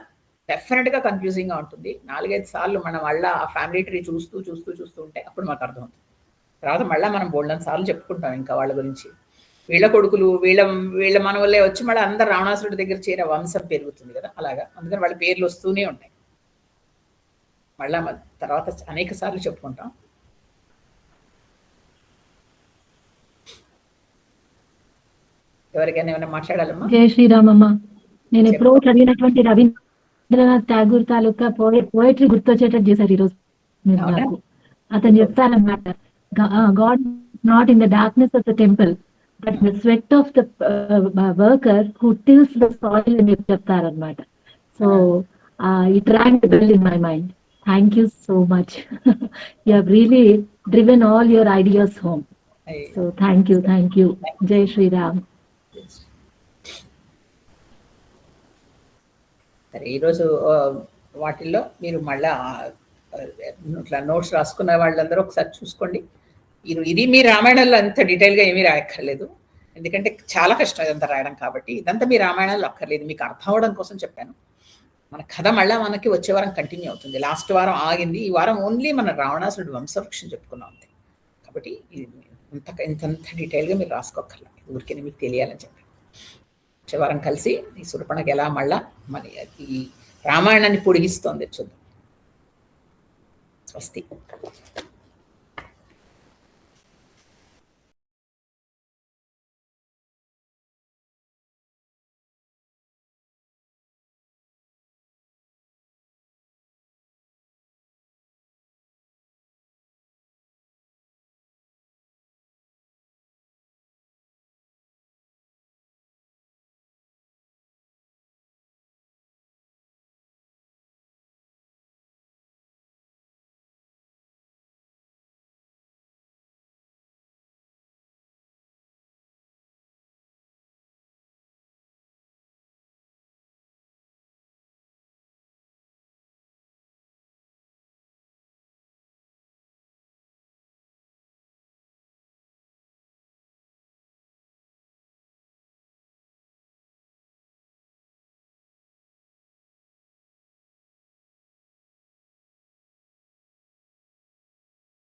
డెఫినెట్ గా కన్ఫ్యూజింగ్ గా ఉంటుంది. 4-5 సార్లు మనం మళ్ళీ ఆ ఫ్యామిలీ ట్రీ చూస్తూ ఉంటే అప్పుడు మాకు అర్థమవుతుంది. తర్వాత మళ్ళీ మనం బోల్డెన్ సార్లు చెప్పుకుంటాం ఇంకా వాళ్ళ గురించి. వీళ్ళ కొడుకులు, వీళ్ళ మనవల్లే వచ్చి మళ్ళీ అందరు రావణాసురుడి దగ్గర చేరే వంశం పెరుగుతుంది కదా, అలాగా. అందుకని వాళ్ళ పేర్లు వస్తూనే ఉంటాయి. మళ్ళా తర్వాత అనేక సార్లు చెప్పుకుంటాం. ఎవరికైనా ఏమైనా మాట్లాడాలమ్మా? జయ శ్రీరామమ్మ. నేను ఎప్పుడో చదివినటువంటి రవీంద్రనాథ్ ఠాగూర్ తాలూకా పోయట్రీ గుర్తొచ్చేటట్టు చేశారు ఈరోజు మీరు నాకు. అతను చెప్తారన్నమాట, God not in the darkness of the temple but the sweat of the worker who tills the soil అని చెప్తారన్నమాట. So it rank well in my mind. Thank you so much. You have really driven all your ideas home. So thank you. Jai Shri Ram. ఈరోజు వాటిల్లో మీరు మళ్ళా ఇట్లా నోట్స్ రాసుకున్న వాళ్ళందరూ ఒకసారి చూసుకోండి. ఇది మీ రామాయణంలో అంత డీటెయిల్గా ఏమీ రాయక్కర్లేదు, ఎందుకంటే చాలా కష్టం ఇదంతా రాయడం. కాబట్టి ఇదంతా మీ రామాయణంలో అక్కర్లేదు, మీకు అర్థం అవడం కోసం చెప్పాను. మన కథ మళ్ళీ మనకి వచ్చే వారం కంటిన్యూ అవుతుంది. లాస్ట్ వారం ఆగింది, ఈ వారం ఓన్లీ మన రావణాసురుడు వంశవృక్షం చెప్పుకున్నాం అంతే. కాబట్టి ఇంత డీటెయిల్గా మీరు రాసుకోక్కర్లా, ఊరికే మీకు తెలియాలని చెప్పి. వచ్చే వారం కలిసి ఈ శూర్పణఖ ఎలా మళ్ళా మన ఈ రామాయణాన్ని పొడిగిస్తోంది చూద్దాం. స్వస్తి.